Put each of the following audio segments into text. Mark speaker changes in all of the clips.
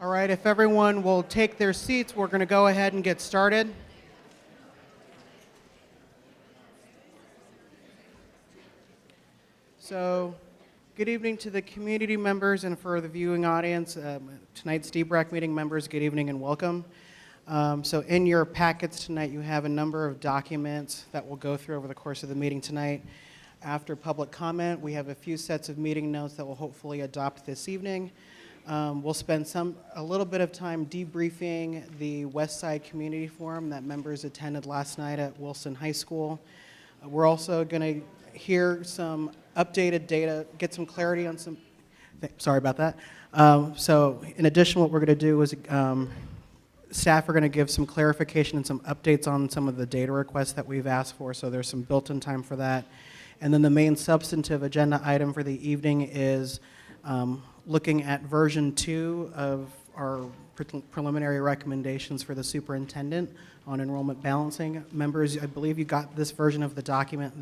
Speaker 1: All right, if everyone will take their seats, we're going to go ahead and get started. So, good evening to the community members and for the viewing audience. Tonight's D-BRAC meeting members, good evening and welcome. So in your packets tonight, you have a number of documents that we'll go through over the course of the meeting tonight. After public comment, we have a few sets of meeting notes that we'll hopefully adopt this evening. We'll spend a little bit of time debriefing the Westside Community Forum that members attended last night at Wilson High School. We're also going to hear some updated data, get some clarity on some, sorry about that. So in addition, what we're going to do is staff are going to give some clarification and some updates on some of the data requests that we've asked for, so there's some built-in time for that. And then the main substantive agenda item for the evening is looking at version 2 of our preliminary recommendations for the superintendent on enrollment balancing. Members, I believe you got this version of the document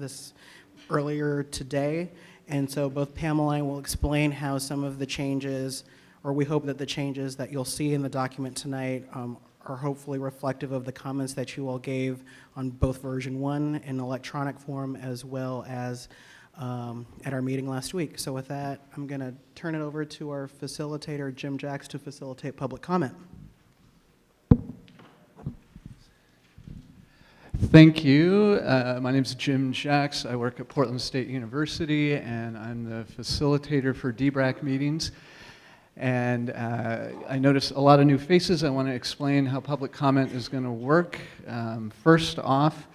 Speaker 1: earlier today, and so both Pamela and I will explain how some of the changes, or we hope that the changes that you'll see in the document tonight are hopefully reflective of the comments that you all gave on both version 1 in electronic form as well as at our meeting last week. So with that, I'm going to turn it over to our facilitator, Jim Jacks, to facilitate public comment.
Speaker 2: Thank you. My name is Jim Jacks. I work at Portland State University, and I'm the facilitator for D-BRAC meetings. And I noticed a lot of new faces. I want to explain how public comment is going to work. First off,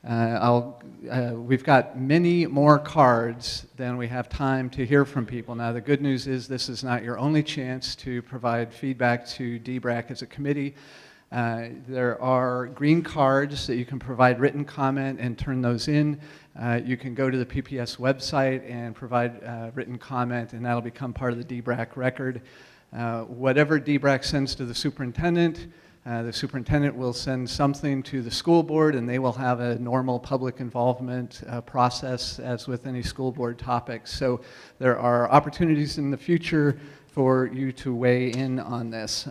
Speaker 2: we've got many more cards than we have time to hear from people. Now, the good news is this is not your only chance to provide feedback to D-BRAC as a committee. There are green cards that you can provide written comment and turn those in. You can go to the PPS website and provide written comment, and that'll become part of the D-BRAC record. Whatever D-BRAC sends to the superintendent will send something to the school board, and they will have a normal public involvement process as with any school board topics. So there are opportunities in the future for you to weigh in on this.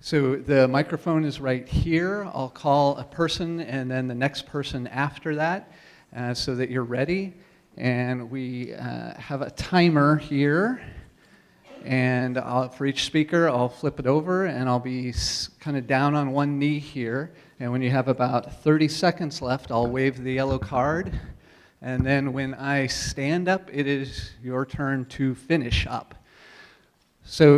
Speaker 2: So the microphone is right here. I'll call a person and then the next person after that so that you're ready. And we have a timer here. And for each speaker, I'll flip it over and I'll be kind of down on one knee here. And when you have about 30 seconds left, I'll wave the yellow card. And then when I stand up, it is your turn to finish up. So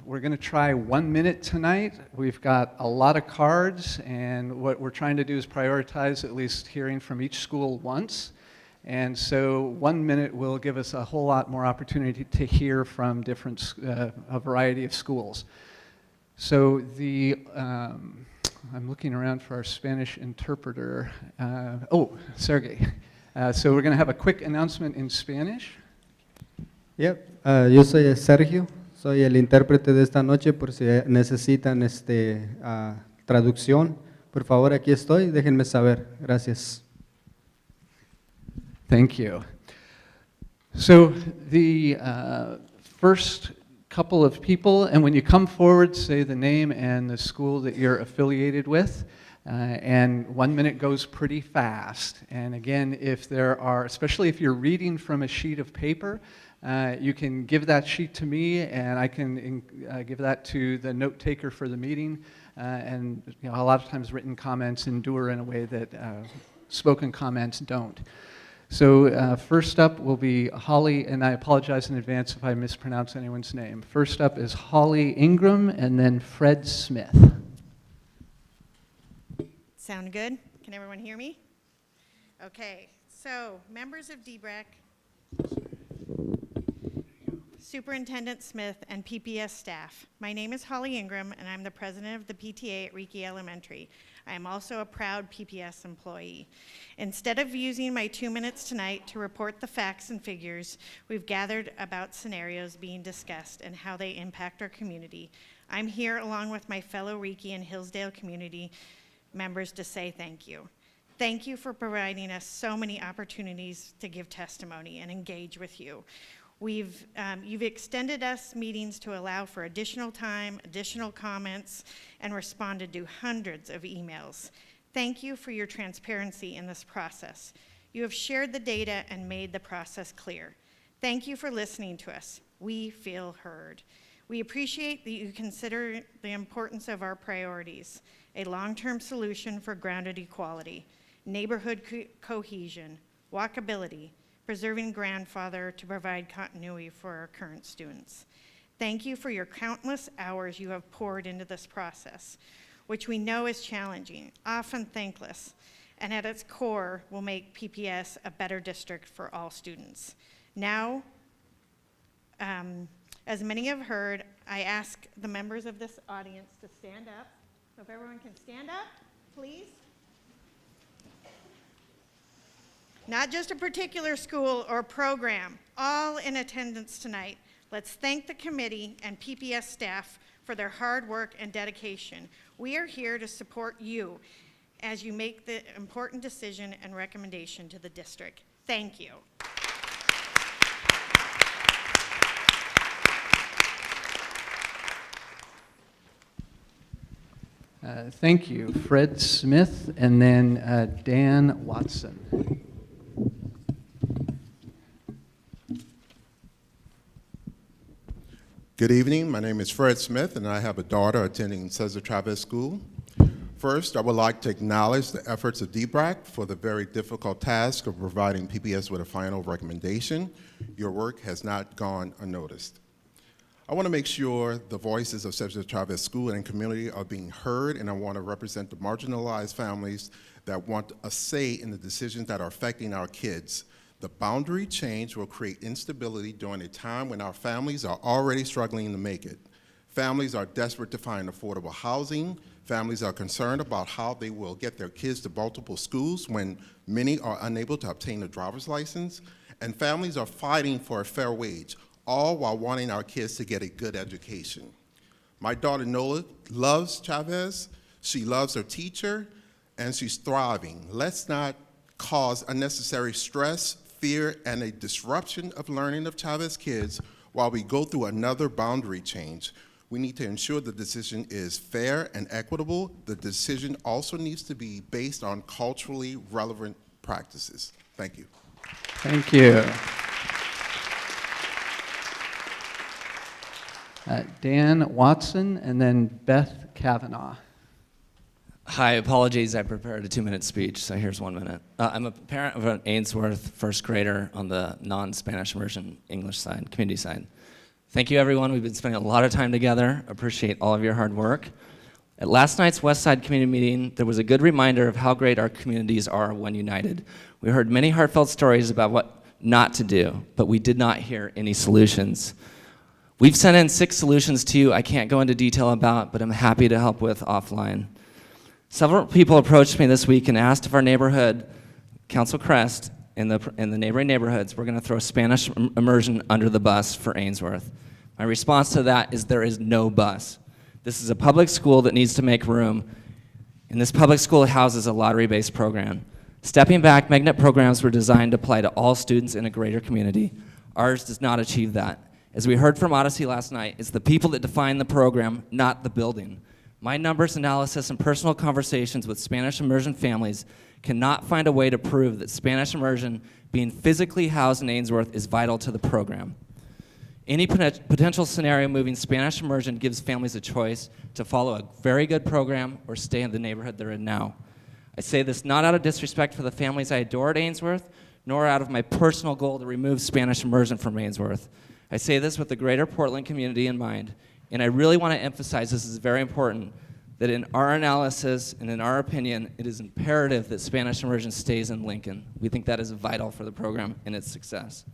Speaker 2: we're going to try 1 minute tonight. We've got a lot of cards, and what we're trying to do is prioritize at least hearing from each school once. And so 1 minute will give us a whole lot more opportunity to hear from a variety of schools. So I'm looking around for our Spanish interpreter. Sergey. So we're going to have a quick announcement in Spanish.
Speaker 3: Yep, yo soy Sergio, soy el intérprete de esta noche por si necesitan traducción. Por favor, aquí estoy, déjenme saber. Gracias.
Speaker 2: Thank you. So the first couple of people, and when you come forward, say the name and the school that you're affiliated with. And 1 minute goes pretty fast. And again, especially if you're reading from a sheet of paper, you can give that sheet to me, and I can give that to the note taker for the meeting. And a lot of times written comments endure in a way that spoken comments don't. So first up will be Holly, and I apologize in advance if I mispronounce anyone's name. First up is Holly Ingram, and then Fred Smith.
Speaker 4: Sound good? Can everyone hear me? Okay, so members of D-BRAC, Superintendent Smith, and PPS staff. My name is Holly Ingram, and I'm the president of the PTA at Reiki Elementary. I am also a proud PPS employee. Instead of using my 2 minutes tonight to report the facts and figures, we've gathered about scenarios being discussed and how they impact our community. I'm here along with my fellow Reiki and Hillsdale community members to say thank you. Thank you for providing us so many opportunities to give testimony and engage with you. You've extended us meetings to allow for additional time, additional comments, and responded to hundreds of emails. Thank you for your transparency in this process. You have shared the data and made the process clear. Thank you for listening to us. We feel heard. We appreciate that you consider the importance of our priorities: a long-term solution for grounded equality, neighborhood cohesion, walkability, preserving grandfather to provide continuity for our current students. Thank you for your countless hours you have poured into this process, which we know is challenging, often thankless, and at its core will make PPS a better district for all students. Now, as many have heard, I ask the members of this audience to stand up. So if everyone can stand up, please. Not just a particular school or program, all in attendance tonight. Let's thank the committee and PPS staff for their hard work and dedication. We are here to support you as you make the important decision and recommendation to the district. Thank you.
Speaker 2: Thank you, Fred Smith, and then Dan Watson.
Speaker 5: Good evening. My name is Fred Smith, and I have a daughter attending Cesar Chavez School. First, I would like to acknowledge the efforts of D-BRAC for the very difficult task of providing PPS with a final recommendation. Your work has not gone unnoticed. I want to make sure the voices of Cesar Chavez School and community are being heard, and I want to represent the marginalized families that want a say in the decisions that are affecting our kids. The boundary change will create instability during a time when our families are already struggling to make it. Families are desperate to find affordable housing. Families are concerned about how they will get their kids to multiple schools when many are unable to obtain a driver's license. And families are fighting for a fair wage, all while wanting our kids to get a good education. My daughter Nola loves Chavez. She loves her teacher, and she's thriving. Let's not cause unnecessary stress, fear, and a disruption of learning of Chavez kids while we go through another boundary change. We need to ensure the decision is fair and equitable. The decision also needs to be based on culturally relevant practices. Thank you.
Speaker 2: Thank you. Dan Watson, and then Beth Kavanaugh.
Speaker 6: Hi, apologies, I prepared a 2-minute speech, so here's 1 minute. I'm a parent of an Ainsworth first grader on the non-Spanish immersion English side, community side. Thank you, everyone. We've been spending a lot of time together. Appreciate all of your hard work. At last night's Westside community meeting, there was a good reminder of how great our communities are when united. We heard many heartfelt stories about what not to do, but we did not hear any solutions. We've sent in 6 solutions to you I can't go into detail about, but I'm happy to help with offline. Several people approached me this week and asked if our neighborhood, Council Crest, in the neighboring neighborhoods, we're going to throw Spanish immersion under the bus for Ainsworth. My response to that is there is no bus. This is a public school that needs to make room, and this public school houses a lottery-based program. Stepping back, magnet programs were designed to apply to all students in a greater community. Ours does not achieve that. As we heard from Odyssey last night, it's the people that define the program, not the building. My numbers analysis and personal conversations with Spanish immersion families cannot find a way to prove that Spanish immersion being physically housed in Ainsworth is vital to the program. Any potential scenario moving Spanish immersion gives families a choice to follow a very good program or stay in the neighborhood they're in now. I say this not out of disrespect for the families I adore at Ainsworth, nor out of my personal goal to remove Spanish immersion from Ainsworth. I say this with the greater Portland community in mind, and I really want to emphasize this is very important, that in our analysis and in our opinion, it is imperative that Spanish immersion stays in Lincoln. We think that is vital for the program and its success.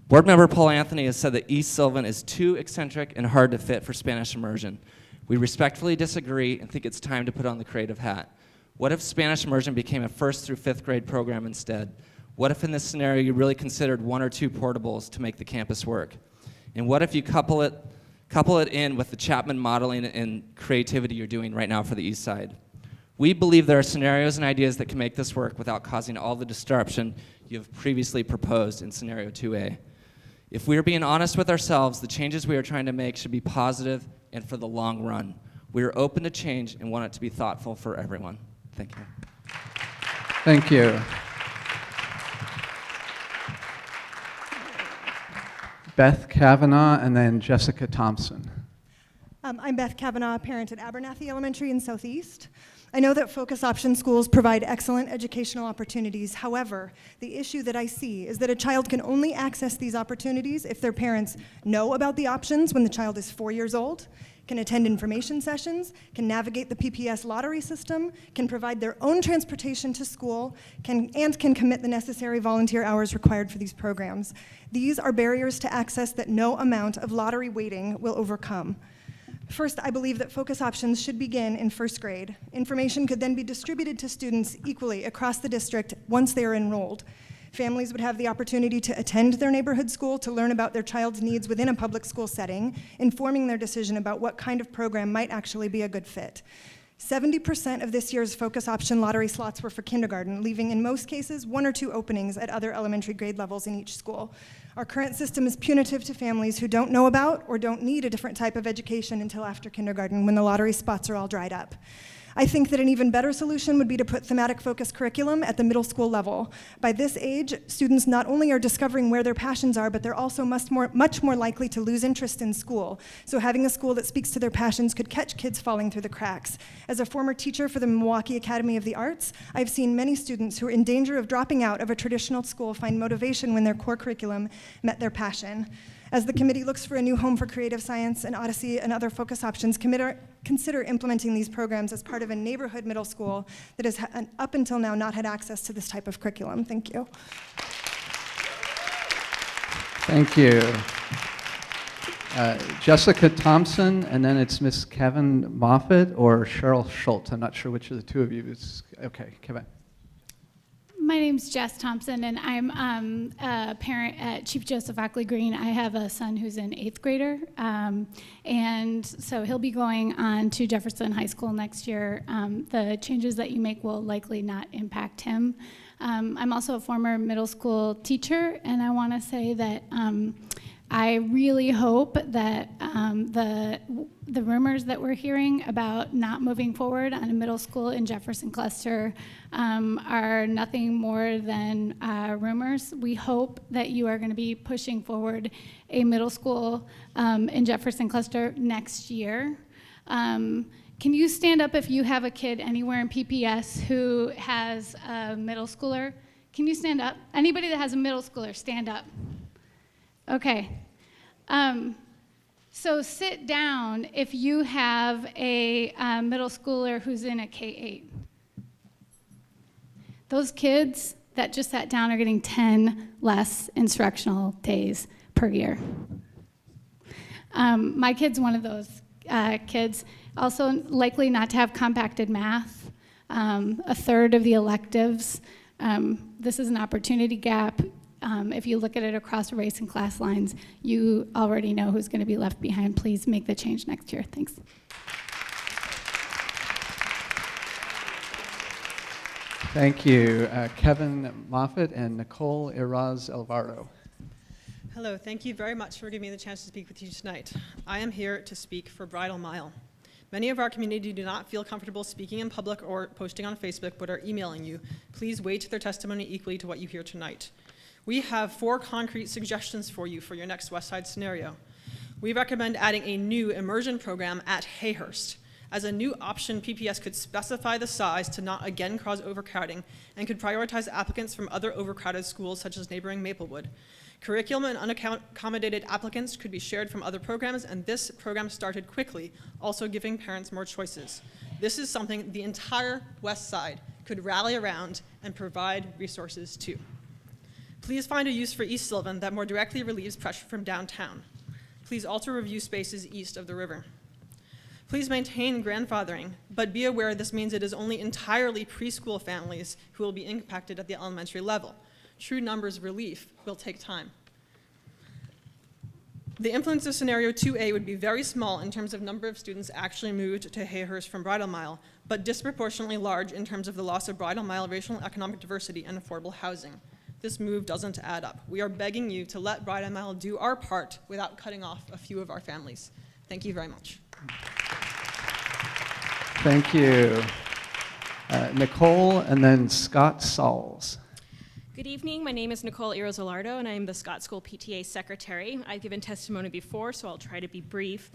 Speaker 6: Board member Paul Anthony has said that East Sylvan is too eccentric and hard to fit for Spanish immersion. We respectfully disagree and think it's time to put on the creative hat. What if Spanish immersion became a 1st through 5th grade program instead? What if in this scenario you really considered 1 or 2 portables to make the campus work? And what if you couple it in with the Chapman modeling and creativity you're doing right now for the East Side? We believe there are scenarios and ideas that can make this work without causing all the disruption you have previously proposed in scenario 2A. If we are being honest with ourselves, the changes we are trying to make should be positive and for the long run. We are open to change and want it to be thoughtful for everyone. Thank you.
Speaker 2: Thank you. Beth Kavanaugh and then Jessica Thompson.
Speaker 7: I'm Beth Kavanaugh, parent at Abernathy Elementary in Southeast. I know that focus option schools provide excellent educational opportunities. However, the issue that I see is that a child can only access these opportunities if their parents know about the options when the child is 4 years old, can attend information sessions, can navigate the PPS lottery system, can provide their own transportation to school, and can commit the necessary volunteer hours required for these programs. These are barriers to access that no amount of lottery waiting will overcome. First, I believe that focus options should begin in first grade. Information could then be distributed to students equally across the district once they are enrolled. Families would have the opportunity to attend their neighborhood school to learn about their child's needs within a public school setting, informing their decision about what kind of program might actually be a good fit. 70% of this year's focus option lottery slots were for kindergarten, leaving in most cases 1 or 2 openings at other elementary grade levels in each school. Our current system is punitive to families who don't know about or don't need a different type of education until after kindergarten when the lottery spots are all dried up. I think that an even better solution would be to put thematic focus curriculum at the middle school level. By this age, students not only are discovering where their passions are, but they're also much more likely to lose interest in school. So having a school that speaks to their passions could catch kids falling through the cracks. As a former teacher for the Milwaukee Academy of the Arts, I've seen many students who are in danger of dropping out of a traditional school find motivation when their core curriculum met their passion. As the committee looks for a new home for creative science and Odyssey and other focus options, consider implementing these programs as part of a neighborhood middle school that has up until now not had access to this type of curriculum. Thank you.
Speaker 2: Thank you. Jessica Thompson, and then it's Miss Kevin Moffitt or Cheryl Schultz. I'm not sure which of the two of you is. Okay, Kevin.
Speaker 8: My name's Jess Thompson, and I'm a parent at Chief Joseph Ockley Green. I have a son who's an 8th grader, and so he'll be going on to Jefferson High School next year. The changes that you make will likely not impact him. I'm also a former middle school teacher, and I want to say that I really hope that the rumors that we're hearing about not moving forward on a middle school in Jefferson Cluster are nothing more than rumors. We hope that you are going to be pushing forward a middle school in Jefferson Cluster next year. Can you stand up if you have a kid anywhere in PPS who has a middle schooler? Can you stand up? Anybody that has a middle schooler, stand up. Okay. So sit down if you have a middle schooler who's in a K-8. Those kids that just sat down are getting 10 less instructional days per year. My kid's one of those kids, also likely not to have compacted math, a third of the electives. This is an opportunity gap. If you look at it across race and class lines, you already know who's going to be left behind. Please make the change next year. Thanks.
Speaker 2: Thank you. Kevin Moffitt and Nicole Iraz Alvaro.
Speaker 9: Hello, thank you very much for giving me the chance to speak with you tonight. I am here to speak for Bridal Mile. Many of our community do not feel comfortable speaking in public or posting on Facebook, but are emailing you. Please weight their testimony equally to what you hear tonight. We have 4 concrete suggestions for you for your next Westside scenario. We recommend adding a new immersion program at Hayhurst. As a new option, PPS could specify the size to not again cause overcrowding and could prioritize applicants from other overcrowded schools such as neighboring Maplewood. Curriculum and unaccommodated applicants could be shared from other programs, and this program started quickly, also giving parents more choices. This is something the entire West Side could rally around and provide resources to. Please find a use for East Sylvan that more directly relieves pressure from downtown. Please also review spaces east of the river. Please maintain grandfathering, but be aware this means it is only entirely preschool families who will be impacted at the elementary level. True numbers relief will take time. The influence of scenario 2A would be very small in terms of number of students actually moved to Hayhurst from Bridal Mile, but disproportionately large in terms of the loss of Bridal Mile racial and economic diversity and affordable housing. This move doesn't add up. We are begging you to let Bridal Mile do our part without cutting off a few of our families. Thank you very much.
Speaker 2: Thank you. Nicole, and then Scott Sauls.
Speaker 10: Good evening. My name is Nicole Irozzolardo, and I am the Scott School PTA Secretary. I've given testimony before, so I'll try to be brief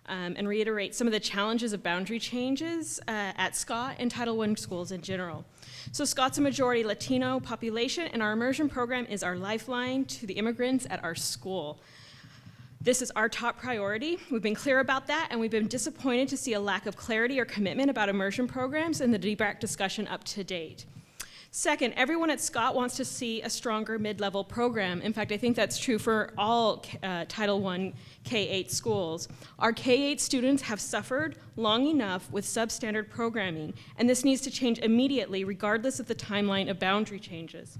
Speaker 10: and reiterate some of the challenges of boundary changes at Scott and Title I schools in general. So Scott's a majority Latino population, and our immersion program is our lifeline to the immigrants at our school. This is our top priority. We've been clear about that, and we've been disappointed to see a lack of clarity or commitment about immersion programs in the D-BRAC discussion up to date. Second, everyone at Scott wants to see a stronger mid-level program. In fact, I think that's true for all Title I K-8 schools. Our K-8 students have suffered long enough with substandard programming, and this needs to change immediately, regardless of the timeline of boundary changes.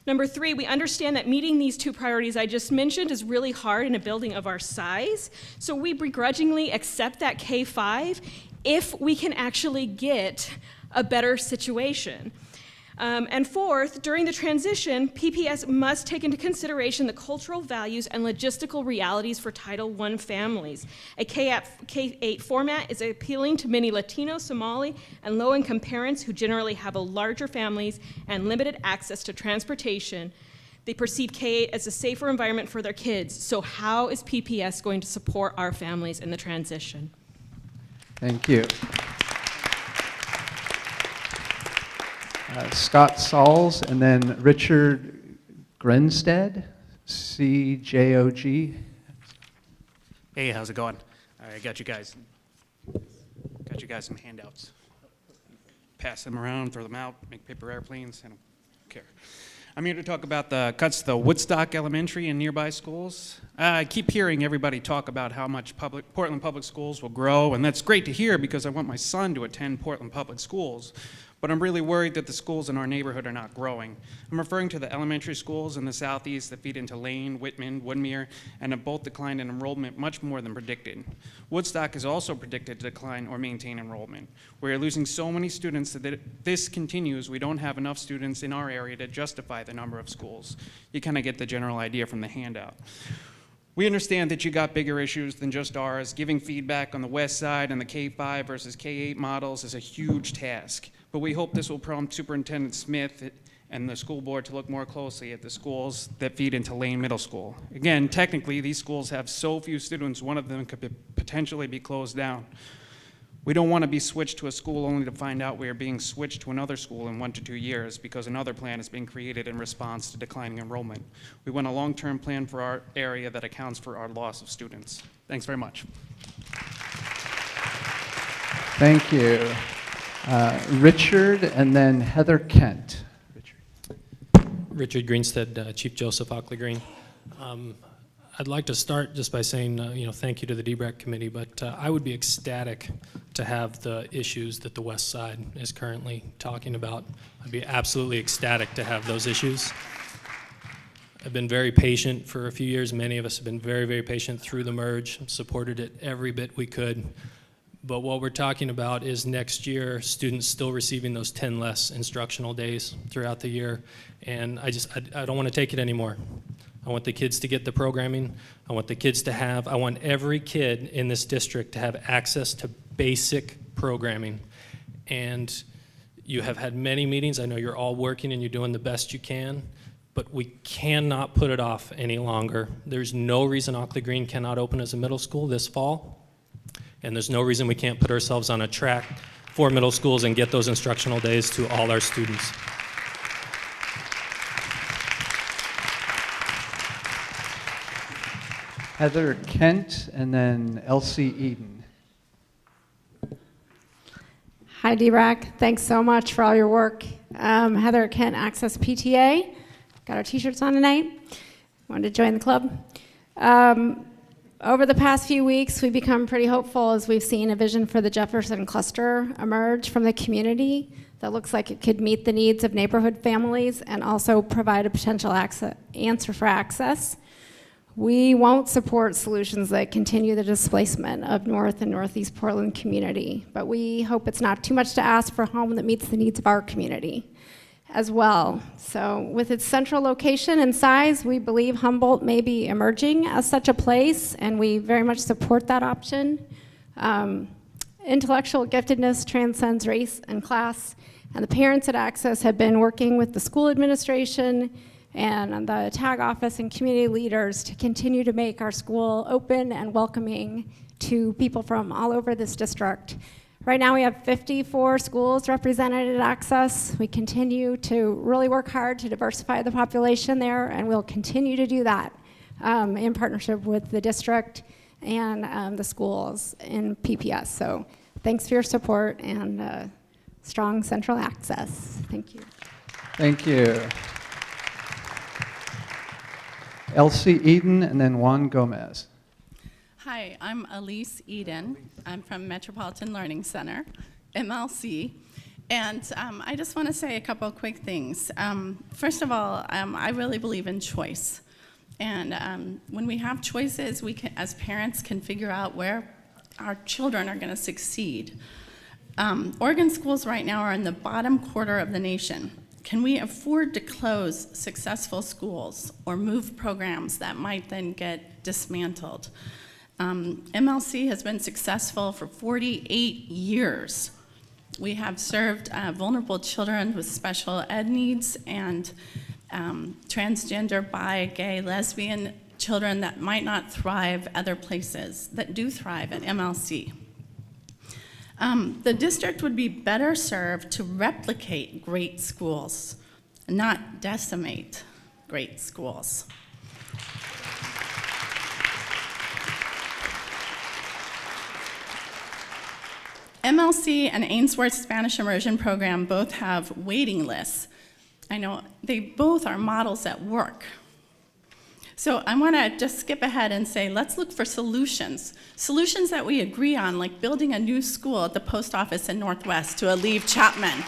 Speaker 10: Number three, we understand that meeting these two priorities I just mentioned is really hard in a building of our size, so we begrudgingly accept that K-5 if we can actually get a better situation. And fourth, during the transition, PPS must take into consideration the cultural values and logistical realities for Title I families. A K-8 format is appealing to many Latino, Somali, and low-income parents who generally have a larger families and limited access to transportation. They perceive K-8 as a safer environment for their kids. So how is PPS going to support our families in the transition?
Speaker 2: Thank you. Scott Sauls, and then Richard Grenstead, CJOG.
Speaker 11: Hey, how's it going? I got you guys some handouts. Pass them around, throw them out, make paper airplanes, I don't care. I'm here to talk about the cuts to Woodstock Elementary and nearby schools. I keep hearing everybody talk about how much Portland Public Schools will grow, and that's great to hear because I want my son to attend Portland Public Schools. But I'm really worried that the schools in our neighborhood are not growing. I'm referring to the elementary schools in the southeast that feed into Lane, Whitman, Woodmere, and have both declined in enrollment much more than predicted. Woodstock is also predicted to decline or maintain enrollment. We are losing so many students that if this continues, we don't have enough students in our area to justify the number of schools. You kind of get the general idea from the handout. We understand that you got bigger issues than just ours. Giving feedback on the Westside and the K-5 versus K-8 models is a huge task. But we hope this will prompt Superintendent Smith and the school board to look more closely at the schools that feed into Lane Middle School. Again, technically, these schools have so few students, one of them could potentially be closed down. We don't want to be switched to a school only to find out we are being switched to another school in 1 to 2 years because another plan is being created in response to declining enrollment. We want a long-term plan for our area that accounts for our loss of students. Thanks very much.
Speaker 2: Thank you. Richard, and then Heather Kent.
Speaker 12: Richard Greenstead, Chief Joseph Ockley Green. I'd like to start just by saying, thank you to the D-BRAC committee, but I would be ecstatic to have the issues that the Westside is currently talking about. I'd be absolutely ecstatic to have those issues. I've been very patient for a few years. Many of us have been very, very patient through the merge, supported it every bit we could. But what we're talking about is next year, students still receiving those 10 less instructional days throughout the year. And I don't want to take it anymore. I want the kids to get the programming. I want every kid in this district to have access to basic programming. And you have had many meetings. I know you're all working and you're doing the best you can, but we cannot put it off any longer. There's no reason Ockley Green cannot open as a middle school this fall. And there's no reason we can't put ourselves on a track for middle schools and get those instructional days to all our students.
Speaker 2: Heather Kent, and then Elsie Eden.
Speaker 13: Hi, D-BRAC. Thanks so much for all your work. Heather Kent, Access PTA. Got our t-shirts on tonight. Wanted to join the club. Over the past few weeks, we've become pretty hopeful as we've seen a vision for the Jefferson cluster emerge from the community that looks like it could meet the needs of neighborhood families and also provide a potential answer for access. We won't support solutions that continue the displacement of North and Northeast Portland community, but we hope it's not too much to ask for a home that meets the needs of our community. as well. So with its central location and size, we believe Humboldt may be emerging as such a place, and we very much support that option. Intellectual giftedness transcends race and class, and the parents at Access have been working with the school administration and the TAG office and community leaders to continue to make our school open and welcoming to people from all over this district. Right now we have 54 schools represented at Access. We continue to really work hard to diversify the population there, and we'll continue to do that in partnership with the district and the schools in PPS. So thanks for your support and strong central access. Thank you.
Speaker 2: Thank you. Elsie Eden and then Juan Gomez.
Speaker 14: Hi, I'm Elise Eden. I'm from Metropolitan Learning Center, MLC. And I just want to say a couple of quick things. First of all, I really believe in choice. And when we have choices, we can, as parents, can figure out where our children are going to succeed. Oregon schools right now are in the bottom quarter of the nation. Can we afford to close successful schools or move programs that might then get dismantled? MLC has been successful for 48 years. We have served vulnerable children with special ed needs and transgender, bi, gay, lesbian children that might not thrive other places, that do thrive at MLC. The district would be better served to replicate great schools, not decimate great schools. MLC and Ainsworth Spanish Immersion Program both have waiting lists. I know they both are models that work. So I want to just skip ahead and say, let's look for solutions. Solutions that we agree on, like building a new school at the post office in Northwest to alleviate Chapman.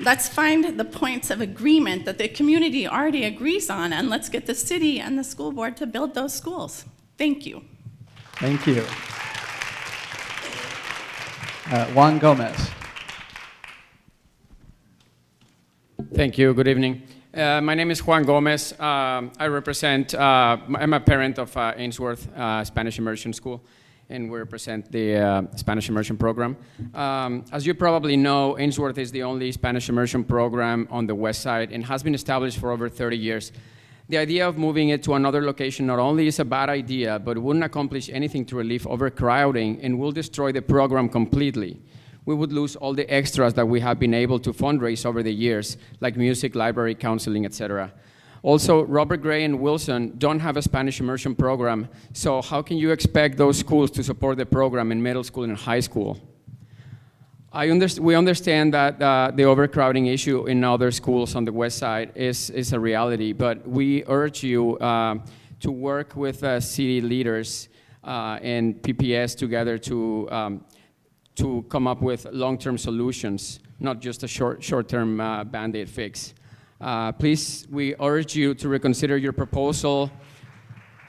Speaker 14: Let's find the points of agreement that the community already agrees on, and let's get the city and the school board to build those schools. Thank you.
Speaker 2: Thank you. Juan Gomez.
Speaker 15: Thank you. Good evening. My name is Juan Gomez. I represent, I'm a parent of Ainsworth Spanish Immersion School, and we represent the Spanish Immersion Program. As you probably know, Ainsworth is the only Spanish Immersion program on the Westside and has been established for over 30 years. The idea of moving it to another location not only is a bad idea, but wouldn't accomplish anything to relieve overcrowding and will destroy the program completely. We would lose all the extras that we have been able to fundraise over the years, like music, library, counseling, etc. Also, Robert Gray and Wilson don't have a Spanish immersion program, so how can you expect those schools to support the program in middle school and high school? We understand that the overcrowding issue in other schools on the West Side is a reality, but we urge you to work with city leaders and PPS together to come up with long-term solutions, not just a short-term Band-Aid fix. Please, we urge you to reconsider your proposal.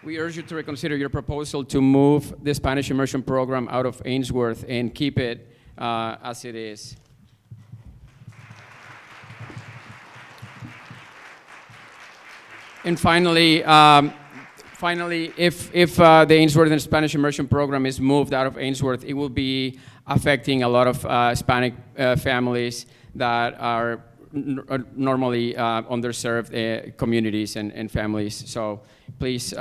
Speaker 15: We urge you to reconsider your proposal to move the Spanish immersion program out of Ainsworth and keep it as it is. And finally, if the Ainsworth and Spanish immersion program is moved out of Ainsworth, it will be affecting a lot of Hispanic families that are normally underserved communities and families. So please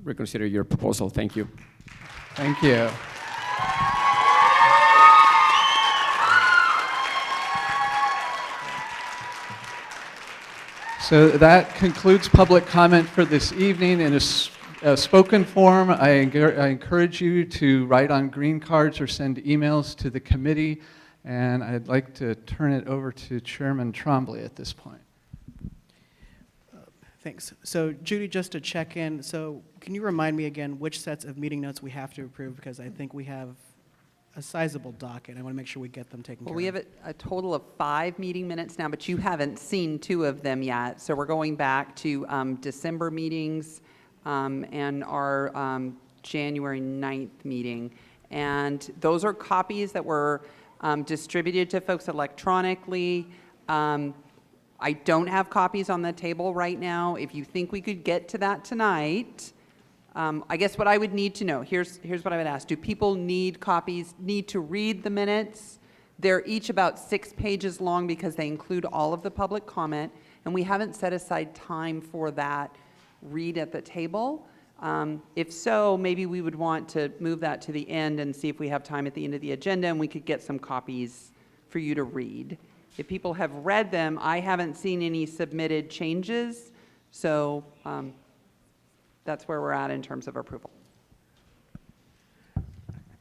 Speaker 15: reconsider your proposal. Thank you.
Speaker 2: Thank you. So that concludes public comment for this evening. In a spoken form, I encourage you to write on green cards or send emails to the committee. And I'd like to turn it over to Chairman Trombley at this point.
Speaker 1: Thanks. So Judy, just to check in, so can you remind me again which sets of meeting notes we have to approve? Because I think we have a sizable docket. I want to make sure we get them taken care of.
Speaker 16: We have a total of 5 meeting minutes now, but you haven't seen 2 of them yet. So we're going back to December meetings and our January 9th meeting. And those are copies that were distributed to folks electronically. I don't have copies on the table right now. If you think we could get to that tonight, I guess what I would need to know, here's what I would ask. Do people need copies, need to read the minutes? They're each about 6 pages long because they include all of the public comment, and we haven't set aside time for that read at the table. If so, maybe we would want to move that to the end and see if we have time at the end of the agenda and we could get some copies for you to read. If people have read them, I haven't seen any submitted changes, so that's where we're at in terms of approval.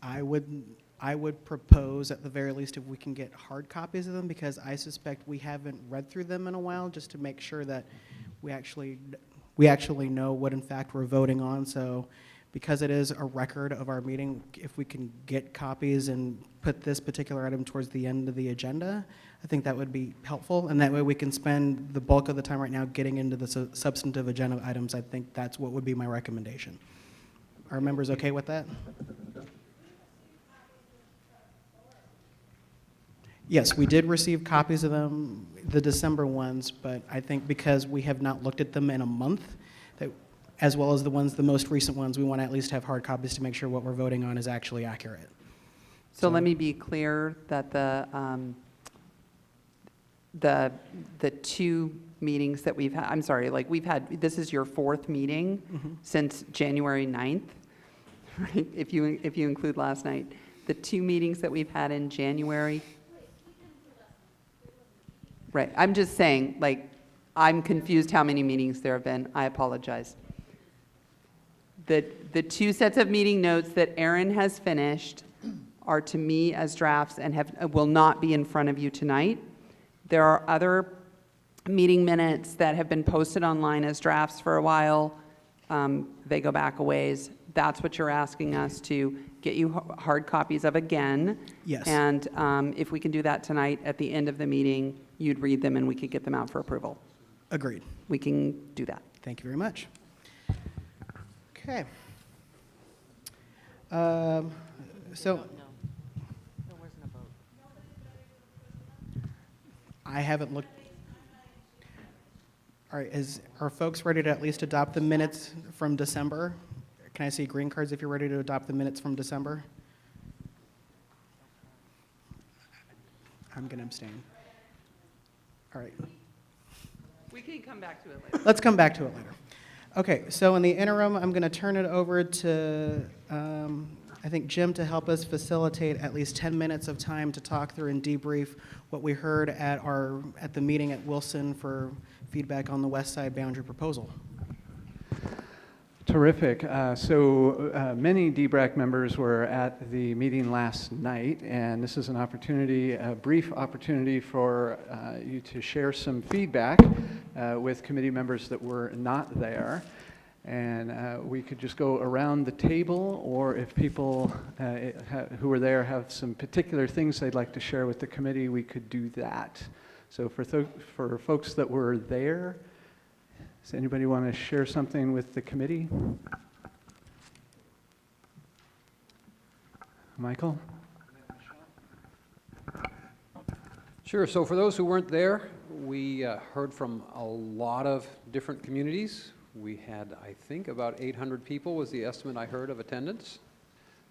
Speaker 1: I would propose, at the very least, if we can get hard copies of them, because I suspect we haven't read through them in a while, just to make sure that we actually know what in fact we're voting on. So because it is a record of our meeting, if we can get copies and put this particular item towards the end of the agenda, I think that would be helpful. And that way we can spend the bulk of the time right now getting into the substantive agenda items. I think that's what would be my recommendation. Are members okay with that? Yes, we did receive copies of them, the December ones, but I think because we have not looked at them in a month, that, as well as the most recent ones, we want to at least have hard copies to make sure what we're voting on is actually accurate.
Speaker 16: So let me be clear that the 2 meetings that we've had, I'm sorry, like this is your 4th meeting since January 9th, right? If you include last night. The 2 meetings that we've had in January. Right, I'm just saying, like, I'm confused how many meetings there have been. I apologize. The 2 sets of meeting notes that Erin has finished are to me as drafts and will not be in front of you tonight. There are other meeting minutes that have been posted online as drafts for a while. They go back a ways. That's what you're asking us to get you hard copies of again.
Speaker 1: Yes.
Speaker 16: And if we can do that tonight at the end of the meeting, you'd read them and we could get them out for approval.
Speaker 1: Agreed.
Speaker 16: We can do that.
Speaker 1: Thank you very much. Okay. I haven't looked. All right, are folks ready to at least adopt the minutes from December? Can I see green cards if you're ready to adopt the minutes from December? I'm going to abstain. All right.
Speaker 16: We can come back to it later.
Speaker 1: Let's come back to it later. Okay, so in the interim, I'm going to turn it over to, I think, Jim to help us facilitate at least 10 minutes of time to talk through and debrief what we heard at the meeting at Wilson for feedback on the Westside boundary proposal.
Speaker 2: Terrific. So many D-BRAC members were at the meeting last night, and this is an opportunity, a brief opportunity for you to share some feedback with committee members that were not there. And we could just go around the table, or if people who were there have some particular things they'd like to share with the committee, we could do that. So for folks that were there, does anybody want to share something with the committee? Michael?
Speaker 17: Sure. So for those who weren't there, we heard from a lot of different communities. We had, I think, about 800 people was the estimate I heard of attendance.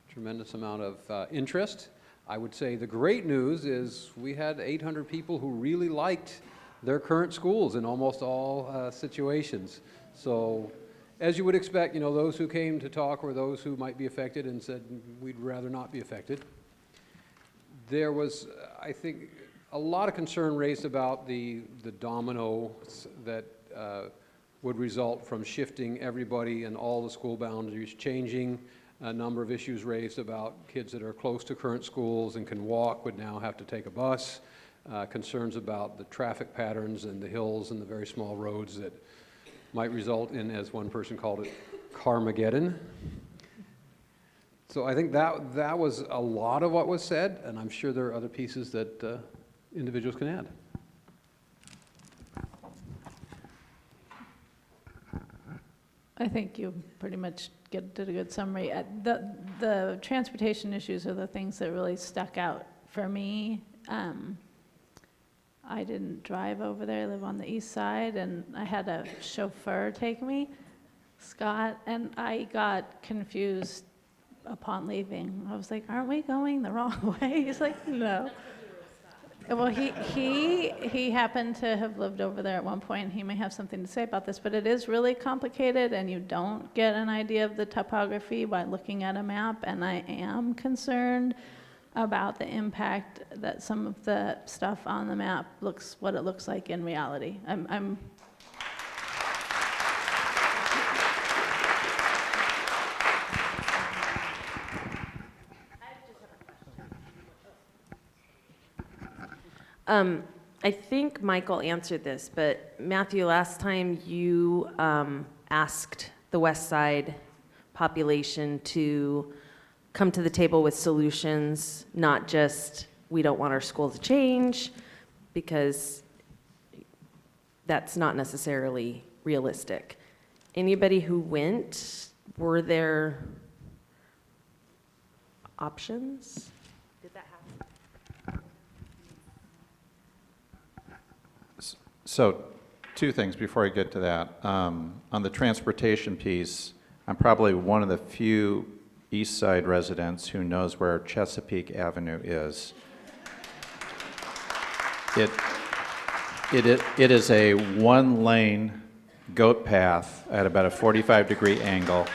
Speaker 17: Tremendous amount of interest. I would say the great news is we had 800 people who really liked their current schools in almost all situations. So as you would expect, those who came to talk were those who might be affected and said, we'd rather not be affected. There was, I think, a lot of concern raised about the dominoes that would result from shifting everybody and all the school boundaries changing. A number of issues raised about kids that are close to current schools and can walk would now have to take a bus. Concerns about the traffic patterns and the hills and the very small roads that might result in, as one person called it, Carmageddon. So I think that was a lot of what was said, and I'm sure there are other pieces that individuals can add.
Speaker 18: I think you pretty much did a good summary. The transportation issues are the things that really stuck out for me. I didn't drive over there. I live on the east side, and I had a chauffeur take me, Scott, and I got confused upon leaving. I was like, aren't we going the wrong way? He's like, no. Well, he happened to have lived over there at one point. He may have something to say about this, but it is really complicated, and you don't get an idea of the topography by looking at a map, and I am concerned about the impact that some of the stuff on the map what it looks like in reality. I'm
Speaker 19: I think Michael answered this, but Matthew, last time you asked the Westside population to come to the table with solutions, not just, we don't want our school to change, because that's not necessarily realistic. Anybody who went, were there options? Did that happen?
Speaker 20: So, two things before I get to that. On the transportation piece, I'm probably one of the few East Side residents who knows where Chesapeake Avenue is. It is a one-lane goat path at about a 45-degree angle.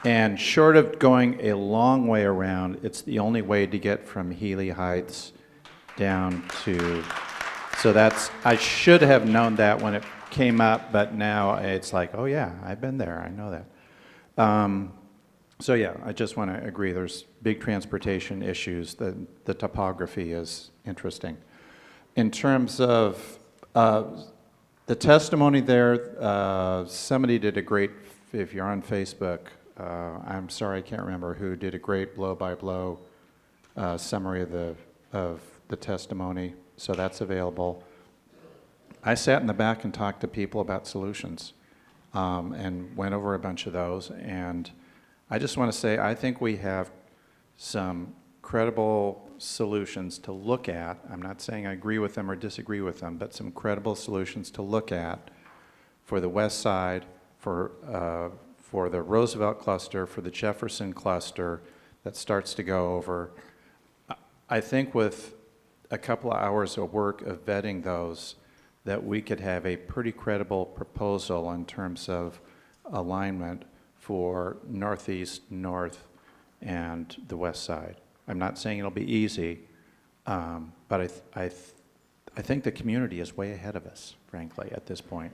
Speaker 20: And short of going a long way around, it's the only way to get from Healy Heights down to, so I should have known that when it came up, but now it's like, oh yeah, I've been there, I know that. So yeah, I just want to agree, there's big transportation issues, the topography is interesting. In terms of the testimony there, somebody did a great, if you're on Facebook, I'm sorry, I can't remember who, did a great blow-by-blow summary of the testimony, so that's available. I sat in the back and talked to people about solutions and went over a bunch of those, and I just want to say I think we have some credible solutions to look at. I'm not saying I agree with them or disagree with them, but some credible solutions to look at for the West Side, for the Roosevelt cluster, for the Jefferson cluster that starts to go over. I think with a couple of hours of work of vetting those, that we could have a pretty credible proposal in terms of alignment for Northeast, North, and the West Side. I'm not saying it'll be easy, but I think the community is way ahead of us, frankly, at this point.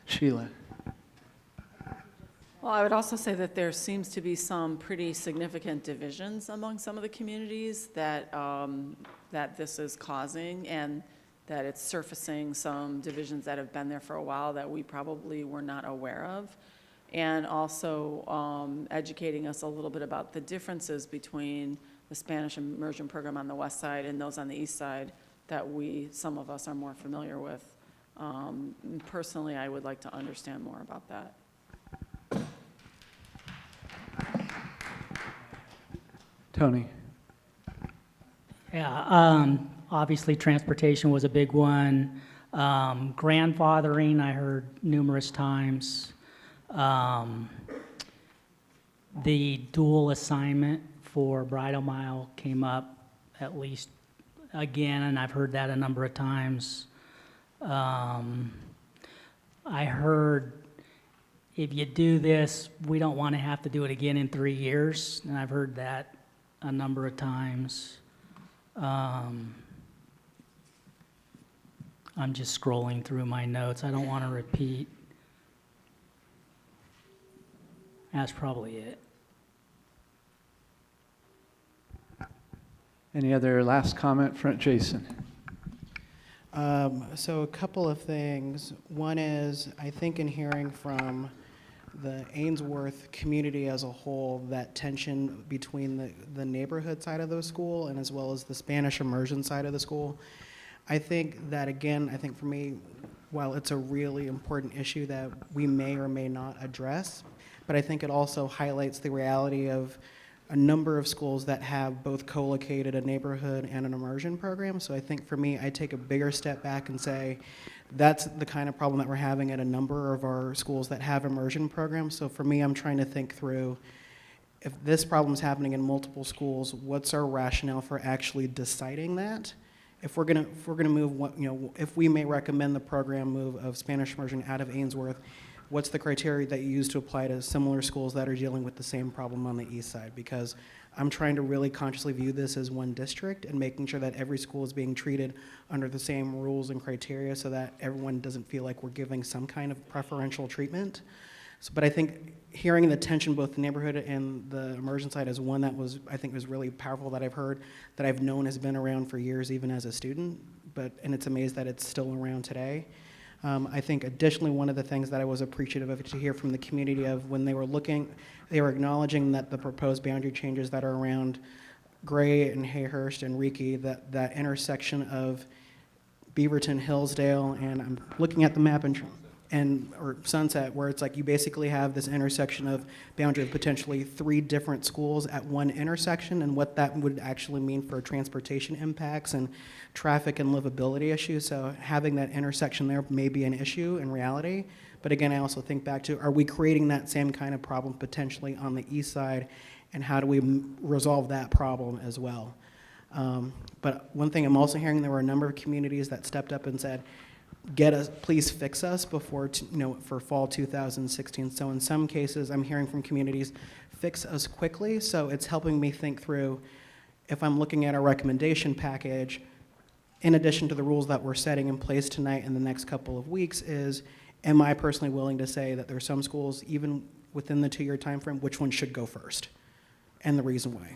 Speaker 2: Sheila.
Speaker 21: Well, I would also say that there seems to be some pretty significant divisions among some of the communities that, that this is causing, and that it's surfacing some divisions that have been there for a while that we probably were not aware of, and also educating us a little bit about the differences between the Spanish immersion program on the West Side and those on the East Side that some of us are more familiar with. Personally, I would like to understand more about that.
Speaker 2: Tony.
Speaker 22: Yeah, obviously transportation was a big one. Grandfathering, I heard numerous times. The dual assignment for Bridal Mile came up at least again, and I've heard that a number of times. I heard if you do this, we don't want to have to do it again in 3 years, and I've heard that a number of times. I'm just scrolling through my notes. I don't want to repeat. That's probably it.
Speaker 2: Any other last comment from Jason?
Speaker 1: So a couple of things. One is, I think in hearing from the Ainsworth community as a whole, that tension between the neighborhood side of the school and as well as the Spanish immersion side of the school. I think that, again, I think for me, while it's a really important issue that we may or may not address, but I think it also highlights the reality of a number of schools that have both co-located a neighborhood and an immersion program. So I think for me, I take a bigger step back and say, that's the kind of problem that we're having at a number of our schools that have immersion programs. So for me, I'm trying to think through, if this problem is happening in multiple schools, what's our rationale for actually deciding that? If we're gonna move, if we may recommend the program move of Spanish immersion out of Ainsworth, what's the criteria that you use to apply to similar schools that are dealing with the same problem on the east side? Because I'm trying to really consciously view this as one district and making sure that every school is being treated under the same rules and criteria so that everyone doesn't feel like we're giving some kind of preferential treatment. So, but I think hearing the tension, both the neighborhood and the immersion side, is one that I think was really powerful, that I've heard, that I've known has been around for years, even as a student, and it's amazed that it's still around today. I think additionally, one of the things that I was appreciative of to hear from the community of when they were acknowledging that the proposed boundary changes that are around Gray and Hayhurst and Reiki, that intersection of Beaverton, Hillsdale, and I'm looking at the map or Sunset, where it's like you basically have this intersection of boundary of potentially 3 different schools at one intersection, and what that would actually mean for transportation impacts and traffic and livability issues. So having that intersection there may be an issue in reality. But again, I also think back to, are we creating that same kind of problem potentially on the east side, and how do we resolve that problem as well? But one thing I'm also hearing, there were a number of communities that stepped up and said, please fix us before, for fall 2016. So in some cases, I'm hearing from communities, fix us quickly. So it's helping me think through, if I'm looking at a recommendation package, in addition to the rules that we're setting in place tonight in the next couple of weeks, am I personally willing to say that there are some schools, even within the 2-year time frame, which one should go first, and the reason why?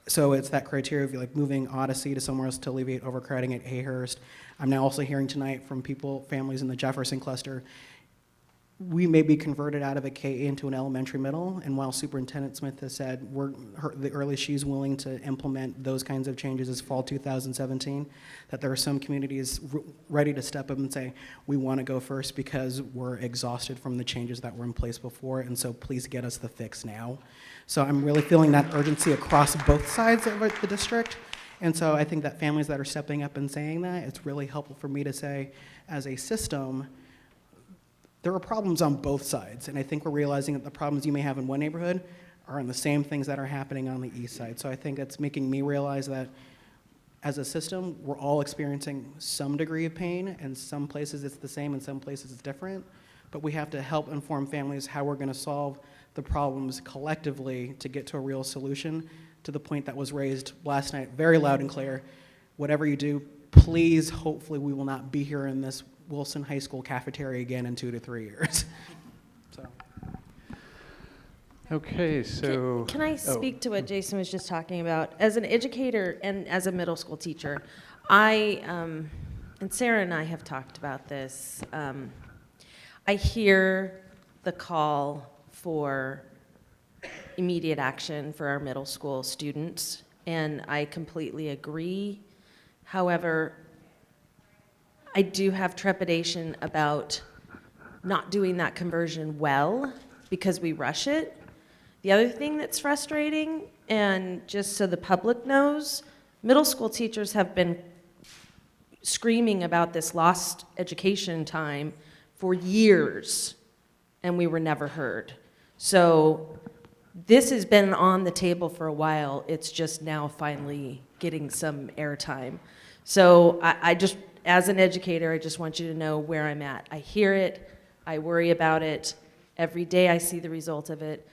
Speaker 1: So it's that criteria of like moving Odyssey to somewhere else to alleviate overcrowding at Hayhurst. I'm now also hearing tonight from families in the Jefferson cluster, we may be converted out of a KA into an elementary middle, and while Superintendent Smith has said the earliest she's willing to implement those kinds of changes is fall 2017, that there are some communities ready to step up and say, we want to go first because we're exhausted from the changes that were in place before, and so please get us the fix now. So I'm really feeling that urgency across both sides of the district. And so I think that families that are stepping up and saying that, it's really helpful for me to say, as a system, there are problems on both sides. And I think we're realizing that the problems you may have in one neighborhood are in the same things that are happening on the east side. So I think it's making me realize that as a system, we're all experiencing some degree of pain, and some places it's the same and some places it's different. But we have to help inform families how we're going to solve the problems collectively to get to a real solution, to the point that was raised last night very loud and clear. Whatever you do, please, hopefully we will not be here in this Wilson High School cafeteria again in 2 to 3 years. So.
Speaker 2: Okay, so.
Speaker 19: Can I speak to what Jason was just talking about? As an educator and as a middle school teacher, and Sarah and I have talked about this, I hear the call for immediate action for our middle school students, and I completely agree. However, I do have trepidation about not doing that conversion well because we rush it. The other thing that's frustrating, and just so the public knows, middle school teachers have been screaming about this lost education time for years, and we were never heard. So this has been on the table for a while. It's just now finally getting some airtime. So I just, as an educator, I just want you to know where I'm at. I hear it, I worry about it. Every day I see the result of it,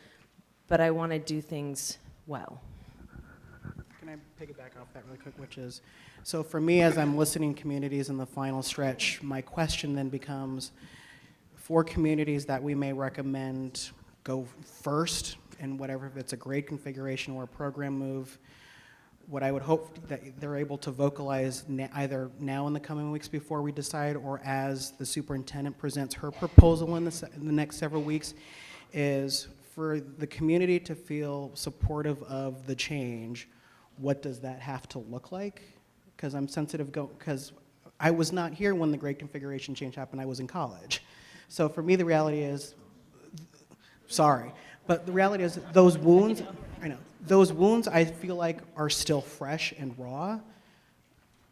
Speaker 19: but I want to do things well.
Speaker 1: Can I piggyback off that really quick, which is, so for me, as I'm listening to communities in the final stretch, my question then becomes, for communities that we may recommend go first in whatever, if it's a grade configuration or a program move, what I would hope that they're able to vocalize either now in the coming weeks before we decide, or as the superintendent presents her proposal in the next several weeks, is for the community to feel supportive of the change, what does that have to look like? Because I'm sensitive, because I was not here when the great configuration change happened. I was in college. So for me, the reality is, sorry, but the reality is those wounds, I know, those wounds I feel like are still fresh and raw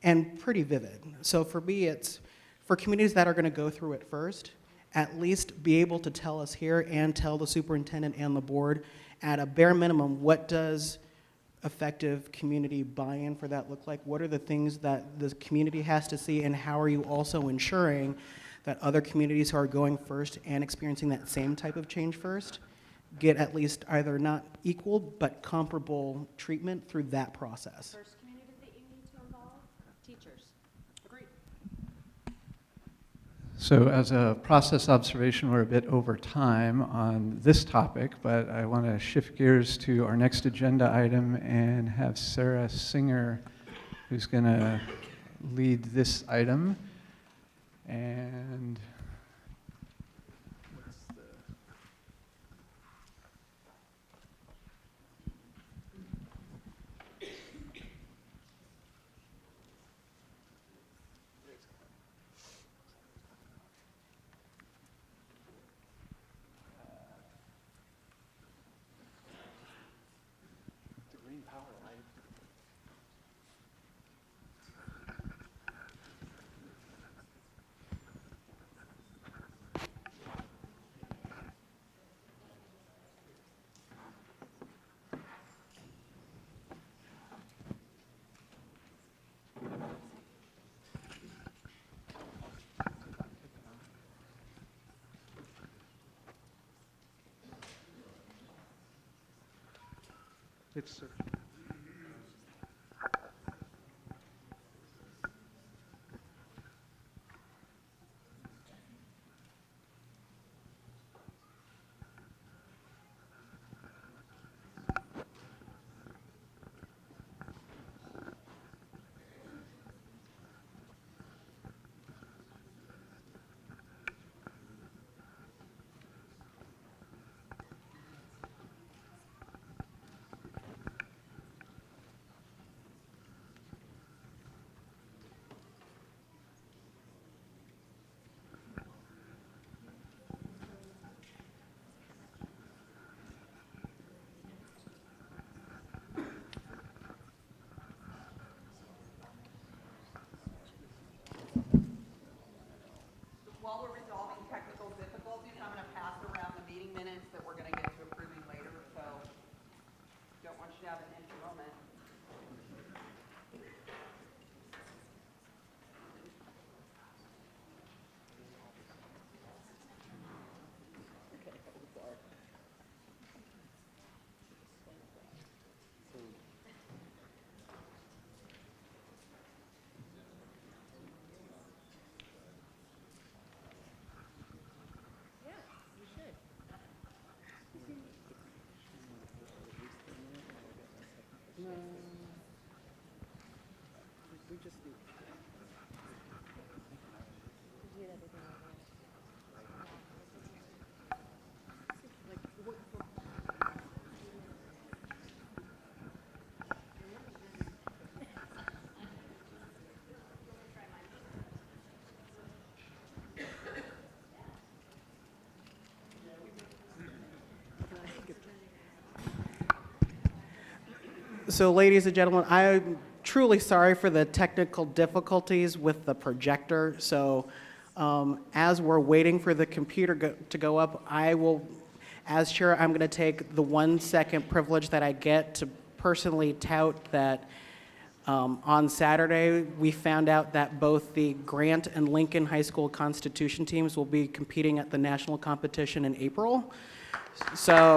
Speaker 1: and pretty vivid. So for me, it's for communities that are going to go through it first, at least be able to tell us here and tell the superintendent and the board at a bare minimum, what does effective community buy-in for that look like? What are the things that the community has to see, and how are you also ensuring that other communities who are going first and experiencing that same type of change first get at least either not equal but comparable treatment through that process?
Speaker 19: First community that you need to involve? Teachers. Agreed.
Speaker 2: So as a process observation, we're a bit over time on this topic, but I want to shift gears to our next agenda item and have Sarah Singer, who's going to lead this item. And it's
Speaker 16: While we're resolving technical difficulties, I'm going to pass around the meeting minutes that we're going to get to approving later, so don't want you to have an empty moment.
Speaker 1: So ladies and gentlemen, I'm truly sorry for the technical difficulties with the projector. So as we're waiting for the computer to go up, I will, as chair, I'm going to take the 1 second privilege that I get to personally tout that on Saturday, we found out that both the Grant and Lincoln High School Constitution teams will be competing at the national competition in April. So,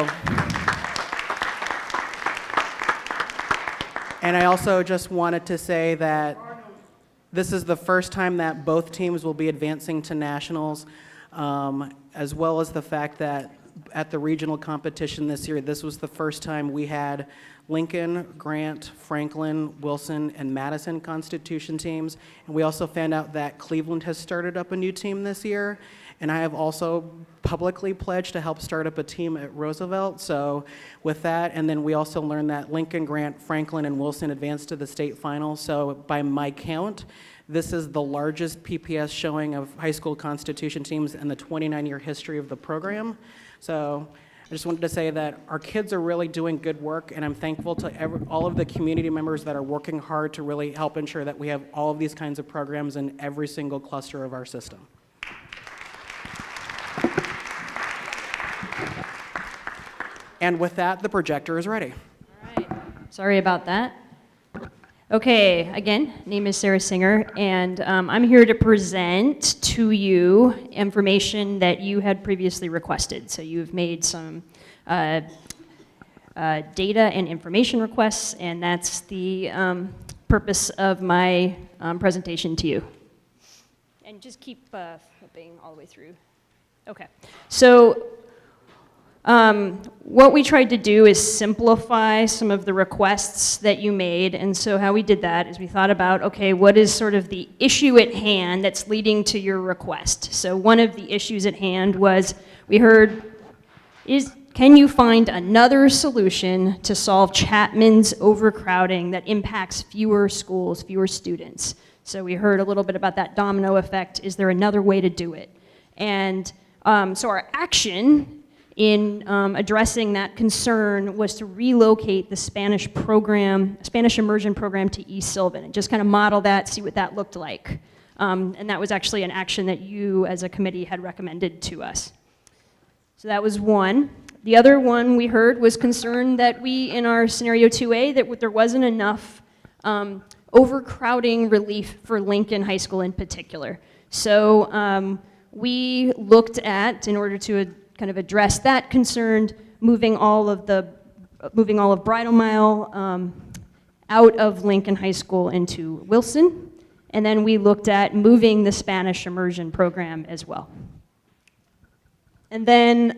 Speaker 1: and I also just wanted to say that this is the first time that both teams will be advancing to nationals, as well as the fact that at the regional competition this year, this was the first time we had Lincoln, Grant, Franklin, Wilson, and Madison Constitution teams. And we also found out that Cleveland has started up a new team this year. And I have also publicly pledged to help start up a team at Roosevelt. So with that, and then we also learned that Lincoln, Grant, Franklin, and Wilson advanced to the state final. So by my count, this is the largest PPS showing of high school Constitution teams in the 29-year history of the program. So I just wanted to say that our kids are really doing good work, and I'm thankful to all of the community members that are working hard to really help ensure that we have all of these kinds of programs in every single cluster of our system. And with that, the projector is ready.
Speaker 3: Sorry about that. Okay, again, name is Sarah Singer, and I'm here to present to you information that you had previously requested. So you've made some data and information requests, and that's the purpose of my presentation to you. And just keep flipping all the way through. Okay, so what we tried to do is simplify some of the requests that you made, and so how we did that is we thought about, okay, what is sort of the issue at hand that's leading to your request? So one of the issues at hand was, we heard, can you find another solution to solve Chapman's overcrowding that impacts fewer schools, fewer students? So we heard a little bit about that domino effect. Is there another way to do it? And so our action in addressing that concern was to relocate the Spanish immersion program to East Sylvan and just kind of model that, see what that looked like. And that was actually an action that you as a committee had recommended to us. So that was one. The other one we heard was concern that we, in our scenario 2A, that there wasn't enough overcrowding relief for Lincoln High School in particular. So we looked at, in order to kind of address that concern, moving all of Bridal Mile out of Lincoln High School into Wilson, and then we looked at moving the Spanish immersion program as well. And then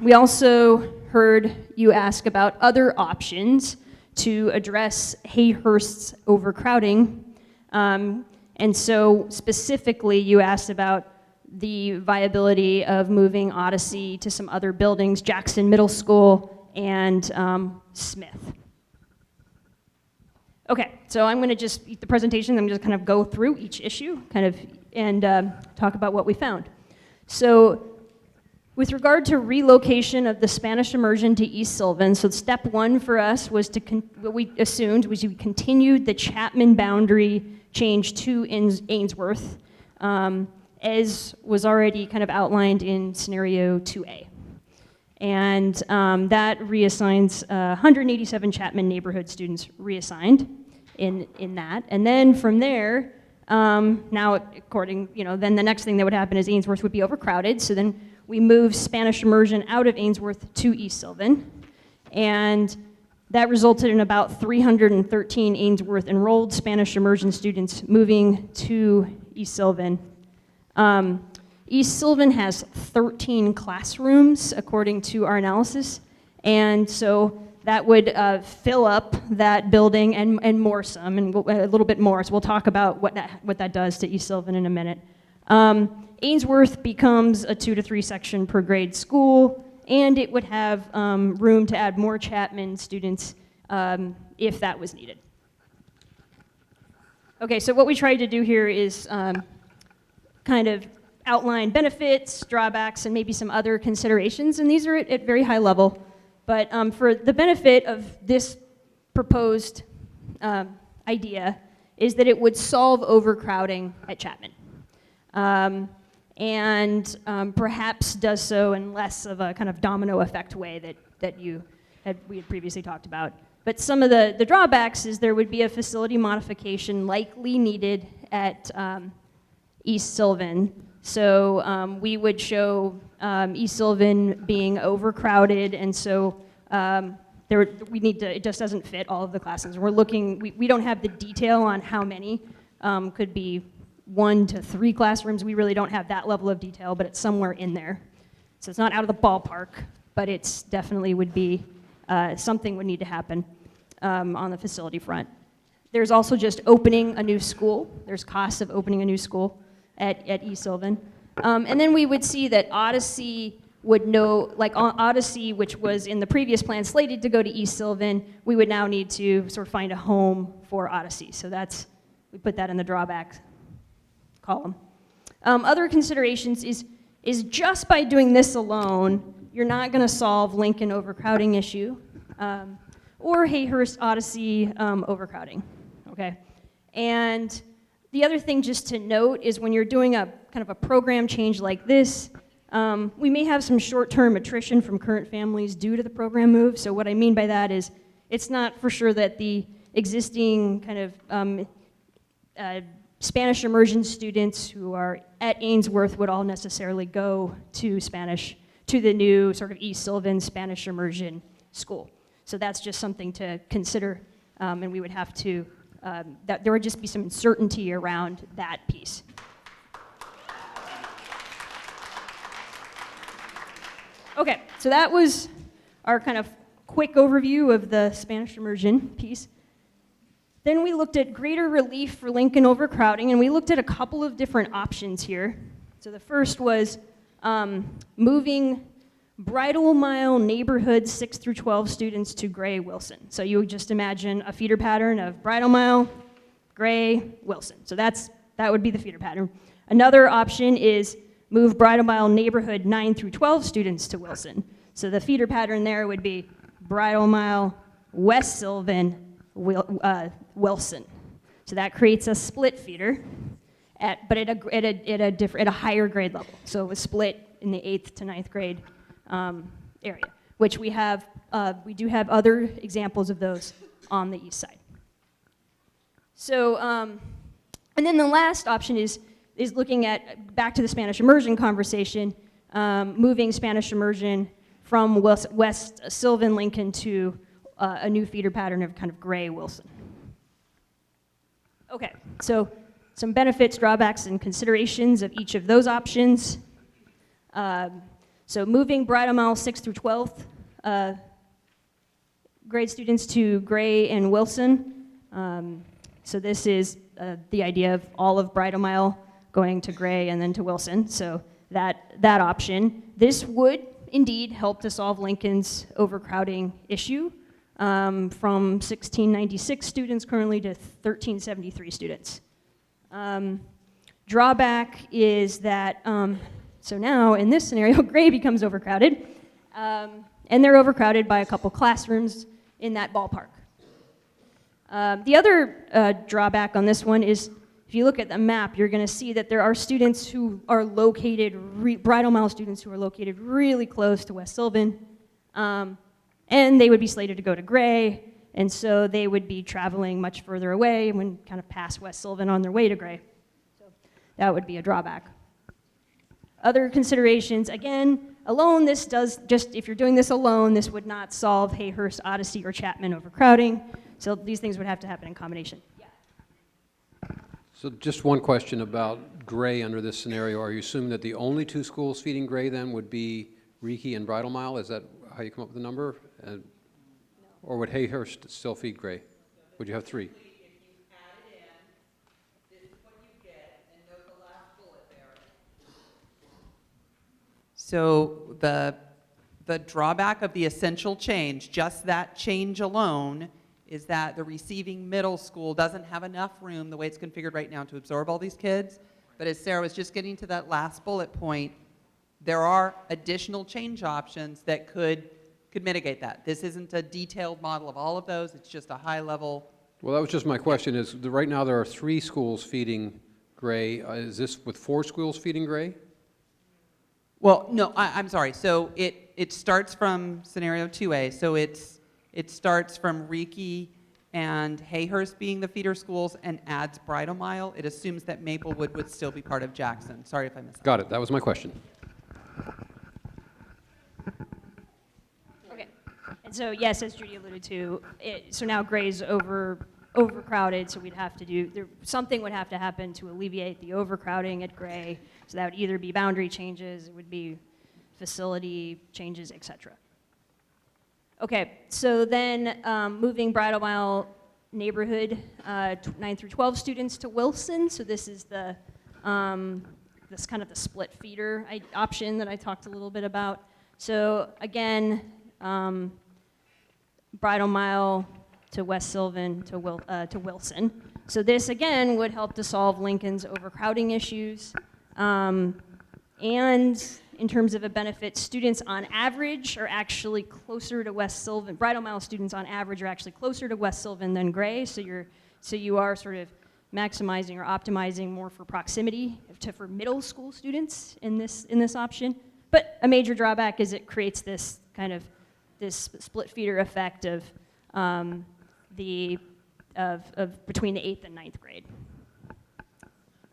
Speaker 3: we also heard you ask about other options to address Hayhurst's overcrowding, and so specifically you asked about the viability of moving Odyssey to some other buildings, Jackson Middle School and Smith. Okay, so I'm going to just, the presentation, I'm just kind of go through each issue and talk about what we found. So with regard to relocation of the Spanish immersion to East Sylvan, so step one for us was what we assumed was you continued the Chapman boundary change to Ainsworth, as was already kind of outlined in scenario 2A. And that reassigns 187 Chapman neighborhood students reassigned in that. And then from there, now according, then the next thing that would happen is Ainsworth would be overcrowded. So then we moved Spanish immersion out of Ainsworth to East Sylvan. And that resulted in about 313 Ainsworth enrolled Spanish immersion students moving to East Sylvan. East Sylvan has 13 classrooms, according to our analysis, and so that would fill up that building and more some, and a little bit more, so we'll talk about what that does to East Sylvan in a minute. Ainsworth becomes a 2 to 3 section per grade school, and it would have room to add more Chapman students if that was needed. Okay, so what we tried to do here is kind of outline benefits, drawbacks, and maybe some other considerations, and these are at very high level. But for the benefit of this proposed idea is that it would solve overcrowding at Chapman. And perhaps does so in less of a kind of domino effect way that we had previously talked about. But some of the drawbacks is there would be a facility modification likely needed at East Sylvan. So we would show East Sylvan being overcrowded, and so it just doesn't fit all of the classes. We're looking, we don't have the detail on how many, could be 1 to 3 classrooms. We really don't have that level of detail, but it's somewhere in there. So it's not out of the ballpark, but it's definitely would be, something would need to happen. on the facility front. There's also just opening a new school. There's costs of opening a new school at East Sylvan. And then we would see that Odyssey would know, like Odyssey, which was in the previous plan slated to go to East Sylvan, we would now need to sort of find a home for Odyssey. So we put that in the drawback column. Other considerations is just by doing this alone, you're not going to solve Lincoln overcrowding issue or Hayhurst Odyssey overcrowding, okay? And the other thing just to note is when you're doing a kind of a program change like this, we may have some short-term attrition from current families due to the program move. So what I mean by that is it's not for sure that the existing kind of Spanish immersion students who are at Ainsworth would all necessarily go to the new sort of East Sylvan Spanish immersion school. So that's just something to consider, and we would have to, that there would just be some uncertainty around that piece. Okay, so that was our kind of quick overview of the Spanish immersion piece. Then we looked at greater relief for Lincoln overcrowding, and we looked at a couple of different options here. So the first was moving Bridle Mile neighborhood 6 through 12 students to Gray Wilson. So you would just imagine a feeder pattern of Bridle Mile, Gray, Wilson. So that would be the feeder pattern. Another option is move Bridle Mile neighborhood 9 through 12 students to Wilson. So the feeder pattern there would be Bridle Mile, West Sylvan, Wilson. So that creates a split feeder, but at a higher grade level. So it was split in the 8th to 9th grade area, which we do have other examples of those on the east side. So, and then the last option is looking at, back to the Spanish immersion conversation, moving Spanish immersion from West Sylvan Lincoln to a new feeder pattern of kind of Gray Wilson. Okay, so some benefits, drawbacks, and considerations of each of those options. So moving Bridle Mile 6th through 12th grade students to Gray and Wilson. So this is the idea of all of Bridle Mile going to Gray and then to Wilson. So that option. This would indeed help to solve Lincoln's overcrowding issue from 1696 students currently to 1373 students. Drawback is that, so now in this scenario, Gray becomes overcrowded, and they're overcrowded by a couple classrooms in that ballpark. The other drawback on this one is if you look at the map, you're going to see that there are students who are located, Bridle Mile students who are located really close to West Sylvan, and they would be slated to go to Gray, and so they would be traveling much further away when kind of past West Sylvan on their way to Gray. So that would be a drawback. Other considerations, again, alone, this does just, if you're doing this alone, this would not solve Hayhurst, Odyssey, or Chapman overcrowding. So these things would have to happen in combination.
Speaker 17: So just one question about Gray under this scenario. Are you assuming that the only two schools feeding Gray then would be Reiki and Bridle Mile? Is that how you come up with the number? No. Or would Hayhurst still feed Gray? Would you have three?
Speaker 16: So the drawback of the essential change, just that change alone, is that the receiving middle school doesn't have enough room, the way it's configured right now, to absorb all these kids. But as Sarah was just getting to that last bullet point, there are additional change options that could mitigate that. This isn't a detailed model of all of those, it's just a high level.
Speaker 17: Well, that was just my question is, right now there are 3 schools feeding Gray. Is this with 4 schools feeding Gray?
Speaker 16: Well, no, I'm sorry. So it starts from scenario 2A. So it starts from Reiki and Hayhurst being the feeder schools and adds Bridle Mile. It assumes that Maplewood would still be part of Jackson. Sorry if I missed that.
Speaker 17: Got it. That was my question.
Speaker 3: Okay. And so, yes, as Judy alluded to, so now Gray's overcrowded, so we'd have to do, something would have to happen to alleviate the overcrowding at Gray. So that would either be boundary changes, it would be facility changes, etc. Okay, so then moving Bridal Mile neighborhood 9 through 12 students to Wilson. So this is the this kind of the split feeder option that I talked a little bit about. So again, Bridal Mile to West Sylvan to Wilson. So this again would help to solve Lincoln's overcrowding issues. And in terms of a benefit, students on average are actually closer to West Sylvan. Bridal Mile students on average are actually closer to West Sylvan than Gray, so you are sort of maximizing or optimizing more for proximity for middle school students in this option. But a major drawback is it creates this kind of this split feeder effect of between the 8th and 9th grade.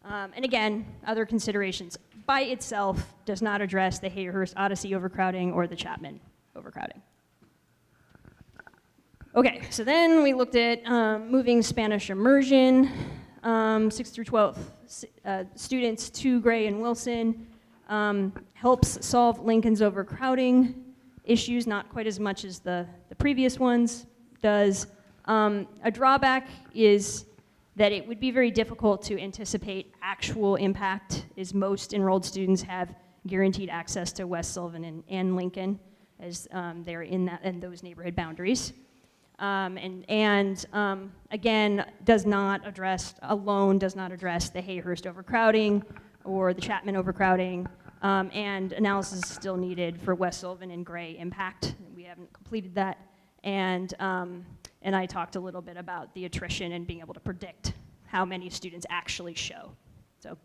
Speaker 3: And again, other considerations. By itself does not address the Hayhurst Odyssey overcrowding or the Chapman overcrowding. Okay, so then we looked at moving Spanish immersion, 6 through 12 students to Gray and Wilson, helps solve Lincoln's overcrowding issues, not quite as much as the previous ones does. A drawback is that it would be very difficult to anticipate actual impact, as most enrolled students have guaranteed access to West Sylvan and Lincoln, as they're in those neighborhood boundaries. Again, does not address the Hayhurst overcrowding or the Chapman overcrowding, and analysis is still needed for West Sylvan and Gray impact. We haven't completed that, and I talked a little bit about the attrition and being able to predict how many students actually show. So, okay.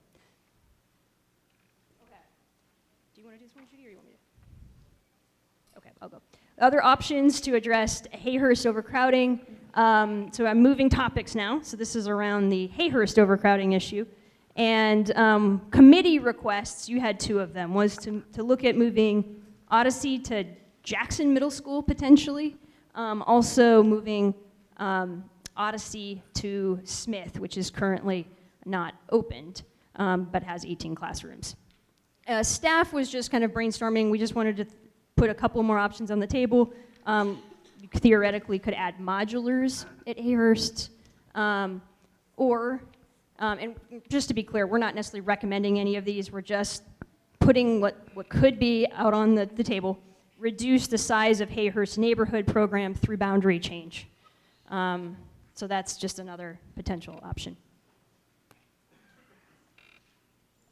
Speaker 3: Do you want to do this one, Judy, or you want me to? Okay, I'll go. Other options to address Hayhurst overcrowding. So I'm moving topics now. So this is around the Hayhurst overcrowding issue. And committee requests, you had 2 of them, was to look at moving Odyssey to Jackson Middle School potentially. Also moving Odyssey to Smith, which is currently not opened, but has 18 classrooms. Staff was just kind of brainstorming. We just wanted to put a couple more options on the table. You theoretically could add modulars at Hayhurst, and just to be clear, we're not necessarily recommending any of these. We're just putting what could be out on the table. Reduce the size of Hayhurst neighborhood program through boundary change. So that's just another potential option.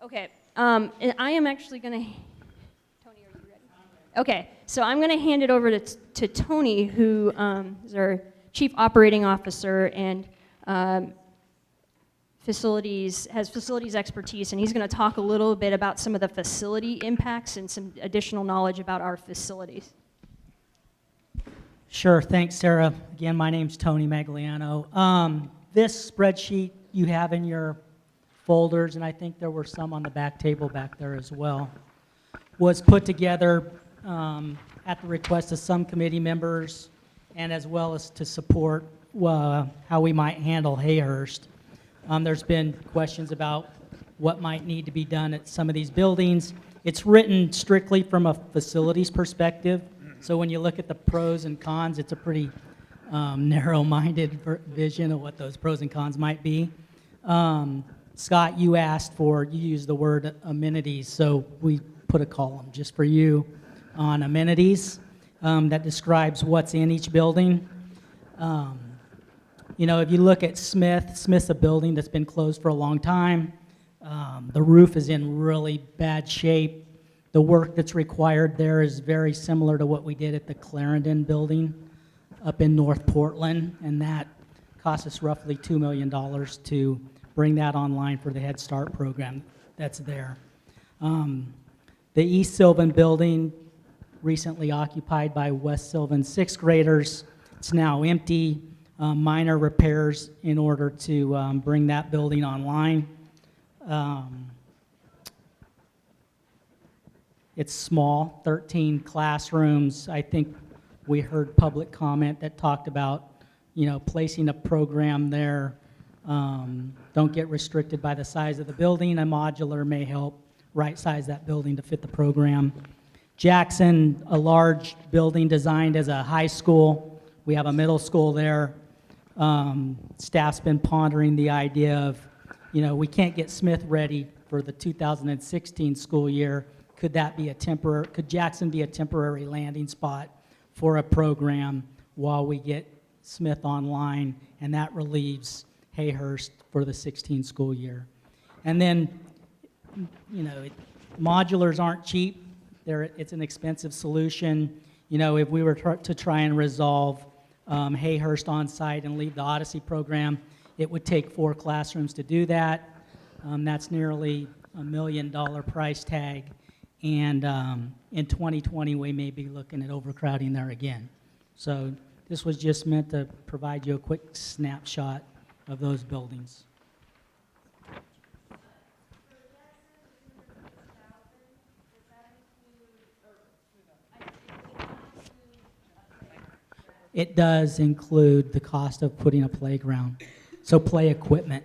Speaker 3: Okay, and I am actually going to, Tony, are you ready? Okay, so I'm going to hand it over to Tony, who is our Chief Operating Officer and has facilities expertise, and he's going to talk a little bit about some of the facility impacts and some additional knowledge about our facilities.
Speaker 22: Sure, thanks, Sarah. Again, my name's Tony Magliano. This spreadsheet you have in your folders, and I think there were some on the back table back there as well, was put together at the request of some committee members and as well as to support how we might handle Hayhurst. There's been questions about what might need to be done at some of these buildings. It's written strictly from a facilities perspective, so when you look at the pros and cons, it's a pretty narrow-minded vision of what those pros and cons might be. Scott, you used the word amenities, so we put a column just for you on amenities that describes what's in each building. You know, if you look at Smith's a building that's been closed for a long time. The roof is in really bad shape. The work that's required there is very similar to what we did at the Clarendon building up in North Portland, and that cost us roughly $2 million to bring that online for the Head Start program that's there. The East Sylvan building, recently occupied by West Sylvan 6th graders. It's now empty. Minor repairs in order to bring that building online. It's small, 13 classrooms. I think we heard public comment that talked about, you know, placing a program there. Don't get restricted by the size of the building. A modular may help right-size that building to fit the program. Jackson, a large building designed as a high school. We have a middle school there. Staff's been pondering the idea of, we can't get Smith ready for the 2016 school year. Could Jackson be a temporary landing spot for a program while we get Smith online, and that relieves Hayhurst for the 16 school year? And then, modulars aren't cheap. It's an expensive solution. If we were to try and resolve Hayhurst on site and leave the Odyssey program, it would take 4 classrooms to do that. That's nearly $1 million price tag. And in 2020, we may be looking at overcrowding there again. So this was just meant to provide you a quick snapshot of those buildings. It does include the cost of putting a playground, so play equipment.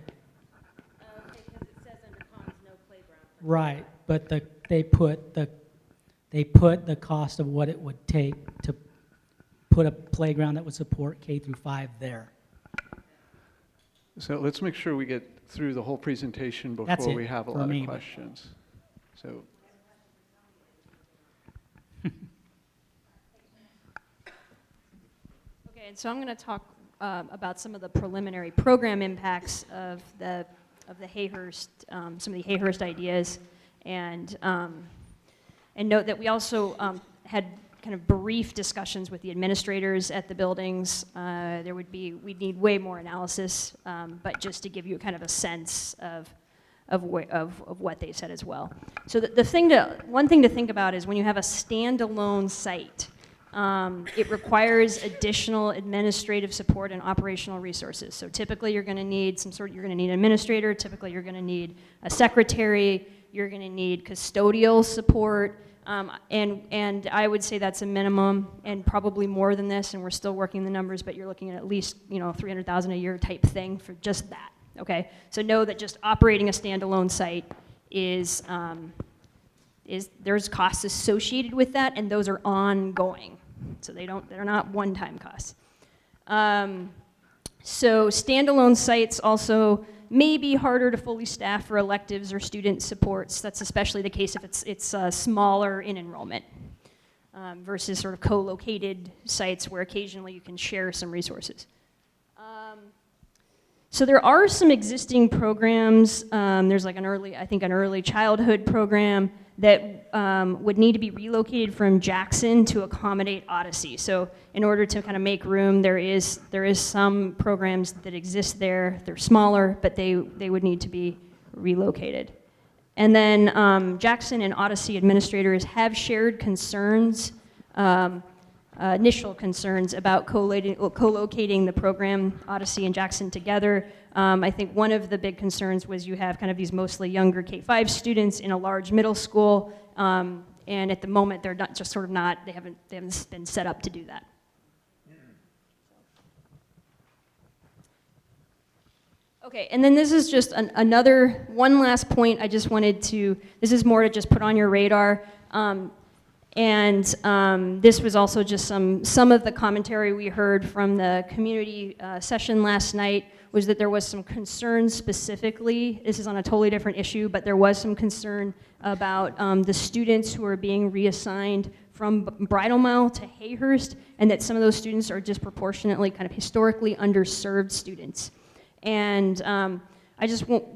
Speaker 19: Okay, because it says under cons, no playground.
Speaker 22: Right, but they put the cost of what it would take to put a playground that would support K through 5 there.
Speaker 2: So let's make sure we get through the whole presentation
Speaker 22: That's
Speaker 2: before
Speaker 22: it
Speaker 2: we have a
Speaker 22: for
Speaker 2: lot
Speaker 22: me,
Speaker 2: of
Speaker 22: but-
Speaker 2: questions. So.
Speaker 3: Okay, and so I'm going to talk about some of the preliminary program impacts of the Hayhurst, some of the Hayhurst ideas, and note that we also had kind of brief discussions with the administrators at the buildings. We'd need way more analysis, but just to give you kind of a sense of what they said as well. So one thing to think about is when you have a standalone site, it requires additional administrative support and operational resources. So typically you're going to need you're going to need an administrator, typically you're going to need a secretary, you're going to need custodial support, and I would say that's a minimum, and probably more than this, and we're still working the numbers, but you're looking at least $300,000 a year type thing for just that. Okay, so know that just operating a standalone site is there's costs associated with that, and those are ongoing. So they're not one-time costs. So standalone sites also may be harder to fully staff for electives or student supports. That's especially the case if it's smaller in enrollment versus sort of co-located sites where occasionally you can share some resources. So there are some existing programs. There's like an early childhood program that would need to be relocated from Jackson to accommodate Odyssey. So in order to kind of make room, there is some programs that exist there. They're smaller, but they would need to be relocated. And then Jackson and Odyssey administrators have shared concerns, initial concerns about co-locating the program, Odyssey and Jackson together. I think one of the big concerns was you have kind of these mostly younger K-5 students in a large middle school, and at the moment they're not just sort of not, they haven't been set up to do that. Okay, and then this is just one last point I just wanted to, this is more to just put on your radar. This was also just some of the commentary we heard from the community session last night was that there was some concern specifically, this is on a totally different issue, but there was some concern about the students who are being reassigned from Bridal Mile to Hayhurst, and that some of those students are disproportionately kind of historically underserved students. And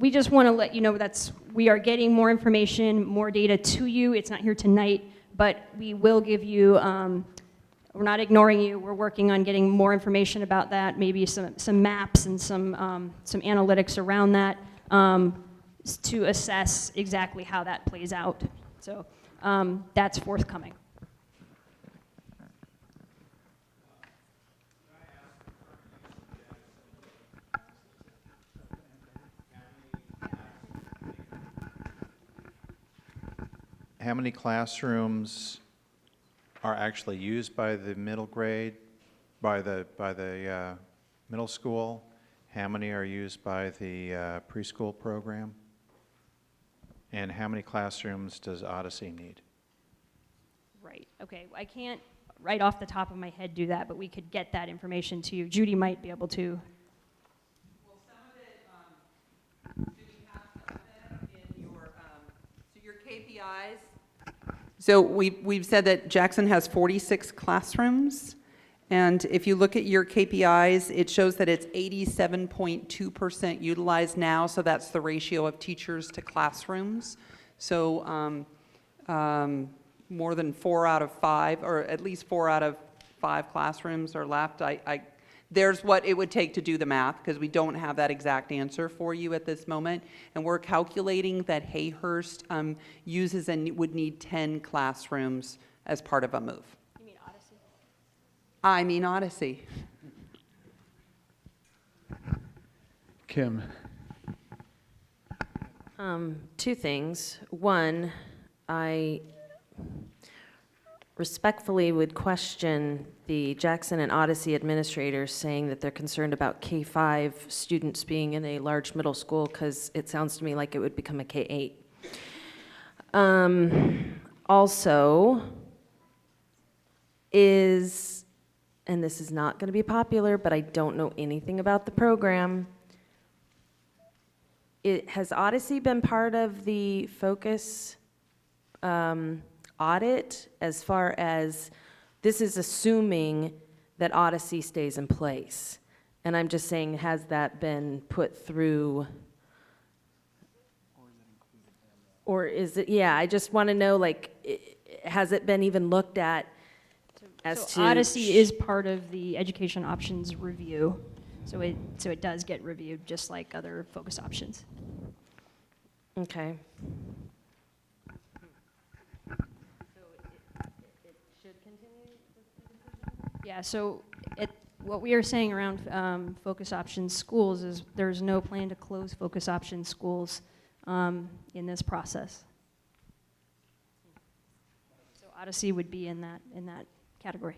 Speaker 3: we just want to let you know we are getting more information, more data to you. It's not here tonight, but we will give you, we're not ignoring you, we're working on getting more information about that, maybe some maps and some analytics around that to assess exactly how that plays out. So that's forthcoming.
Speaker 20: How many classrooms are actually used by the middle grade, by the middle school? How many are used by the preschool program? And how many classrooms does Odyssey need?
Speaker 3: Right, okay. I can't right off the top of my head do that, but we could get that information to you. Judy might be able to.
Speaker 16: Well, some of it, do we have some of that in your, so your KPIs? So we've said that Jackson has 46 classrooms. And if you look at your KPIs, it shows that it's 87.2% utilized now. So that's the ratio of teachers to classrooms. So more than 4 out of 5, or at least 4 out of 5 classrooms are left. There's what it would take to do the math, because we don't have that exact answer for you at this moment. And we're calculating that Hayhurst uses and would need 10 classrooms as part of a move.
Speaker 3: You mean Odyssey?
Speaker 16: I mean Odyssey.
Speaker 2: Kim.
Speaker 19: Two things. One, I respectfully would question the Jackson and Odyssey administrators saying that they're concerned about K-5 students being in a large middle school, because it sounds to me like it would become a K-8. Also, and this is not going to be popular, but I don't know anything about the program. Has Odyssey been part of the focus audit, as far as this is assuming that Odyssey stays in place? And I'm just saying, has that been put through? Or is it, yeah, I just want to know, like, has it been even looked at as
Speaker 3: So
Speaker 19: to?
Speaker 3: Odyssey is part of the education options review. So it does get reviewed just like other focus options.
Speaker 19: Okay.
Speaker 3: Yeah, so what we are saying around focus options schools is there's no plan to close focus options schools in this process. So Odyssey would be in that category.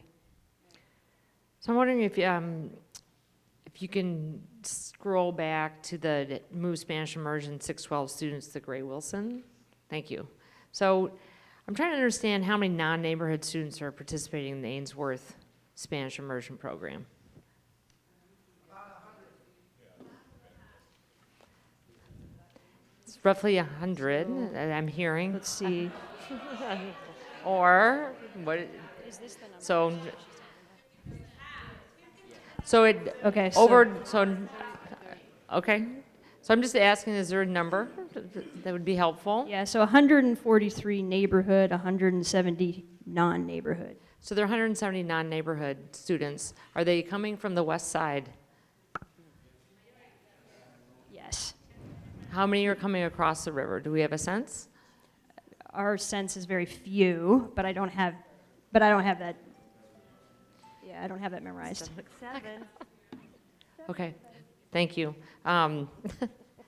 Speaker 4: So I'm wondering if you can scroll back to the Move Spanish Immersion 612 students to Gray Wilson. Thank you. So I'm trying to understand how many non-neighborhood students are participating in the Ainsworth Spanish Immersion program. It's roughly 100 that I'm hearing.
Speaker 3: Let's see.
Speaker 4: Or what?
Speaker 3: Is this the number?
Speaker 4: So it
Speaker 3: okay.
Speaker 4: Okay. So I'm just asking, is there a number that would be helpful?
Speaker 3: Yeah, so 143 neighborhood, 170 non-neighborhood.
Speaker 4: So there are 170 non-neighborhood students. Are they coming from the west side?
Speaker 3: Yes.
Speaker 4: How many are coming across the river? Do we have a sense?
Speaker 3: Our sense is very few, but I don't have that. Yeah, I don't have that memorized.
Speaker 19: 7.
Speaker 4: Okay, thank you.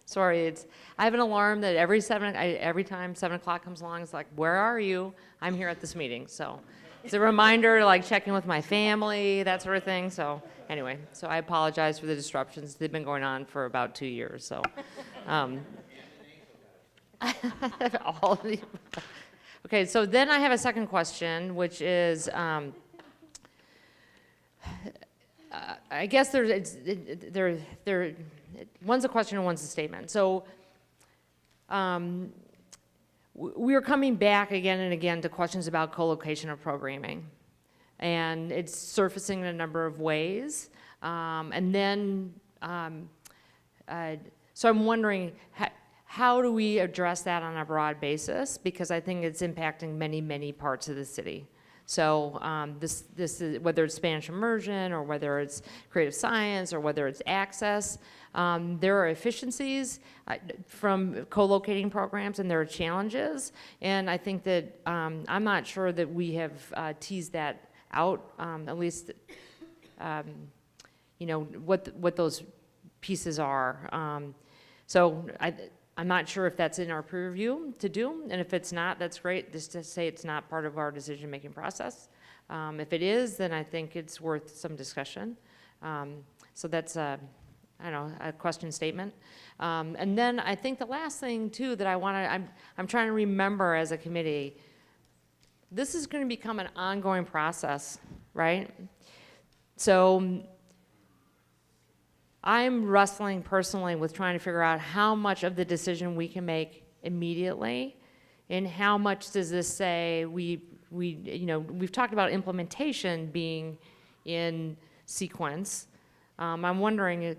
Speaker 4: Sorry, I have an alarm that every time 7 o'clock comes along, it's like, where are you? I'm here at this meeting. So it's a reminder to like check in with my family, that sort of thing. So anyway, so I apologize for the disruptions. They've been going on for about 2 years. So all of the, okay, so then I have a second question, which is, I guess one's a question and one's a statement. So we are coming back again and again to questions about co-location of programming. And it's surfacing in a number of ways. And then, so I'm wondering, how do we address that on a broad basis? Because I think it's impacting many, many parts of the city. So this is, whether it's Spanish immersion or whether it's creative science or whether it's access, there are efficiencies from co-locating programs and there are challenges. And I think that I'm not sure that we have teased that out, at least, you know, what those pieces are. So I'm not sure if that's in our peer review to do, and if it's not, that's great, just to say it's not part of our decision-making process. If it is, then I think it's worth some discussion. So that's a question statement. And then I think the last thing too that I'm trying to remember as a committee, this is going to become an ongoing process, right? So I'm wrestling personally with trying to figure out how much of the decision we can make immediately, and how much does this say we've talked about implementation being in sequence. I'm wondering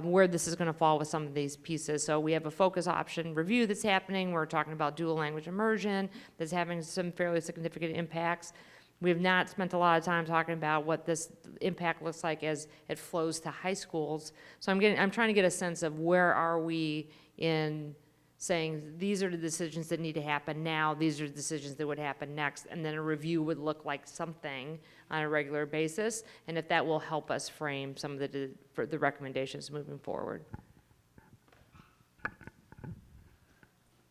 Speaker 4: where this is going to fall with some of these pieces. So we have a focus option review that's happening. We're talking about dual language immersion that's having some fairly significant impacts. We have not spent a lot of time talking about what this impact looks like as it flows to high schools. So I'm trying to get a sense of where are we in saying these are the decisions that need to happen now, these are the decisions that would happen next, and then a review would look like something on a regular basis, and if that will help us frame some of the recommendations moving forward.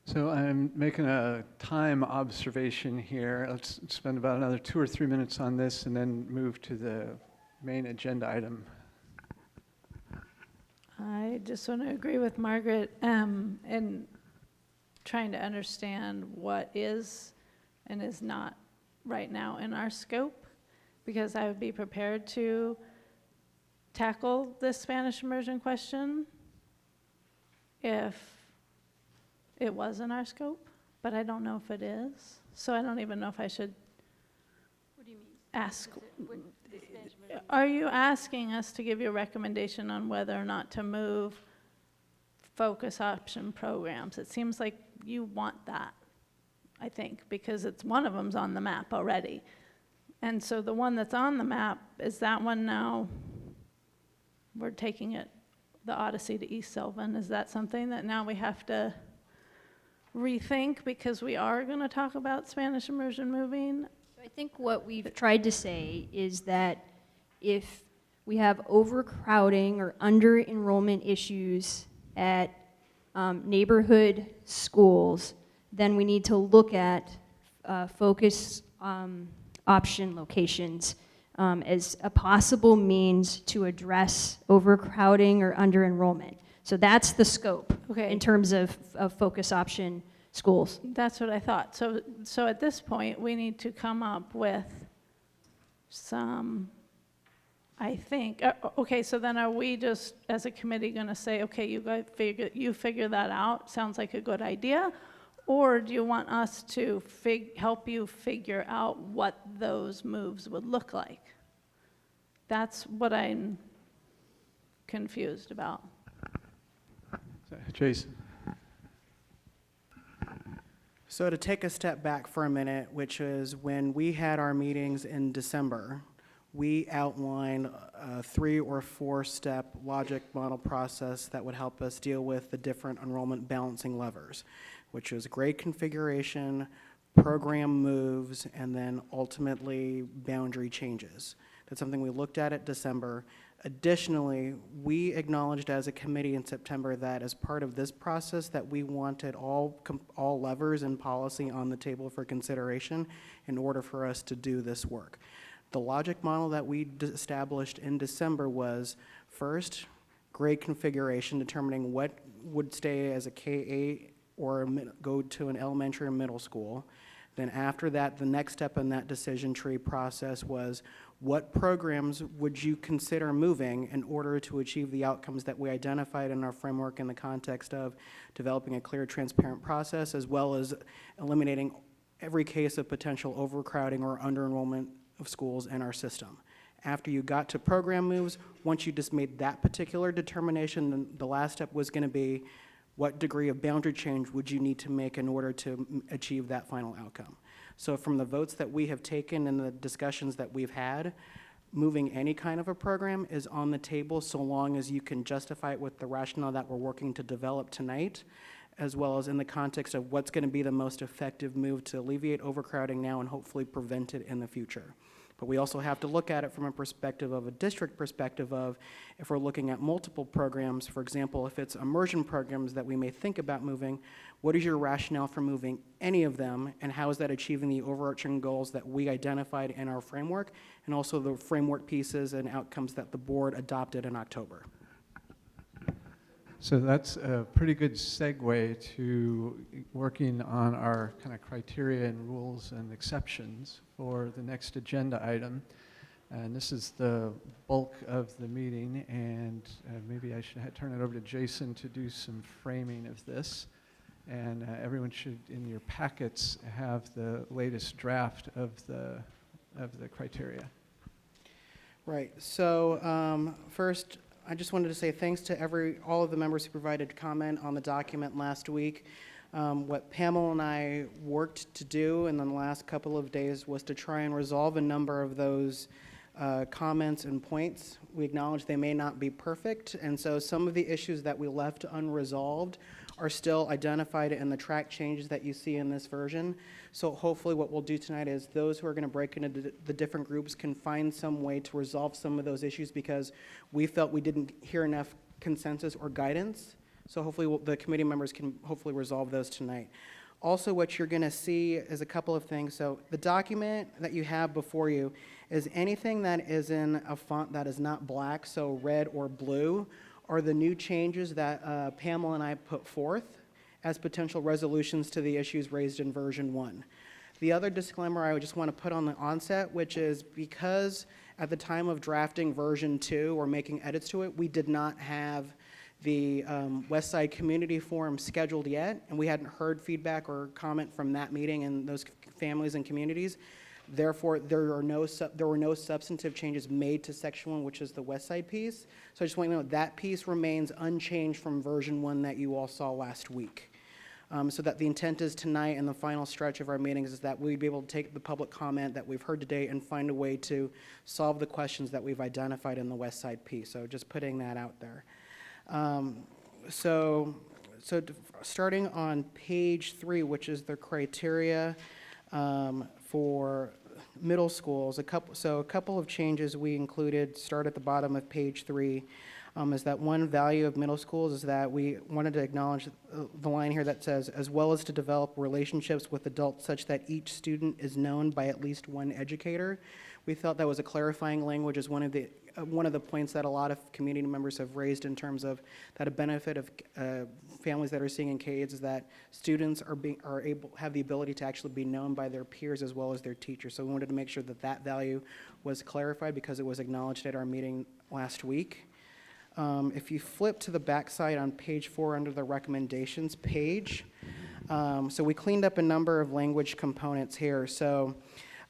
Speaker 2: So I'm making a time observation here. Let's spend about another 2 or 3 minutes on this and then move to the main agenda item.
Speaker 18: I just want to agree with Margaret in trying to understand what is and is not right now in our scope, because I would be prepared to tackle this Spanish immersion question if it was in our scope, but I don't know if it is. So I don't even know if I should ask. Are you asking us to give you a recommendation on whether or not to move focus option programs? It seems like you want that, I think, because it's one of them's on the map already. And so the one that's on the map, is that one now, we're taking it, the Odyssey to East Sylvan, is that something that now we have to rethink because we are going to talk about Spanish immersion moving?
Speaker 3: I think what we've tried to say is that if we have overcrowding or under-enrollment issues at neighborhood schools, then we need to look at focus option locations as a possible means to address overcrowding or under-enrollment. So that's the scope in terms of focus option schools.
Speaker 18: That's what I thought. So at this point, we need to come up with some, I think, okay, so then are we just, as a committee, going to say, okay, you guys figure that out, sounds like a good idea? Or do you want us to help you figure out what those moves would look like? That's what I'm confused about.
Speaker 2: Jason.
Speaker 1: So to take a step back for a minute, which is when we had our meetings in December, we outlined a 3 or 4 step logic model process that would help us deal with the different enrollment balancing levers, which is grade configuration, program moves, and then ultimately boundary changes. That's something we looked at December. Additionally, we acknowledged as a committee in September that as part of this process that we wanted all levers and policy on the table for consideration in order for us to do this work. The logic model that we established in December was first, grade configuration, determining what would stay as a K-8 or go to an elementary or middle school. Then after that, the next step in that decision tree process was what programs would you consider moving in order to achieve the outcomes that we identified in our framework in the context of developing a clear, transparent process, as well as eliminating every case of potential overcrowding or under-enrollment of schools in our system. After you got to program moves, once you just made that particular determination, then the last step was going to be what degree of boundary change would you need to make in order to achieve that final outcome. So from the votes that we have taken and the discussions that we've had, moving any kind of a program is on the table so long as you can justify it with the rationale that we're working to develop tonight, as well as in the context of what's going to be the most effective move to alleviate overcrowding now and hopefully prevent it in the future. But we also have to look at it from a perspective of a district perspective of if we're looking at multiple programs, for example, if it's immersion programs that we may think about moving, what is your rationale for moving any of them, and how is that achieving the overarching goals that we identified in our framework, and also the framework pieces and outcomes that the board adopted in October?
Speaker 2: So that's a pretty good segue to working on our kind of criteria and rules and exceptions for the next agenda item. And this is the bulk of the meeting, and maybe I should turn it over to Jason to do some framing of this. And everyone should, in your packets, have the latest draft of the criteria.
Speaker 1: Right. So first, I just wanted to say thanks to all of the members who provided comment on the document last week. What Pamela and I worked to do in the last couple of days was to try and resolve a number of those comments and points. We acknowledge they may not be perfect, and so some of the issues that we left unresolved are still identified in the track changes that you see in this version. So hopefully what we'll do tonight is those who are going to break into the different groups can find some way to resolve some of those issues, because we felt we didn't hear enough consensus or guidance. So hopefully the committee members can hopefully resolve those tonight. Also, what you're going to see is a couple of things. So the document that you have before you is anything that is in a font that is not black, so red or blue, are the new changes that Pamela and I put forth as potential resolutions to the issues raised in version 1. The other disclaimer I would just want to put on the onset, which is because at the time of drafting version 2 or making edits to it, we did not have the Westside Community Forum scheduled yet, and we hadn't heard feedback or comment from that meeting and those families and communities. Therefore, there were no substantive changes made to section 1, which is the Westside piece. So I just want you to know that piece remains unchanged from version 1 that you all saw last week. So that the intent is tonight and the final stretch of our meetings is that we'd be able to take the public comment that we've heard today and find a way to solve the questions that we've identified in the Westside piece. So just putting that out there. Starting on page 3, which is the criteria for middle schools, a couple of changes we included. Start at the bottom of page 3. Is that one value of middle schools is that we wanted to acknowledge the line here that says, as well as to develop relationships with adults such that each student is known by at least one educator. We felt that was a clarifying language as one of the points that a lot of community members have raised in terms of that a benefit of families that are seeing in K-AIDS is that students have the ability to actually be known by their peers as well as their teachers. So we wanted to make sure that that value was clarified because it was acknowledged at our meeting last week. If you flip to the back side on page 4 under the recommendations page, so we cleaned up a number of language components here. So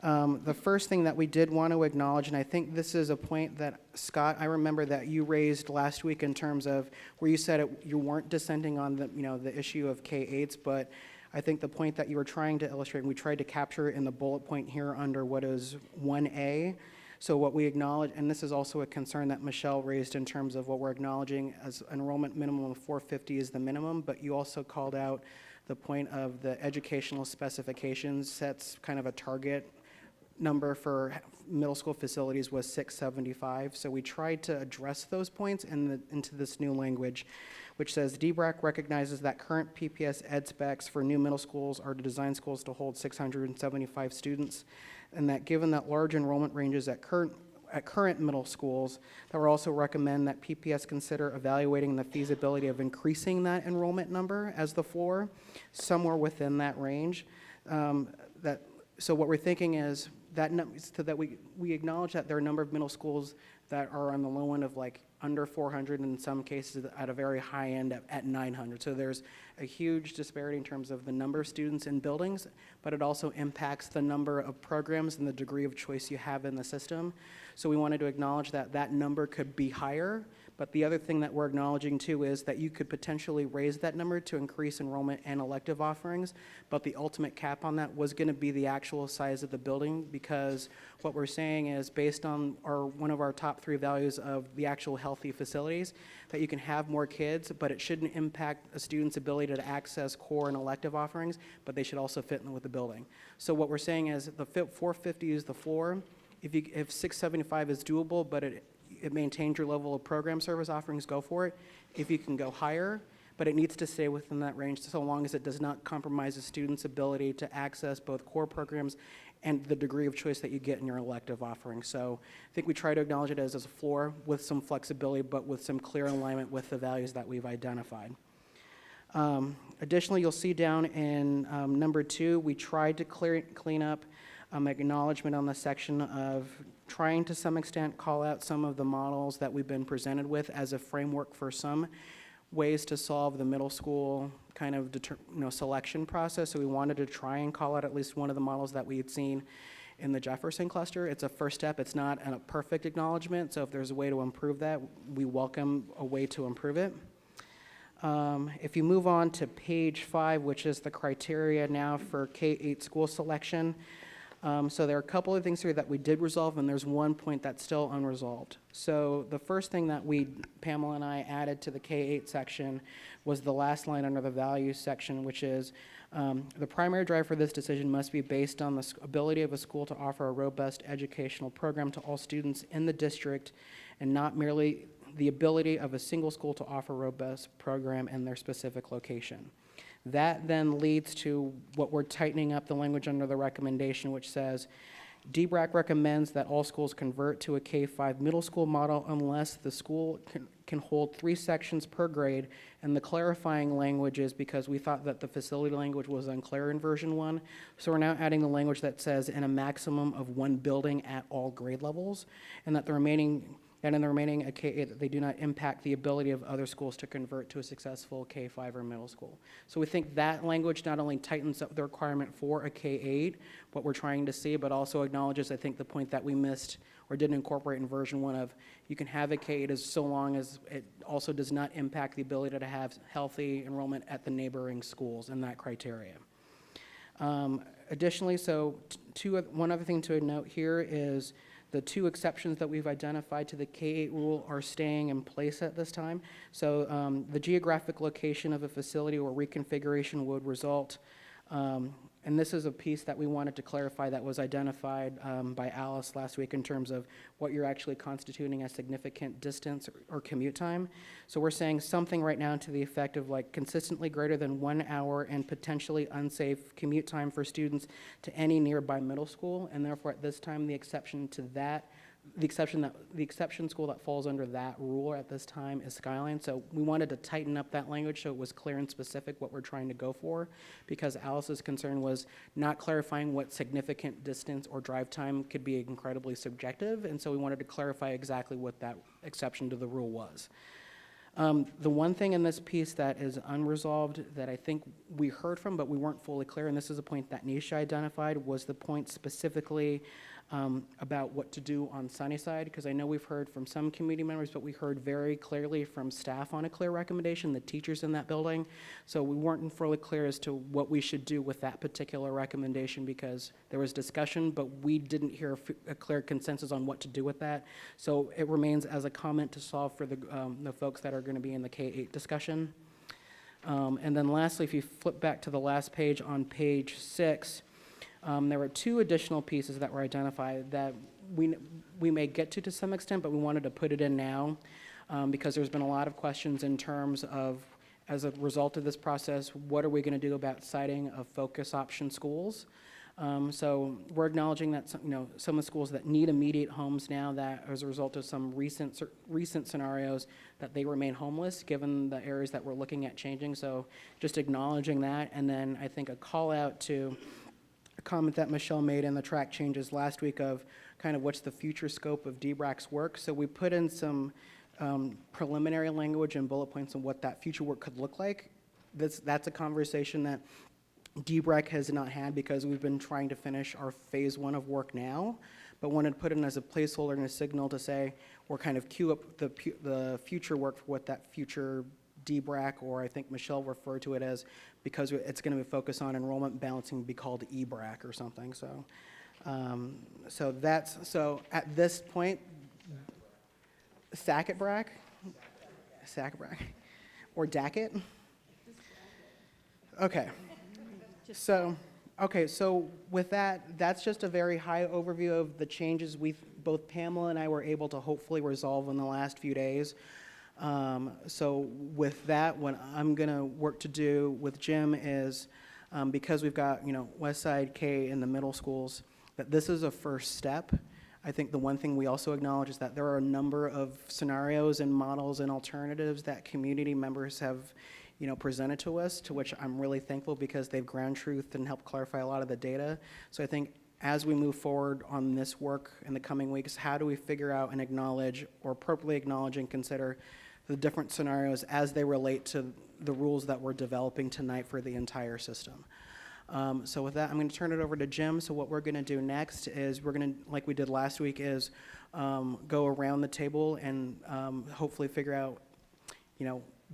Speaker 1: the first thing that we did want to acknowledge, and I think this is a point that, Scott, I remember that you raised last week in terms of where you said you weren't dissenting on the issue of K-AIDS, but I think the point that you were trying to illustrate, and we tried to capture in the bullet point here under what is 1A. So what we acknowledge, and this is also a concern that Michelle raised in terms of what we're acknowledging as enrollment minimum of 450 is the minimum, but you also called out the point of the educational specifications sets kind of a target number for middle school facilities was 675. So we tried to address those points into this new language, which says D-BRAC recognizes that current PPS ed specs for new middle schools are to design schools to hold 675 students, and that given that large enrollment ranges at current middle schools, that we also recommend that PPS consider evaluating the feasibility of increasing that enrollment number as the floor, somewhere within that range. So what we're thinking is that we acknowledge that there are a number of middle schools that are on the low end of like under 400, in some cases at a very high end at 900. So there's a huge disparity in terms of the number of students in buildings, but it also impacts the number of programs and the degree of choice you have in the system. So we wanted to acknowledge that that number could be higher, but the other thing that we're acknowledging too is that you could potentially raise that number to increase enrollment and elective offerings, but the ultimate cap on that was going to be the actual size of the building, because what we're saying is based on one of our top 3 values of the actual healthy facilities, that you can have more kids, but it shouldn't impact a student's ability to access core and elective offerings, but they should also fit in with the building. So what we're saying is the 450 is the floor. If 675 is doable, but it maintains your level of program service offerings, go for it. If you can go higher, but it needs to stay within that range so long as it does not compromise a student's ability to access both core programs and the degree of choice that you get in your elective offering. So I think we try to acknowledge it as a floor with some flexibility, but with some clear alignment with the values that we've identified. Additionally, you'll see down in number 2, we tried to clean up acknowledgement on the section of trying to some extent call out some of the models that we've been presented with as a framework for some ways to solve the middle school kind of selection process. So we wanted to try and call out at least one of the models that we had seen in the Jefferson cluster. It's a first step. It's not a perfect acknowledgement. So if there's a way to improve that, we welcome a way to improve it. If you move on to page 5, which is the criteria now for K-8 school selection, so there are a couple of things here that we did resolve, and there's one point that's still unresolved. So the first thing that Pamela and I added to the K-8 section was the last line under the values section, which is the primary drive for this decision must be based on the ability of a school to offer a robust educational program to all students in the district, and not merely the ability of a single school to offer a robust program in their specific location. That then leads to what we're tightening up the language under the recommendation, which says, D-BRAC recommends that all schools convert to a K-5 middle school model unless the school can hold 3 sections per grade. And the clarifying language is because we thought that the facility language was unclear in version 1. So we're now adding the language that says in a maximum of 1 building at all grade levels, and that in the remaining K-8, that they do not impact the ability of other schools to convert to a successful K-5 or middle school. So we think that language not only tightens up the requirement for a K-8, what we're trying to see, but also acknowledges, I think, the point that we missed or didn't incorporate in version 1 of you can have a K-8 as so long as it also does not impact the ability to have healthy enrollment at the neighboring schools in that criteria. Additionally, one other thing to note here is the 2 exceptions that we've identified to the K-8 rule are staying in place at this time. So the geographic location of a facility or reconfiguration would result, and this is a piece that we wanted to clarify that was identified by Alice last week in terms of what you're actually constituting as significant distance or commute time. So we're saying something right now to the effect of like consistently greater than 1 hour and potentially unsafe commute time for students to any nearby middle school, and therefore at this time the exception to that, the exception school that falls under that rule at this time is Skyline. So we wanted to tighten up that language so it was clear and specific what we're trying to go for, because Alice's concern was not clarifying what significant distance or drive time could be incredibly subjective, and so we wanted to clarify exactly what that exception to the rule was. The one thing in this piece that is unresolved that I think we heard from but we weren't fully clear, and this is a point that Nisha identified, was the point specifically about what to do on Sunnyside, because I know we've heard from some community members, but we heard very clearly from staff on a clear recommendation, the teachers in that building. So we weren't fully clear as to what we should do with that particular recommendation, because there was discussion, but we didn't hear a clear consensus on what to do with that. So it remains as a comment to solve for the folks that are going to be in the K-8 discussion. And then lastly, if you flip back to the last page on page 6, there were 2 additional pieces that were identified that we may get to some extent, but we wanted to put it in now because there's been a lot of questions in terms of, as a result of this process, what are we going to do about citing of focus option schools? So we're acknowledging that some of the schools that need immediate homes now, that as a result of some recent scenarios, that they remain homeless given the areas that we're looking at changing. So just acknowledging that, and then I think a call out to a comment that Michelle made in the track changes last week of kind of what's the future scope of D-BRAC's work. So we put in some preliminary language and bullet points on what that future work could look like. That's a conversation that D-BRAC has not had because we've been trying to finish our phase 1 of work now, but wanted to put in as a placeholder and a signal to say we're kind of queue up the future work for what that future D-BRAC, or I think Michelle referred to it as, because it's going to be focused on enrollment balancing, be called E-BRAC or something. So, so at this point, Sackett-BRAC, or DACIT. Okay. So with that, that's just a very high overview of the changes both Pamela and I were able to hopefully resolve in the last few days. So with that, what I'm going to work to do with Jim is, because we've got, Westside, K in the middle schools, that this is a first step. I think the one thing we also acknowledge is that there are a number of scenarios and models and alternatives that community members have, presented to us, to which I'm really thankful because they've ground truthed and helped clarify a lot of the data. So I think as we move forward on this work in the coming weeks, how do we figure out and acknowledge, or appropriately acknowledge and consider the different scenarios as they relate to the rules that we're developing tonight for the entire system. So with that, I'm going to turn it over to Jim. So what we're going to do next is we're going to, like we did last week, is go around the table and hopefully figure out,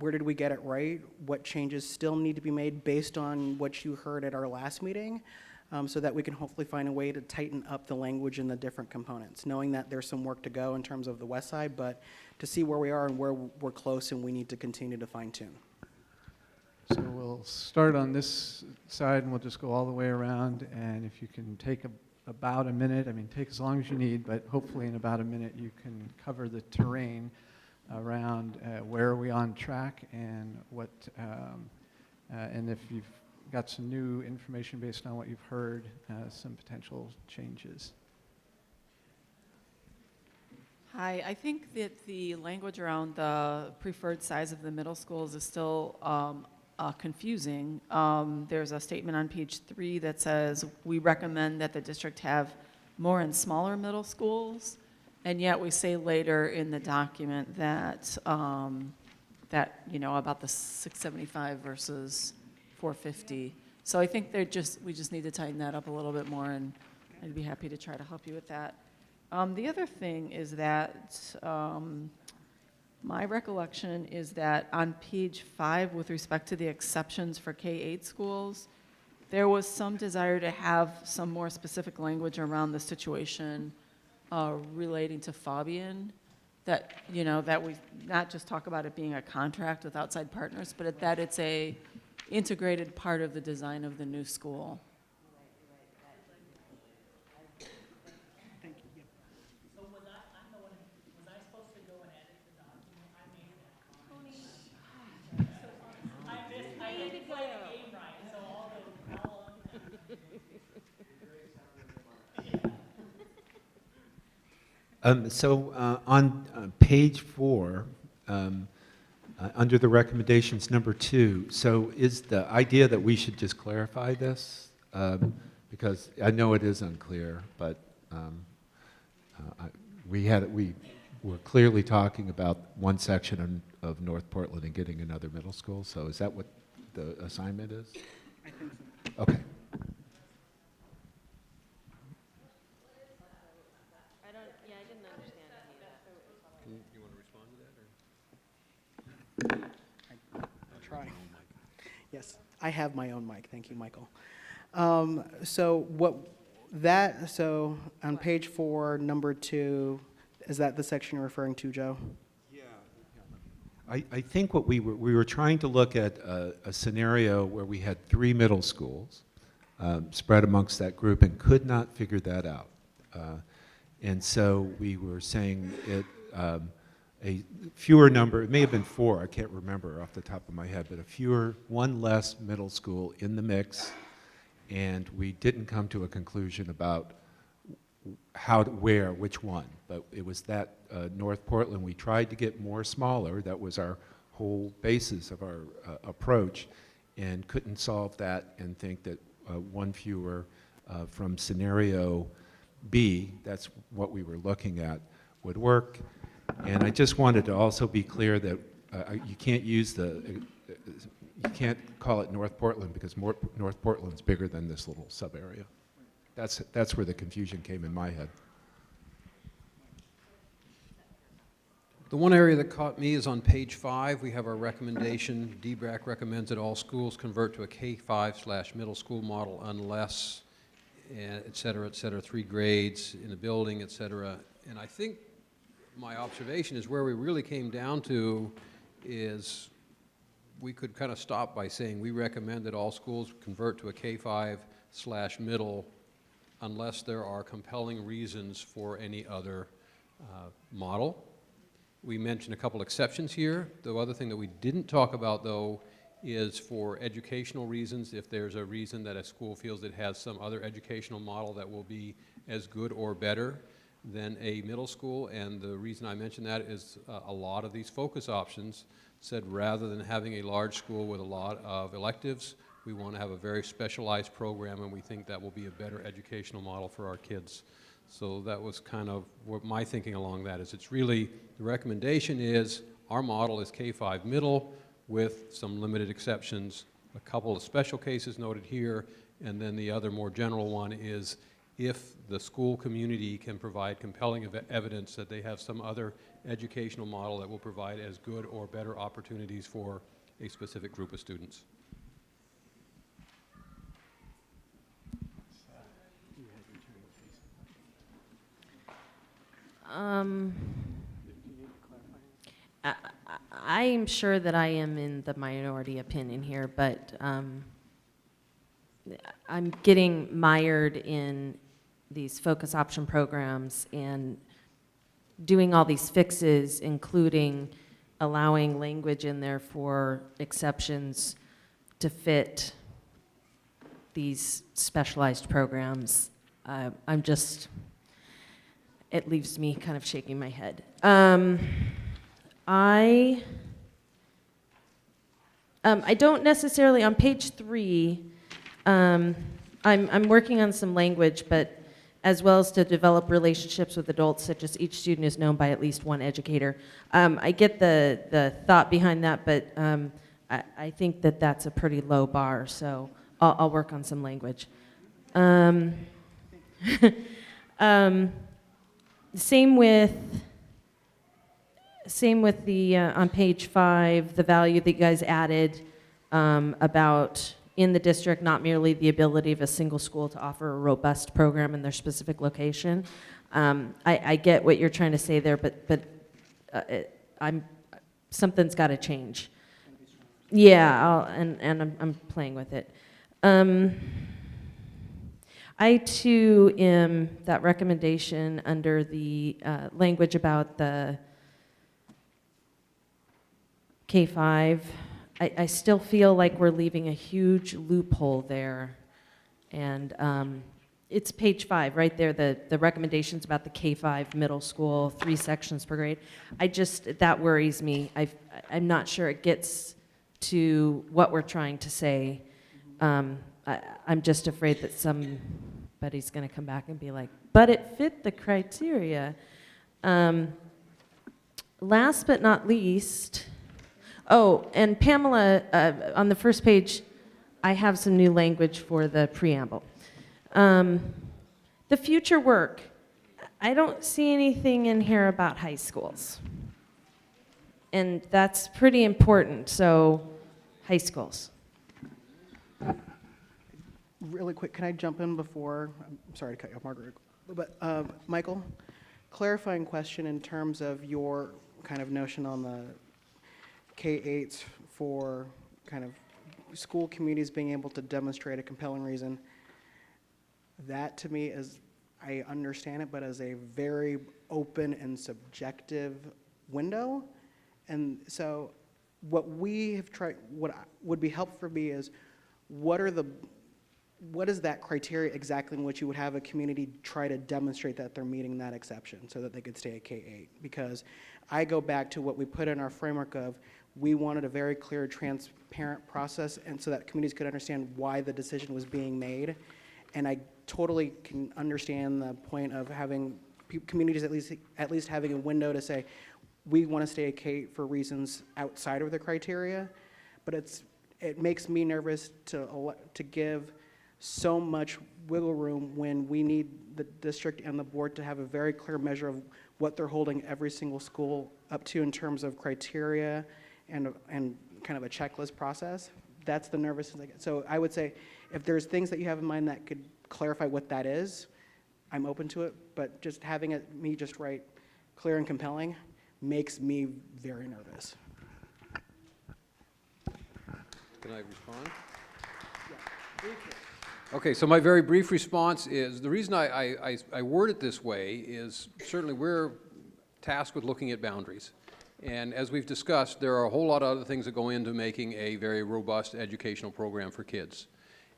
Speaker 1: where did we get it right? What changes still need to be made based on what you heard at our last meeting, so that we can hopefully find a way to tighten up the language in the different components, knowing that there's some work to go in terms of the west side, but to see where we are and where we're close and we need to continue to fine tune.
Speaker 2: So we'll start on this side and we'll just go all the way around, and if you can take about a minute, take as long as you need, but hopefully in about a minute you can cover the terrain around where are we on track and what, and if you've got some new information based on what you've heard, some potential changes.
Speaker 21: Hi, I think that the language around the preferred size of the middle schools is still confusing. There's a statement on page 3 that says, we recommend that the district have more and smaller middle schools, and yet we say later in the document that, about the 675 versus 450. So I think we just need to tighten that up a little bit more, and I'd be happy to try to help you with that. The other thing is that my recollection is that on page 5, with respect to the exceptions for K-8 schools, there was some desire to have some more specific language around the situation relating to Fabian, that, that we not just talk about it being a contract with outside partners, but that it's a integrated part of the design of the new school.
Speaker 5: On page 4, under the recommendations number 2, so is the idea that we should just clarify this? Because I know it is unclear, but we were clearly talking about one section of North Portland and getting another middle school, so is that what the assignment is?
Speaker 1: I think so.
Speaker 5: Okay.
Speaker 1: Yes, I have my own mic. Thank you, Michael. So on page 4, number 2, is that the section you're referring to, Joe?
Speaker 5: Yeah. I think what we were trying to look at a scenario where we had 3 middle schools spread amongst that group and could not figure that out. And so we were saying a fewer number, it may have been 4, I can't remember off the top of my head, but one less middle school in the mix, and we didn't come to a conclusion about which one, but it was that North Portland, we tried to get more smaller, that was our whole basis of our approach, and couldn't solve that and think that one fewer from scenario B, that's what we were looking at, would work. And I just wanted to also be clear that you can't you can't call it North Portland because North Portland's bigger than this little sub-area. That's where the confusion came in my head.
Speaker 17: The one area that caught me is on page 5. We have our recommendation. D-BRAC recommends that all schools convert to a K-5/middle school model unless, et cetera, 3 grades in a building, et cetera. And I think my observation is where we really came down to is we could kind of stop by saying we recommend that all schools convert to a K-5/middle unless there are compelling reasons for any other model. We mentioned a couple exceptions here. The other thing that we didn't talk about, though, is for educational reasons. If there's a reason that a school feels it has some other educational model that will be as good or better than a middle school, and the reason I mention that is a lot of these focus options said rather than having a large school with a lot of electives, we want to have a very specialized program, and we think that will be a better educational model for our kids. So that was kind of what my thinking along that is. It's really, the recommendation is our model is K-5 middle with some limited exceptions, a couple of special cases noted here, and then the other more general one is if the school community can provide compelling evidence that they have some other educational model that will provide as good or better opportunities for a specific group of students.
Speaker 19: I'm sure that I am in the minority opinion here, but I'm getting mired in these focus option programs and doing all these fixes, including allowing language in there for exceptions to fit these specialized programs. I'm just, it leaves me kind of shaking my head. I don't necessarily, on page 3, I'm working on some language, but as well as to develop relationships with adults, such as each student is known by at least one educator. I get the thought behind that, but I think that that's a pretty low bar, so I'll work on some language. Same with the, on page 5, the value that you guys added about in the district, not merely the ability of a single school to offer a robust program in their specific location. I get what you're trying to say there, but something's got to change. Yeah, I'm playing with it. I too am that recommendation under the language about the K-5. I still feel like we're leaving a huge loophole there. And it's page 5, right there, the recommendations about the K-5 middle school, 3 sections per grade. That worries me. I'm not sure it gets to what we're trying to say. I'm just afraid that somebody's going to come back and be like, but it fit the criteria. Last but not least, oh, and Pamela, on the first page, I have some new language for the preamble. The future work, I don't see anything in here about high schools. And that's pretty important, so high schools.
Speaker 1: Really quick, can I jump in before, I'm sorry to cut you off, Margaret, but Michael, clarifying question in terms of your kind of notion on the K-8s for kind of school communities being able to demonstrate a compelling reason. That to me is, I understand it, but as a very open and subjective window. And so what we have tried, what would be helpful for me is what is that criteria exactly in which you would have a community try to demonstrate that they're meeting that exception so that they could stay at K-8? Because I go back to what we put in our framework of we wanted a very clear, transparent process, and so that communities could understand why the decision was being made. And I totally can understand the point of having communities at least having a window to say, we want to stay at K for reasons outside of the criteria, but it makes me nervous to give so much wiggle room when we need the district and the board to have a very clear measure of what they're holding every single school up to in terms of criteria and kind of a checklist process. That's the nervousness I get. So I would say if there's things that you have in mind that could clarify what that is, I'm open to it, but just having me just write clear and compelling makes me very nervous.
Speaker 17: Can I respond? Yeah. Okay, so my very brief response is, the reason I word it this way is certainly we're tasked with looking at boundaries. And as we've discussed, there are a whole lot of other things that go into making a very robust educational program for kids.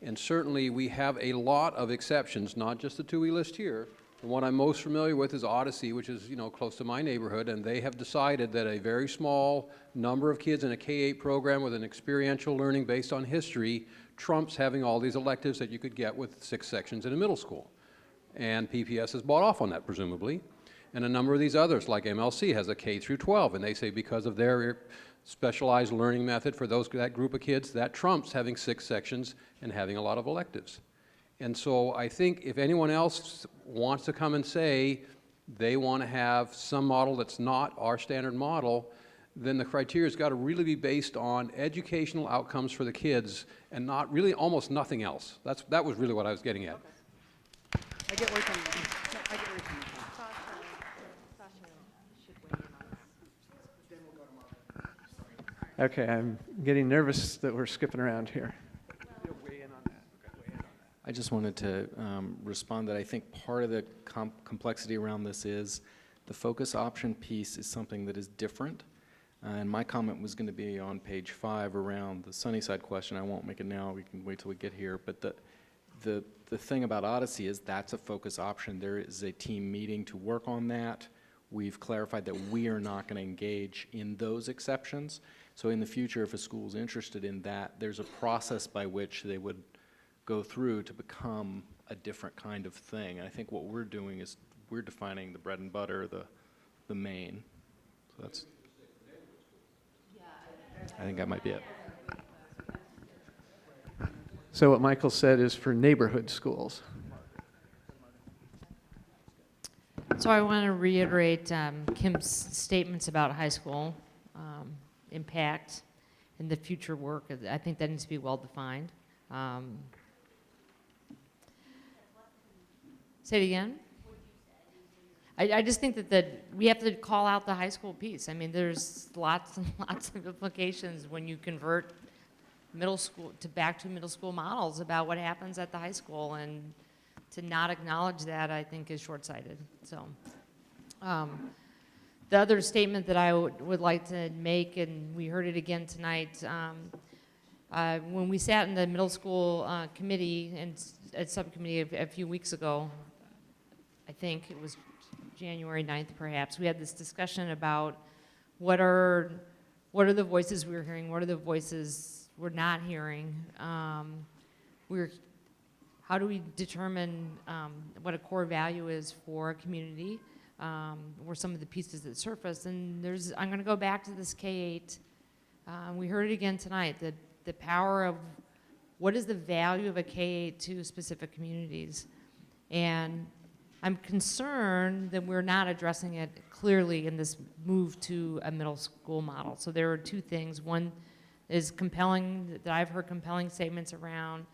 Speaker 17: And certainly we have a lot of exceptions, not just the two we list here. The one I'm most familiar with is Odyssey, which is, close to my neighborhood, and they have decided that a very small number of kids in a K-8 program with an experiential learning based on history trumps having all these electives that you could get with 6 sections in a middle school. And PPS has bought off on that, presumably. And a number of these others, like MLC, has a K through 12, and they say because of their specialized learning method for that group of kids, that trumps having 6 sections and having a lot of electives. And so I think if anyone else wants to come and say they want to have some model that's not our standard model, then the criteria's got to really be based on educational outcomes for the kids and not really almost nothing else. That was really what I was getting at.
Speaker 1: I get where you're coming from. I get where you're coming from.
Speaker 2: Okay, I'm getting nervous that we're skipping around here.
Speaker 6: I just wanted to respond that I think part of the complexity around this is the focus option piece is something that is different. And my comment was going to be on page 5 around the Sunnyside question. I won't make it now. We can wait till we get here. But the thing about Odyssey is that's a focus option. There is a team meeting to work on that. We've clarified that we are not going to engage in those exceptions. So in the future, if a school is interested in that, there's a process by which they would go through to become a different kind of thing. And I think what we're doing is we're defining the bread and butter, the main. So that's, I think that might be it.
Speaker 2: So what Michael said is for neighborhood schools.
Speaker 4: So I want to reiterate Kim's statements about high school impact and the future work. I think that needs to be well defined. Say it again. I just think that we have to call out the high school piece. I mean, there's lots and lots of implications when you convert middle school to back to middle school models about what happens at the high school, and to not acknowledge that, I think, is short-sighted. So, the other statement that I would like to make, and we heard it again tonight, when we sat in the middle school committee and subcommittee a few weeks ago, I think it was January 9th perhaps, we had this discussion about what are the voices we were hearing, what are the voices we're not hearing. How do we determine what a core value is for a community? Were some of the pieces that surfaced, and I'm going to go back to this K-8. We heard it again tonight, the power of what is the value of a K-8 to specific communities. And I'm concerned that we're not addressing it clearly in this move to a middle school model. So there are 2 things. One is compelling, that I've heard compelling statements around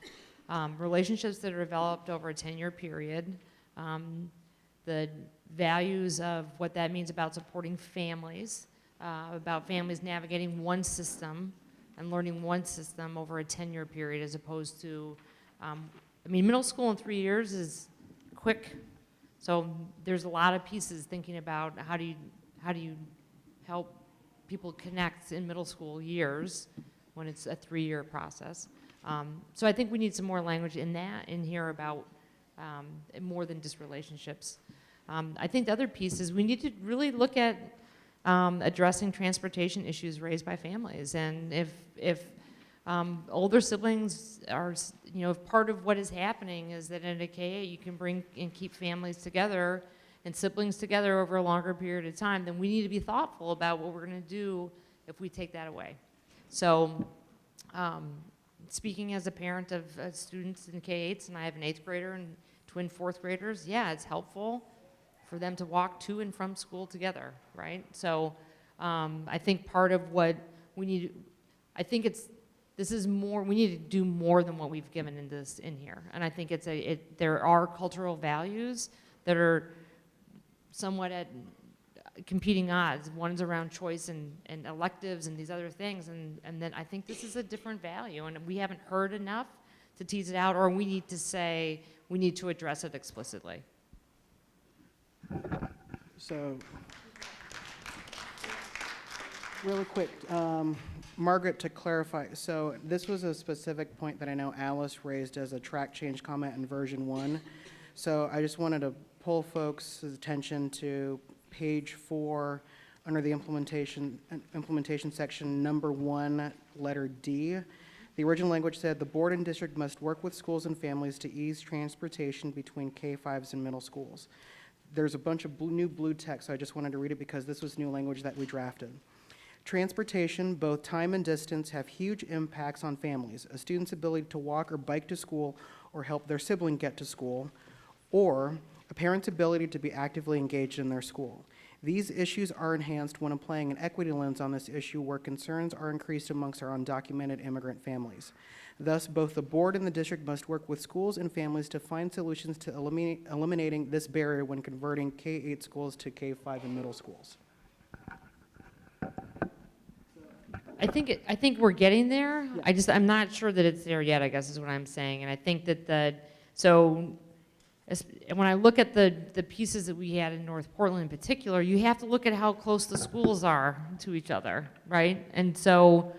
Speaker 4: relationships that are developed over a 10-year period, the values of what that means about supporting families, about families navigating one system and learning one system over a 10-year period, as opposed to, I mean, middle school in 3 years is quick. So there's a lot of pieces thinking about how do you help people connect in middle school years when it's a 3-year process. So I think we need some more language in here about more than just relationships. I think the other piece is we need to really look at addressing transportation issues raised by families. And if older siblings are, if part of what is happening is that in a K-8 you can bring and keep families together and siblings together over a longer period of time, then we need to be thoughtful about what we're going to do if we take that away. So speaking as a parent of students in K-8s, and I have an 8th grader and twin 4th graders, yeah, it's helpful for them to walk to and from school together, right? So I think part of what we need, this is more, we need to do more than what we've given in here. And I think there are cultural values that are somewhat at competing odds. One's around choice and electives and these other things, and then I think this is a different value, and we haven't heard enough to tease it out, or we need to say, we need to address it explicitly.
Speaker 1: So Really quick, Margaret, to clarify, so this was a specific point that I know Alice raised as a track change comment in version 1. So I just wanted to pull folks' attention to page 4 under the implementation section, number 1, letter D. The original language said, "The board and district must work with schools and families to ease transportation between K-5s and middle schools." There's a bunch of new blue text, so I just wanted to read it because this was new language that we drafted. Transportation, both time and distance, have huge impacts on families. A student's ability to walk or bike to school or help their sibling get to school, or a parent's ability to be actively engaged in their school. These issues are enhanced when applying an equity lens on this issue where concerns are increased amongst our undocumented immigrant families. Thus, both the board and the district must work with schools and families to find solutions to eliminating this barrier when converting K-8 schools to K-5 and middle schools.
Speaker 4: I think we're getting there. I'm not sure that it's there yet, I guess is what I'm saying. And I think that when I look at the pieces that we had in North Portland in particular, you have to look at how close the schools are to each other, right? And so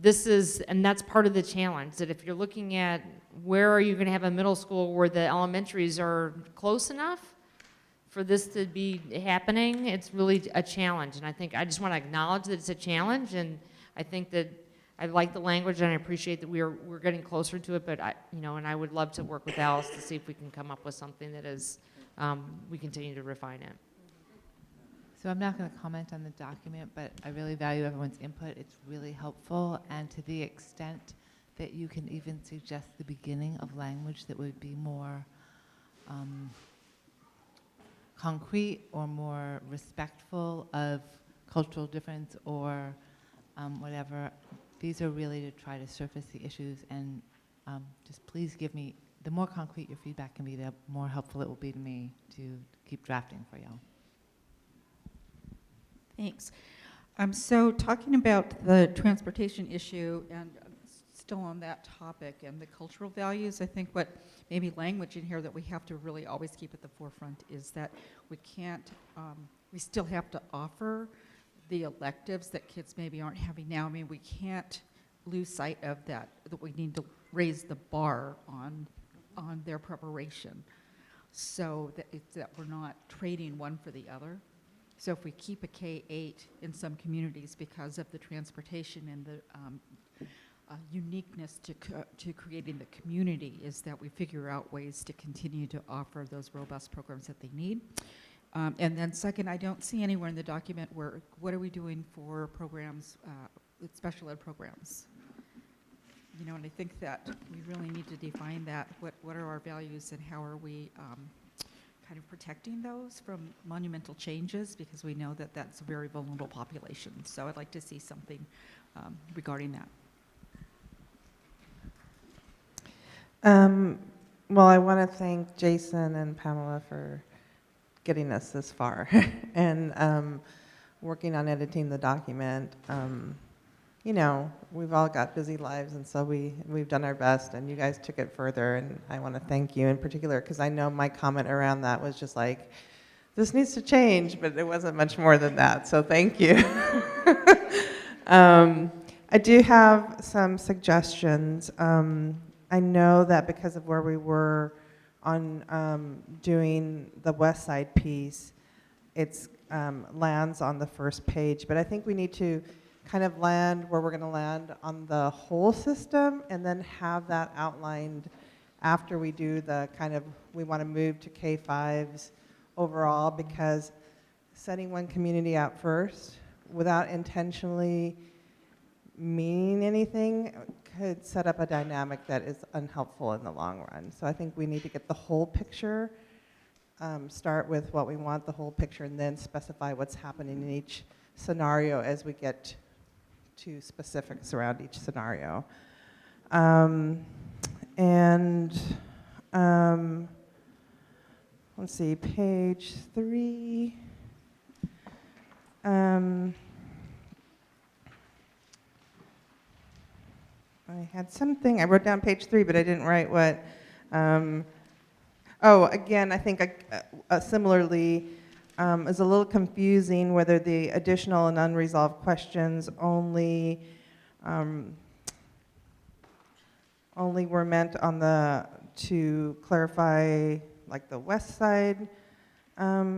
Speaker 4: that's part of the challenge, that if you're looking at where are you going to have a middle school where the elementaries are close enough for this to be happening, it's really a challenge. And I think I just want to acknowledge that it's a challenge, and I think that I like the language and I appreciate that we're getting closer to it, but and I would love to work with Alice to see if we can come up with something that is, we continue to refine it.
Speaker 7: So I'm not going to comment on the document, but I really value everyone's input. It's really helpful, and to the extent that you can even suggest the beginning of language that would be more concrete or more respectful of cultural difference or whatever. These are really to try to surface the issues, and just please give me, the more concrete your feedback can be, the more helpful it will be to me to keep drafting for y'all.
Speaker 8: Thanks. So talking about the transportation issue, and still on that topic and the cultural values, I think what maybe language in here that we have to really always keep at the forefront is that we can't, we still have to offer the electives that kids maybe aren't having now. I mean, we can't lose sight of that we need to raise the bar on their preparation so that we're not trading one for the other. So if we keep a K-8 in some communities because of the transportation and the uniqueness to creating the community, is that we figure out ways to continue to offer those robust programs that they need. And then second, I don't see anywhere in the document what are we doing for programs, special ed programs? And I think that we really need to define that. What are our values and how are we kind of protecting those from monumental changes, because we know that that's a very vulnerable population. So I'd like to see something regarding that.
Speaker 23: Well, I want to thank Jason and Pamela for getting us this far and working on editing the document. We've all got busy lives, and so we've done our best, and you guys took it further, and I want to thank you in particular, because I know my comment around that was just like, this needs to change, but it wasn't much more than that, so thank you. I do have some suggestions. I know that because of where we were on doing the Westside piece, it's lands on the first page, but I think we need to kind of land where we're going to land on the whole system and then have that outlined after we do the kind of, we want to move to K-5s overall, because setting one community out first without intentionally meaning anything could set up a dynamic that is unhelpful in the long run. So I think we need to get the whole picture, start with what we want, the whole picture, and then specify what's happening in each scenario as we get to specifics around each scenario. Let's see, page 3. I had something, I wrote down page 3, but I didn't write what. Again, I think similarly, is a little confusing whether the additional and unresolved questions only were meant on to clarify like the Westside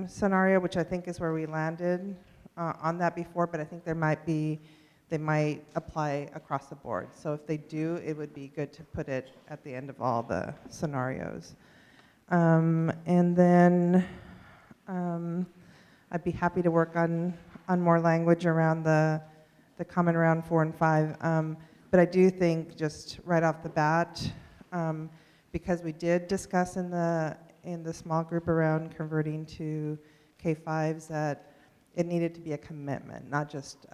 Speaker 23: scenario, which I think is where we landed on that before, but I think they might apply across the board. So if they do, it would be good to put it at the end of all the scenarios. And then I'd be happy to work on more language around the comment around 4 and 5. But I do think just right off the bat, because we did discuss in the small group around converting to K5s, that it needed to be a commitment, not just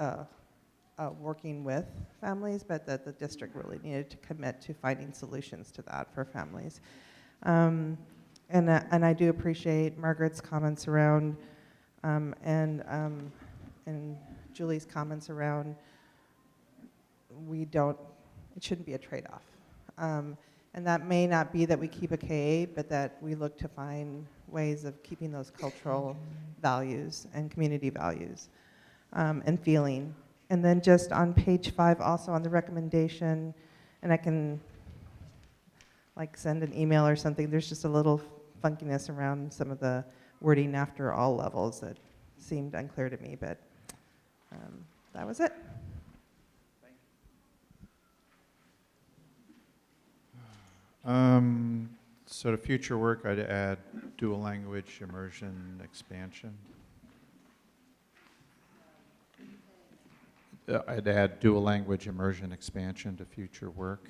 Speaker 23: working with families, but that the district really needed to commit to finding solutions to that for families. And I do appreciate Margaret's comments around and Julie's comments around it shouldn't be a trade-off. And that may not be that we keep a K-8, but that we look to find ways of keeping those cultural values and community values and feeling. And then just on page 5, also on the recommendation, and I can like send an email or something, there's just a little funkiness around some of the wording after all levels that seemed unclear to me, but that was it.
Speaker 20: So to future work, I'd add dual language immersion expansion. I'd add dual language immersion expansion to future work.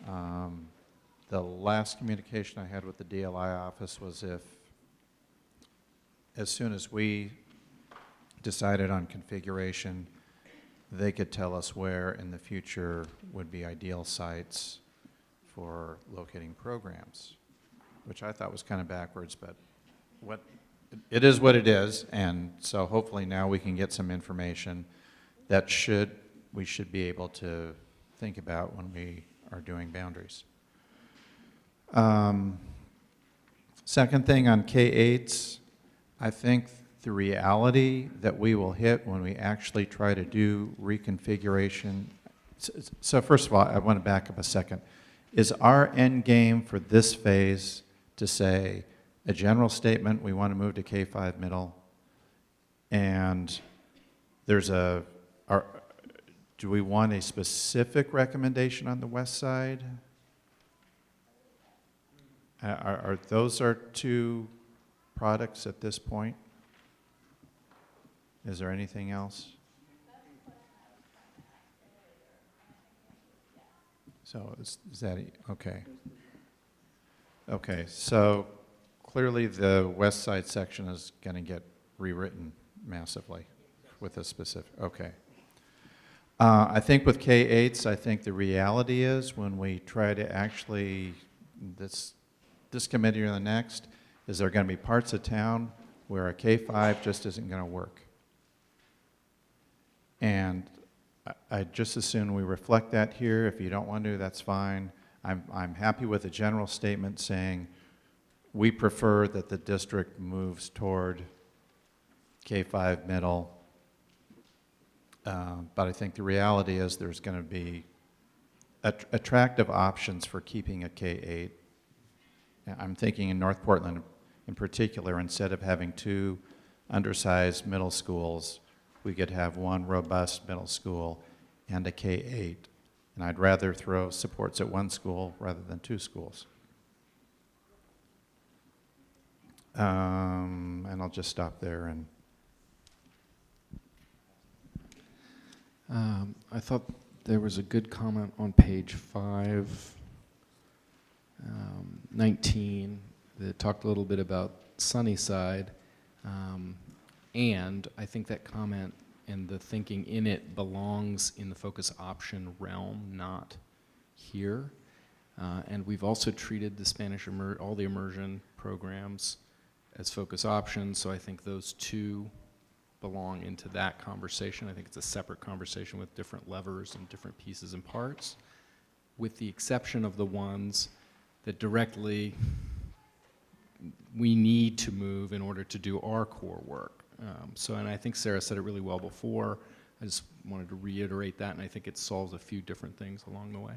Speaker 20: The last communication I had with the DLI office was as soon as we decided on configuration, they could tell us where in the future would be ideal sites for locating programs, which I thought was kind of backwards, but it is what it is, and so hopefully now we can get some information that we should be able to think about when we are doing boundaries. Second thing on K-8s, I think the reality that we will hit when we actually try to do reconfiguration. So first of all, I want to back up a second. Is our end game for this phase to say a general statement, we want to move to K-5 middle, and do we want a specific recommendation on the west side? Are those our two products at this point? Is there anything else? So is that, okay. Okay, so clearly the west side section is going to get rewritten massively with a specific, okay. I think with K-8s, I think the reality is when we try to actually, this committee or the next, is there going to be parts of town where a K-5 just isn't going to work. And I'd just as soon we reflect that here. If you don't want to, that's fine. I'm happy with a general statement saying we prefer that the district moves toward K-5 middle. But I think the reality is there's going to be attractive options for keeping a K-8. I'm thinking in North Portland in particular, instead of having 2 undersized middle schools, we could have 1 robust middle school and a K-8. And I'd rather throw supports at 1 school rather than 2 schools. And I'll just stop there. And
Speaker 6: I thought there was a good comment on page 5, 19, that talked a little bit about Sunnyside. And I think that comment and the thinking in it belongs in the focus option realm, not here. And we've also treated the Spanish, all the immersion programs as focus options, so I think those two belong into that conversation. I think it's a separate conversation with different levers and different pieces and parts, with the exception of the ones that directly we need to move in order to do our core work. And I think Sarah said it really well before. I just wanted to reiterate that, and I think it solves a few different things along the way.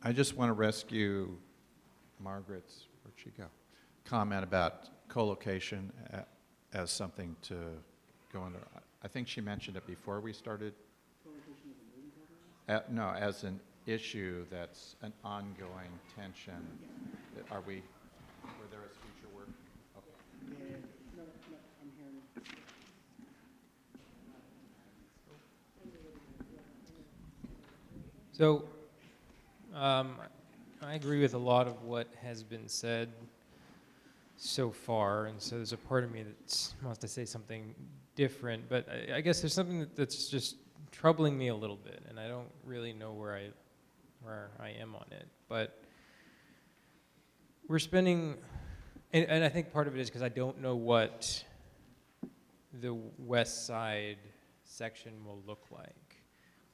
Speaker 20: I just want to rescue Margaret's, where'd she go? Comment about co-location as something to go under. I think she mentioned it before we started. No, as an issue that's an ongoing tension. Were there as future work? Okay.
Speaker 9: So, I agree with a lot of what has been said so far, and so there's a part of me that wants to say something different, but I guess there's something that's just troubling me a little bit, and I don't really know where I am on it. But we're spending, and I think part of it is because I don't know what the Westside section will look like,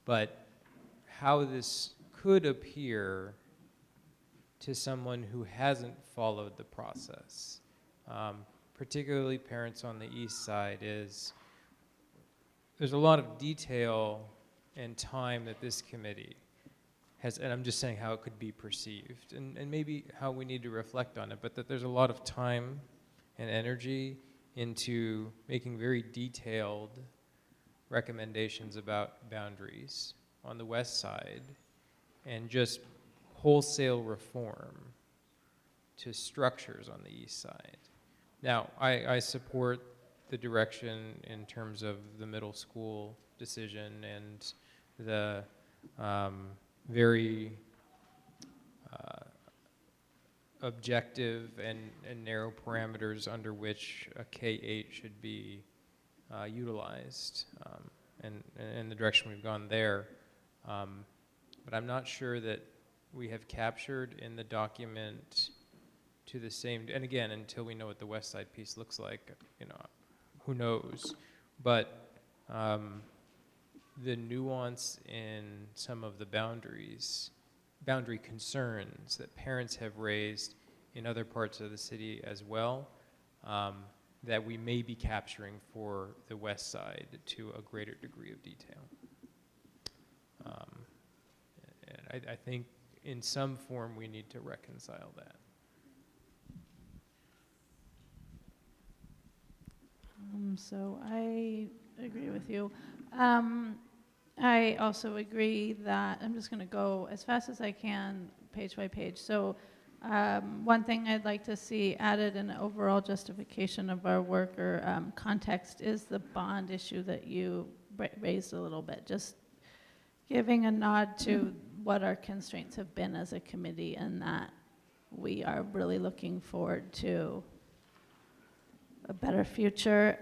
Speaker 9: but how this could appear to someone who hasn't followed the process, particularly parents on the east side, is there's a lot of detail and time that this committee has, and I'm just saying how it could be perceived, and maybe how we need to reflect on it, but that there's a lot of time and energy into making very detailed recommendations about boundaries on the west side, and just wholesale reform to structures on the east side. Now, I support the direction in terms of the middle school decision and the very objective and narrow parameters under which a K-8 should be utilized, and the direction we've gone there. But I'm not sure that we have captured in the document to the same, and again, until we know what the West Side piece looks like, who knows? But the nuance in some of the boundary concerns that parents have raised in other parts of the city as well, that we may be capturing for the West Side to a greater degree of detail. And I think in some form we need to reconcile that.
Speaker 18: So I agree with you. I also agree that I'm just going to go as fast as I can, page by page. So one thing I'd like to see added in overall justification of our work or context is the bond issue that you raised a little bit. Just giving a nod to what our constraints have been as a committee, and that we are really looking forward to a better future.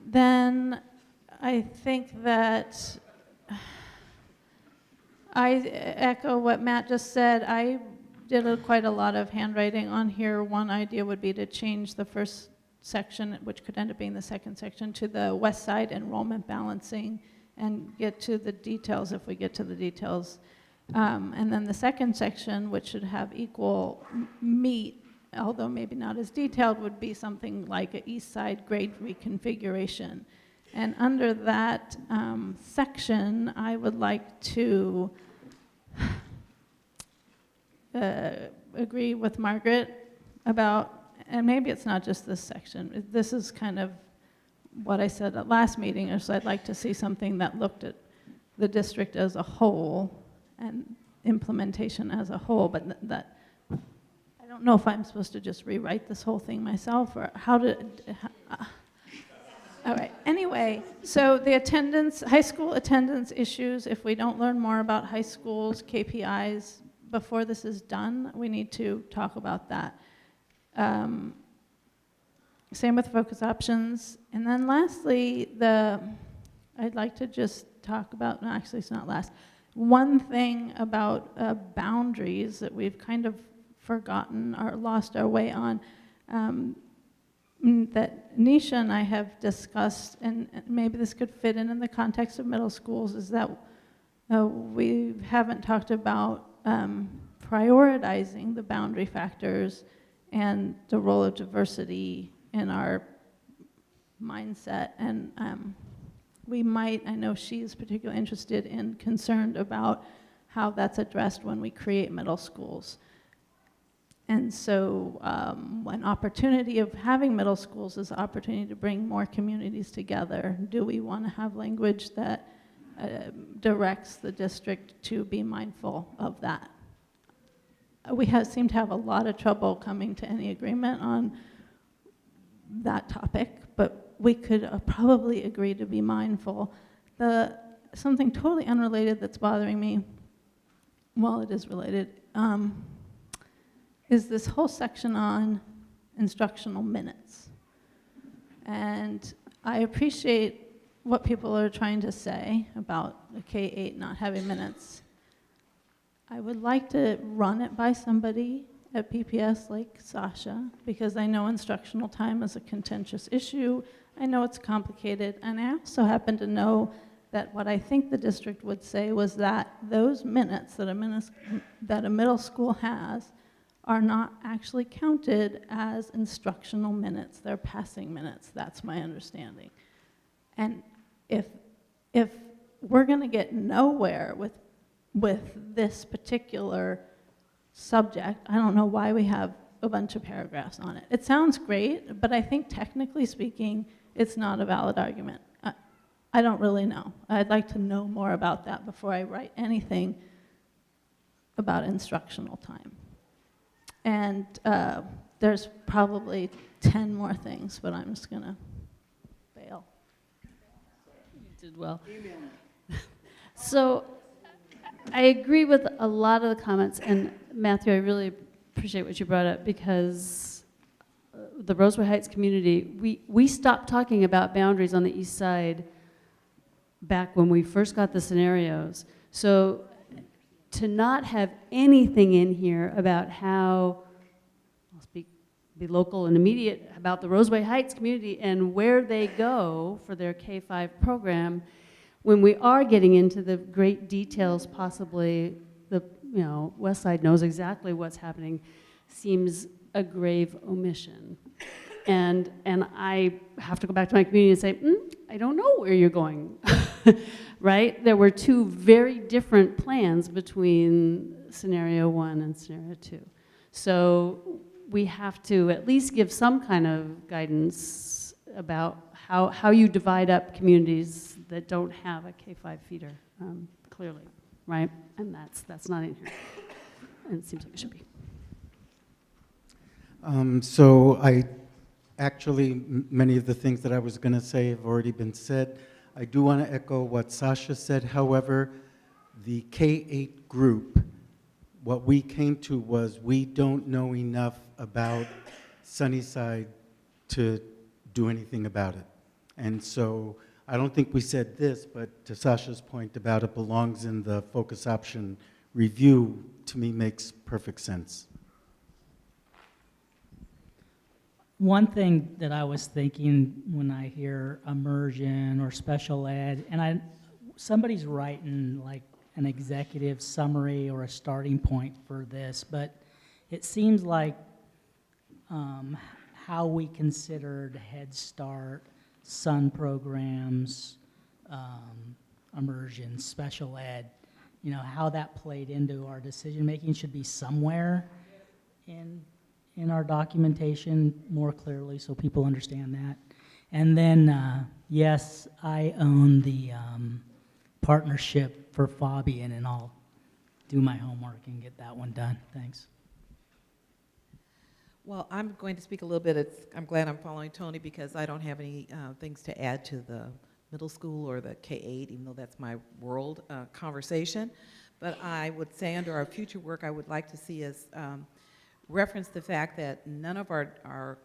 Speaker 18: Then I think that I echo what Matt just said. I did quite a lot of handwriting on here. One idea would be to change the first section, which could end up being the second section, to the West Side enrollment balancing, and get to the details if we get to the details. And then the second section, which should have equal meat, although maybe not as detailed, would be something like an east side grade reconfiguration. And under that section, I would like to agree with Margaret about, and maybe it's not just this section, this is kind of what I said at last meeting, is I'd like to see something that looked at the district as a whole and implementation as a whole, but that, I don't know if I'm supposed to just rewrite this whole thing myself, or how to, all right, anyway, so the attendance, high school attendance issues, if we don't learn more about high schools' KPIs before this is done, we need to talk about that. Same with focus options. And then lastly, I'd like to just talk about, no, actually it's not last, one thing about boundaries that we've kind of forgotten or lost our way on, that Nisha and I have discussed, and maybe this could fit in the context of middle schools, is that we haven't talked about prioritizing the boundary factors and the role of diversity in our mindset. And we might, I know she's particularly interested and concerned about how that's addressed when we create middle schools. And so an opportunity of having middle schools is an opportunity to bring more communities together. Do we want to have language that directs the district to be mindful of that? We seem to have a lot of trouble coming to any agreement on that topic, but we could probably agree to be mindful. Something totally unrelated that's bothering me, well, it is related, is this whole section on instructional minutes. And I appreciate what people are trying to say about the K-8 not having minutes. I would like to run it by somebody at PPS like Sasha, because I know instructional time is a contentious issue. I know it's complicated, and I also happen to know that what I think the district would say was that those minutes that a middle school has are not actually counted as instructional minutes. They're passing minutes. That's my understanding. And if we're going to get nowhere with this particular subject, I don't know why we have a bunch of paragraphs on it. It sounds great, but I think technically speaking, it's not a valid argument. I don't really know. I'd like to know more about that before I write anything about instructional time. And there's probably 10 more things, but I'm just going to bail.
Speaker 10: You did well. So I agree with a lot of the comments, and Matthew, I really appreciate what you brought up, because the Roseway Heights community, we stopped talking about boundaries on the east side back when we first got the scenarios. So to not have anything in here about how, I'll be local and immediate, about the Roseway Heights community and where they go for their K-5 program, when we are getting into the great details, possibly Westside knows exactly what's happening, seems a grave omission. And I have to go back to my community and say, I don't know where you're going, right? There were two very different plans between scenario 1 and scenario 2. So we have to at least give some kind of guidance about how you divide up communities that don't have a K-5 feeder, clearly, right? And that's not in here. And it seems like it should be.
Speaker 11: So actually, many of the things that I was going to say have already been said. I do want to echo what Sasha said. However, the K-8 group, what we came to was we don't know enough about Sunnyside to do anything about it. And so I don't think we said this, but to Sasha's point about it belongs in the focus option review, to me makes perfect sense.
Speaker 22: One thing that I was thinking when I hear immersion or special ed, and somebody's writing like an executive summary or a starting point for this, but it seems like how we considered Head Start, Sun programs, immersion, special ed, how that played into our decision making should be somewhere in our documentation more clearly so people understand that. And then, yes, I own the partnership for Fabian, and I'll do my homework and get that one done. Thanks.
Speaker 12: Well, I'm going to speak a little bit. I'm glad I'm following Tony because I don't have any things to add to the middle school or the K-8, even though that's my world conversation. But I would say under our future work, I would like to see us reference the fact that none of our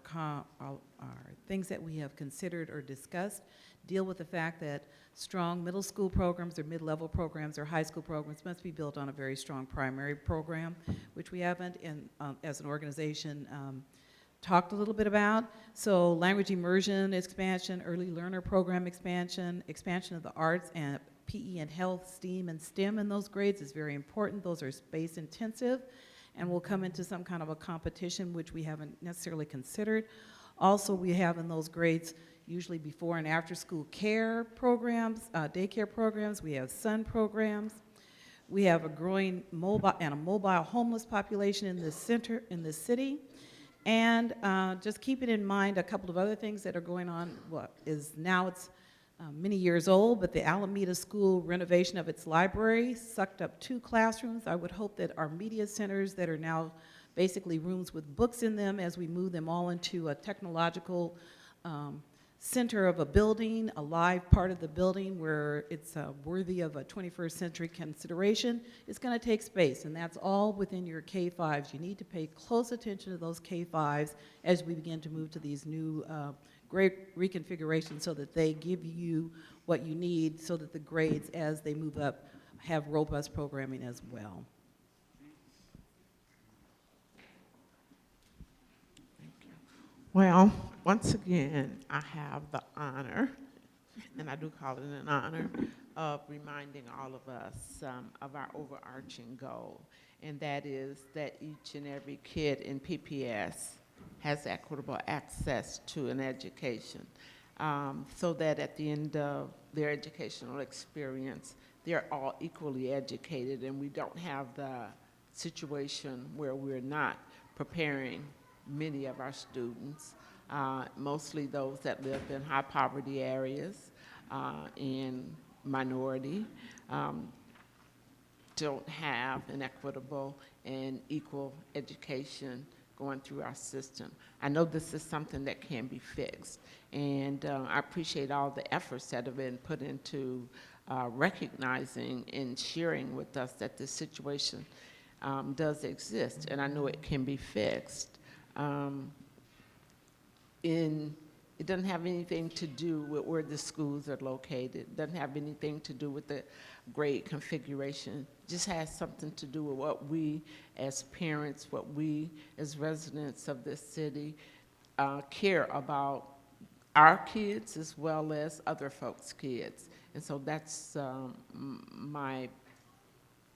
Speaker 12: things that we have considered or discussed deal with the fact that strong middle school programs or mid-level programs or high school programs must be built on a very strong primary program, which we haven't, as an organization, talked a little bit about. So language immersion expansion, early learner program expansion, expansion of the arts and PE and health, STEAM and STEM in those grades is very important. Those are space intensive. and will come into some kind of a competition, which we haven't necessarily considered. Also, we have in those grades usually before and after school care programs, daycare programs. We have sun programs. We have a growing mobile homeless population in this city. And just keeping in mind a couple of other things that are going on. It's many years old, but the Alameda School renovation of its library sucked up 2 classrooms. I would hope that our media centers that are now basically rooms with books in them, as we move them all into a technological center of a building, a live part of the building where it's worthy of a 21st century consideration, it's going to take space, and that's all within your K-5s. You need to pay close attention to those K-5s as we begin to move to these new great reconfiguration so that they give you what you need so that the grades, as they move up, have robust programming as well.
Speaker 13: Well, once again, I have the honor, and I do call it an honor, of reminding all of us of our overarching goal, and that is that each and every kid in PPS has equitable access to an education, so that at the end of their educational experience, they're all equally educated, and we don't have the situation where we're not preparing many of our students, mostly those that live in high poverty areas and minority, don't have an equitable and equal education going through our system. I know this is something that can be fixed, and I appreciate all the efforts that have been put into recognizing and sharing with us that this situation does exist, and I know it can be fixed. It doesn't have anything to do with where the schools are located. It doesn't have anything to do with the grade configuration. It just has something to do with what we as parents, what we as residents of this city care about our kids as well as other folks' kids. And so that's my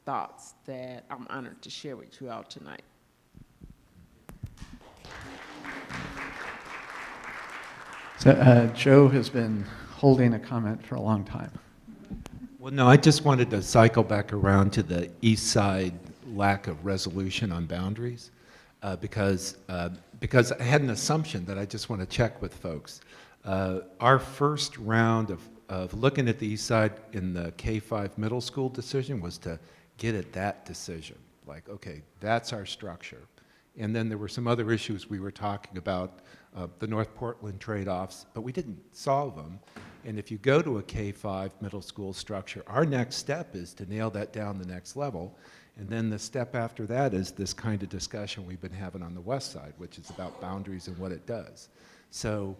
Speaker 13: thoughts that I'm honored to share with you all tonight.
Speaker 2: So Joe has been holding a comment for a long time.
Speaker 5: Well, no, I just wanted to cycle back around to the East Side lack of resolution on boundaries because I had an assumption that I just want to check with folks. Our first round of looking at the East Side in the K-5 middle school decision was to get at that decision. Like, okay, that's our structure. And then there were some other issues we were talking about, the North Portland trade-offs, but we didn't solve them. And if you go to a K-5 middle school structure, our next step is to nail that down the next level. And then the step after that is this kind of discussion we've been having on the West Side, which is about boundaries and what it does. So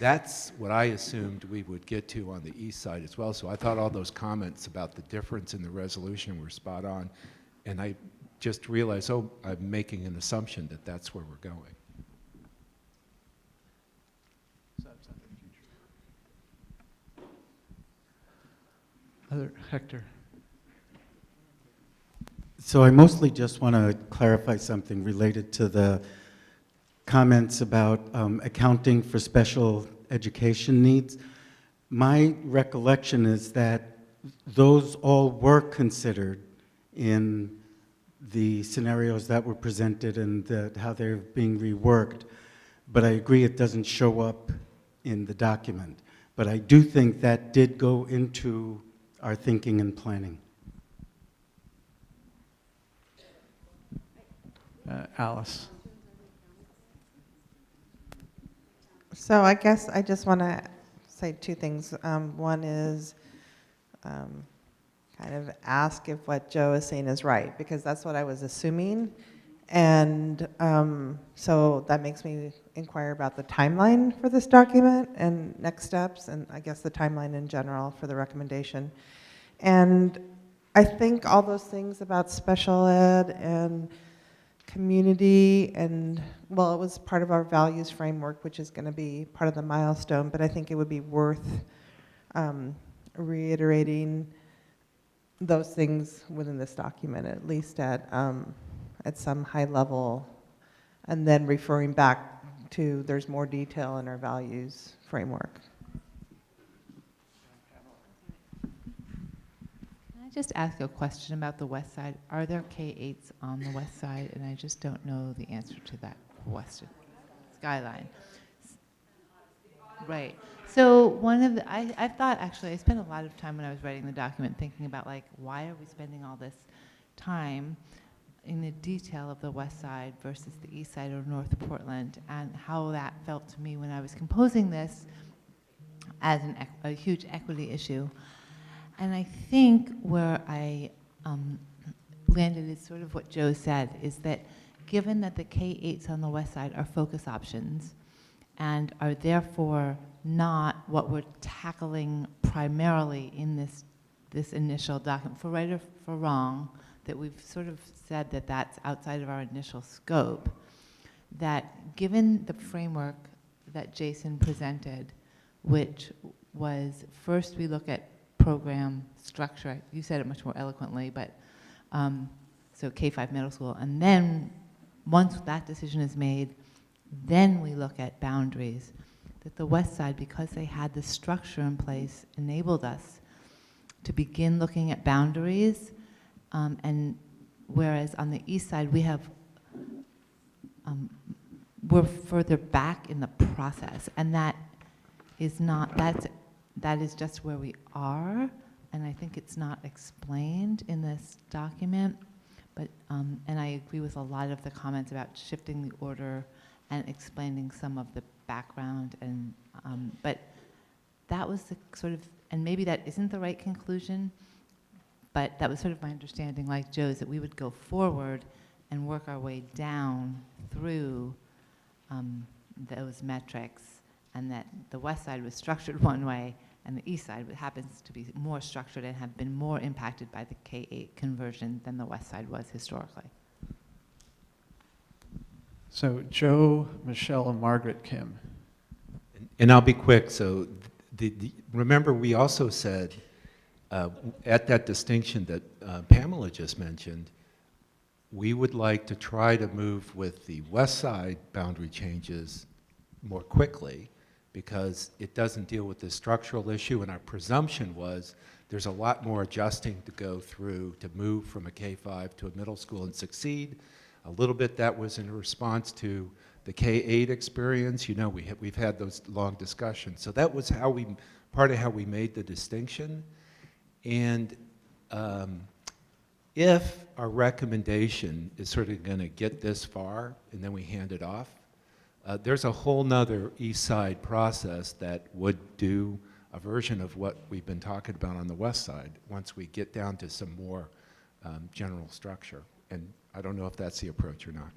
Speaker 5: that's what I assumed we would get to on the East Side as well. So I thought all those comments about the difference in the resolution were spot on. And I just realized, oh, I'm making an assumption that that's where we're going.
Speaker 2: Hector.
Speaker 11: So I mostly just want to clarify something related to the comments about accounting for special education needs. My recollection is that those all were considered in the scenarios that were presented and how they're being reworked, but I agree it doesn't show up in the document. But I do think that did go into our thinking and planning.
Speaker 2: Alice.
Speaker 23: So I guess I just want to say 2 things. One is kind of ask if what Joe is saying is right, because that's what I was assuming. And so that makes me inquire about the timeline for this document and next steps, and I guess the timeline in general for the recommendation. And I think all those things about special ed and community and, well, it was part of our values framework, which is going to be part of the milestone, but I think it would be worth reiterating those things within this document, at least at at some high level, and then referring back to there's more detail in our values framework.
Speaker 7: Can I just ask a question about the West Side? Are there K-8s on the West Side? And I just don't know the answer to that question. Skyline. Right. So one of the, I thought actually, I spent a lot of time when I was writing the document thinking about like, why are we spending all this time in the detail of the West Side versus the East Side or North Portland, and how that felt to me when I was composing this as a huge equity issue. And I think where I landed is sort of what Joe said, is that given that the K-8s on the West Side are focus options and are therefore not what we're tackling primarily in this initial document, for right or for wrong, that we've sort of said that that's outside of our initial scope, that given the framework that Jason presented, which was first we look at program structure, you said it much more eloquently, but so K-5 middle school, and then once that decision is made, then we look at boundaries. That the West Side, because they had the structure in place, enabled us to begin looking at boundaries, and whereas on the East Side we have, we're further back in the process, and that is not, that is just where we are, and I think it's not explained in this document, but, and I agree with a lot of the comments about shifting the order and explaining some of the background, and, but that was the sort of, and maybe that isn't the right conclusion, but that was sort of my understanding, like Joe's, that we would go forward and work our way down through those metrics, and that the West Side was structured one way, and the East Side happens to be more structured and have been more impacted by the K-8 conversion than the West Side was historically.
Speaker 2: So Joe, Michelle, and Margaret, Kim.
Speaker 5: And I'll be quick. So remember, we also said at that distinction that Pamela just mentioned, we would like to try to move with the West Side boundary changes more quickly because it doesn't deal with this structural issue, and our presumption was there's a lot more adjusting to go through to move from a K-5 to a middle school and succeed. A little bit that was in response to the K-8 experience. You know, we've had those long discussions. So that was how part of how we made the distinction. And if our recommendation is sort of going to get this far and then we hand it off, there's a whole nother East Side process that would do a version of what we've been talking about on the West Side once we get down to some more general structure. And I don't know if that's the approach or not.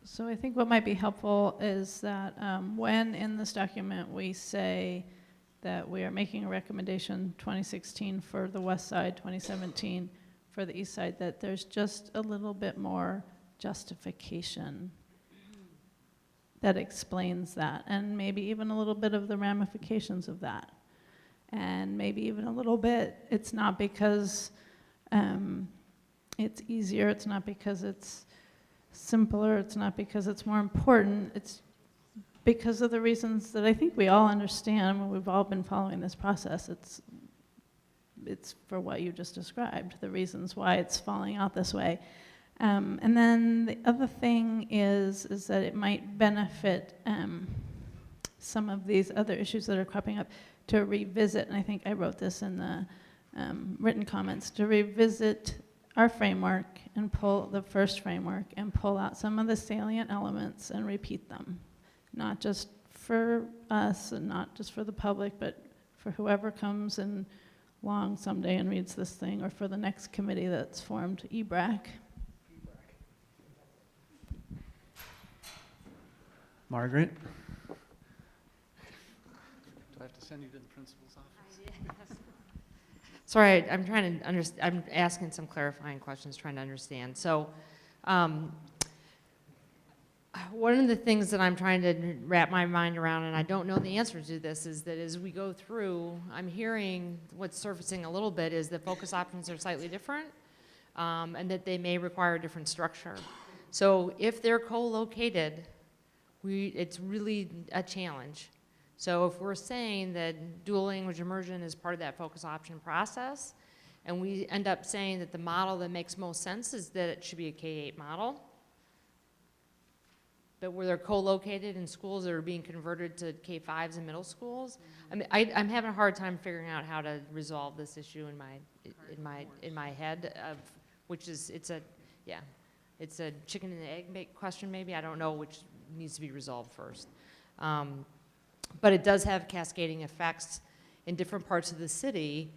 Speaker 18: So I think what might be helpful is that when in this document we say that we are making a recommendation 2016 for the West Side, 2017 for the East Side, that there's just a little bit more justification that explains that, and maybe even a little bit of the ramifications of that. And maybe even a little bit, it's not because it's easier, it's not because it's simpler, it's not because it's more important, it's because of the reasons that I think we all understand when we've all been following this process. It's for what you just described, the reasons why it's falling out this way. And then the other thing is that it might benefit some of these other issues that are cropping up to revisit, and I think I wrote this in the written comments, to revisit our framework and pull the first framework and pull out some of the salient elements and repeat them. Not just for us and not just for the public, but for whoever comes in along someday and reads this thing, or for the next committee that's formed, D-BRAC.
Speaker 2: Margaret? Do I have to send you to the principal's office?
Speaker 4: Yes. Sorry, I'm trying to I'm asking some clarifying questions, trying to understand. So, one of the things that I'm trying to wrap my mind around, and I don't know the answer to this, is that as we go through, I'm hearing what's surfacing a little bit is that focus options are slightly different, and that they may require a different structure. So if they're co-located, it's really a challenge. So if we're saying that dual language immersion is part of that focus option process, and we end up saying that the model that makes most sense is that it should be a K-8 model, but where they're co-located in schools that are being converted to K-5s in middle schools. I mean, I'm having a hard time figuring out how to resolve this issue in my head, of which is it's a chicken and egg question maybe. I don't know which needs to be resolved first, but it does have cascading effects in different parts of the city,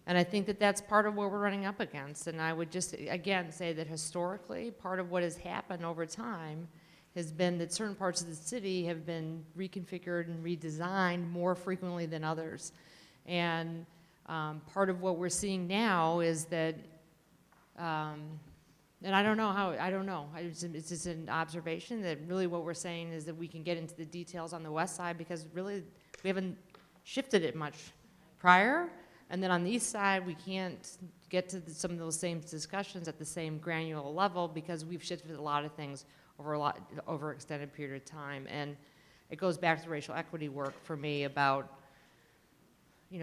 Speaker 4: and I think that that's part of what we're running up against. And I would just again say that historically, part of what has happened over time has been that certain parts of the city have been reconfigured and redesigned more frequently than others. And part of what we're seeing now is that, and I don't know, it's just an observation that really what we're saying is that we can get into the details on the west side because really we haven't shifted it much prior. And then on the east side, we can't get to some of those same discussions at the same granular level because we've shifted a lot of things over extended period of time. And it goes back to racial equity work for me about,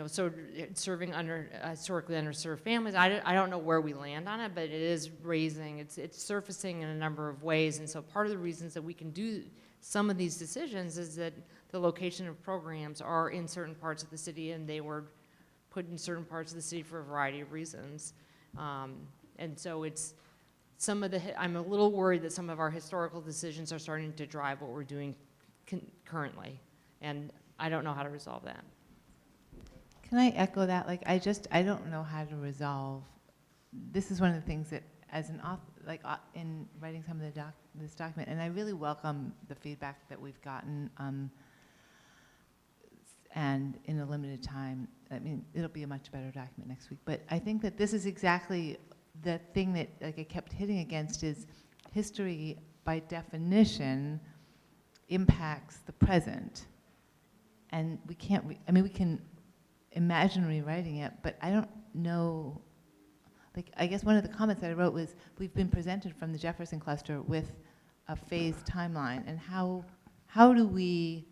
Speaker 4: so serving historically underserved families. I don't know where we land on it, but it is raising, it's surfacing in a number of ways. And so part of the reasons that we can do some of these decisions is that the location of programs are in certain parts of the city and they were put in certain parts of the city for a variety of reasons. And so I'm a little worried that some of our historical decisions are starting to drive what we're doing currently, and I don't know how to resolve that.
Speaker 7: Can I echo that? Like, I don't know how to resolve. This is one of the things that, as an author, in writing some of this document, and I really welcome the feedback that we've gotten, and in a limited time, I mean, it'll be a much better document next week. But I think that this is exactly the thing that I kept hitting against is history, by definition, impacts the present. And we can't, we can imagine rewriting it, but I don't know, I guess one of the comments that I wrote was, we've been presented from the Jefferson cluster with a phased timeline, and how do we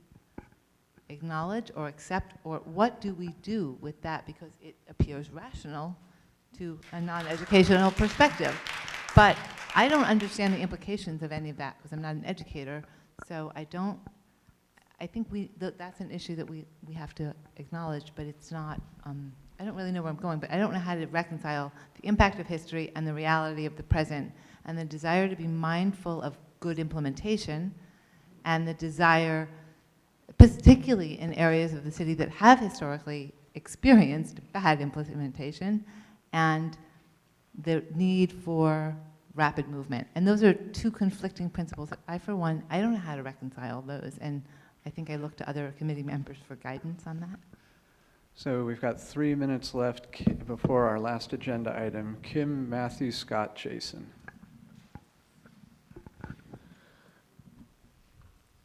Speaker 7: acknowledge or accept, or what do we do with that, because it appears rational to a non-educational perspective. But I don't understand the implications of any of that because I'm not an educator, so I think that's an issue that we have to acknowledge, but it's not, I don't really know where I'm going, but I don't know how to reconcile the impact of history and the reality of the present, and the desire to be mindful of good implementation, and the desire, particularly in areas of the city that have historically experienced bad implementation, and the need for rapid movement. And those are two conflicting principles that I, for one, I don't know how to reconcile those, and I think I look to other committee members for guidance on that.
Speaker 2: So we've got 3 minutes left before our last agenda item. Kim, Matthew, Scott, Jason.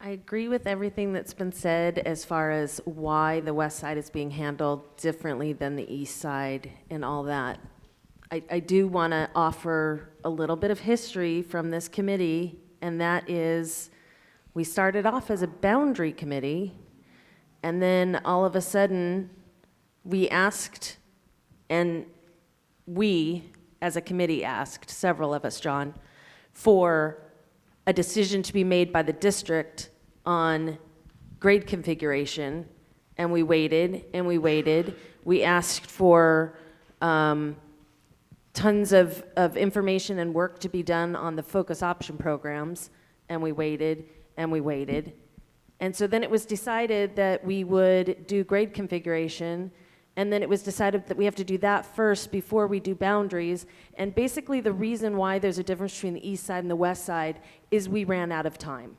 Speaker 19: I agree with everything that's been said as far as why the west side is being handled differently than the east side and all that. I do want to offer a little bit of history from this committee, and that is we started off as a boundary committee, and then all of a sudden we asked, and we as a committee asked, several of us, John, for a decision to be made by the district on grade configuration, and we waited and we waited. We asked for tons of information and work to be done on the focus option programs, and we waited and we waited. And so then it was decided that we would do grade configuration, and then it was decided that we have to do that first before we do boundaries. And basically the reason why there's a difference between the east side and the west side is we ran out of time.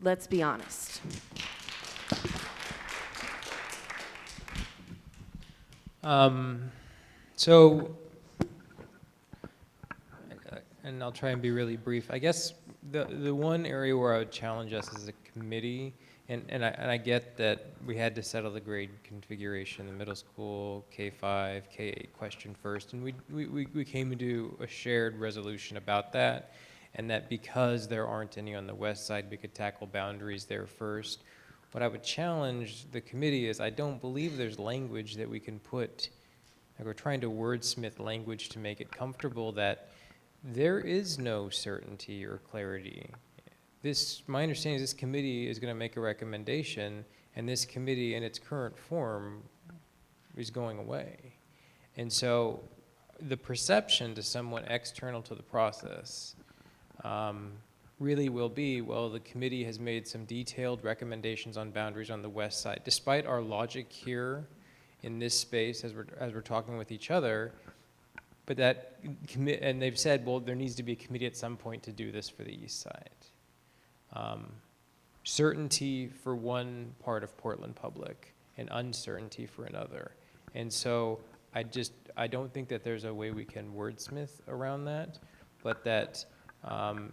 Speaker 19: Let's be honest.
Speaker 9: So, and I'll try and be really brief. I guess the one area where I would challenge us as a committee, and I get that we had to settle the grade configuration, the middle school, K-5, K-8 question first, and we came to a shared resolution about that, and that because there aren't any on the west side, we could tackle boundaries there first. What I would challenge the committee is I don't believe there's language that we can put, like we're trying to wordsmith language to make it comfortable that there is no certainty or clarity. My understanding is this committee is going to make a recommendation, and this committee in its current form is going away. And so the perception to someone external to the process really will be, well, the committee has made some detailed recommendations on boundaries on the west side. Despite our logic here in this space as we're talking with each other, but and they've said, well, there needs to be a committee at some point to do this for the east side. Certainty for one part of Portland Public and uncertainty for another. And so I don't think that there's a way we can wordsmith around that, but that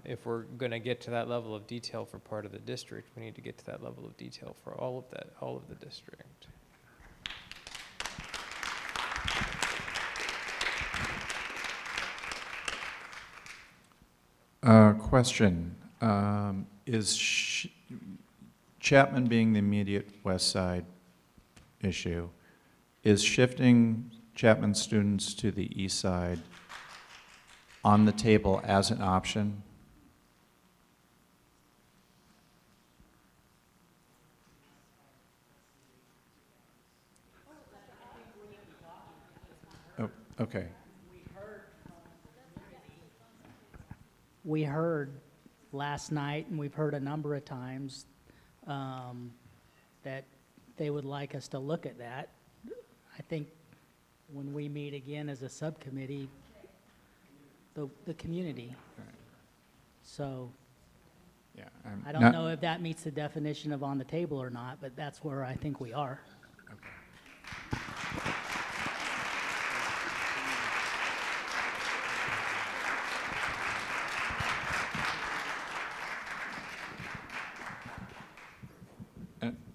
Speaker 9: if we're going to get to that level of detail for part of the district, we need to get to that level of detail for all of the district.
Speaker 20: Question. Is Chapman being the immediate west side issue, is shifting Chapman students to the east side on the table as an option? Oh, okay.
Speaker 22: We heard last night, and we've heard a number of times, that they would like us to look at that. I think when we meet again as a subcommittee, the community.
Speaker 20: Right.
Speaker 22: So
Speaker 20: yeah,
Speaker 22: I don't know if that meets the definition of on the table or not, but that's where I think we are.
Speaker 20: Okay.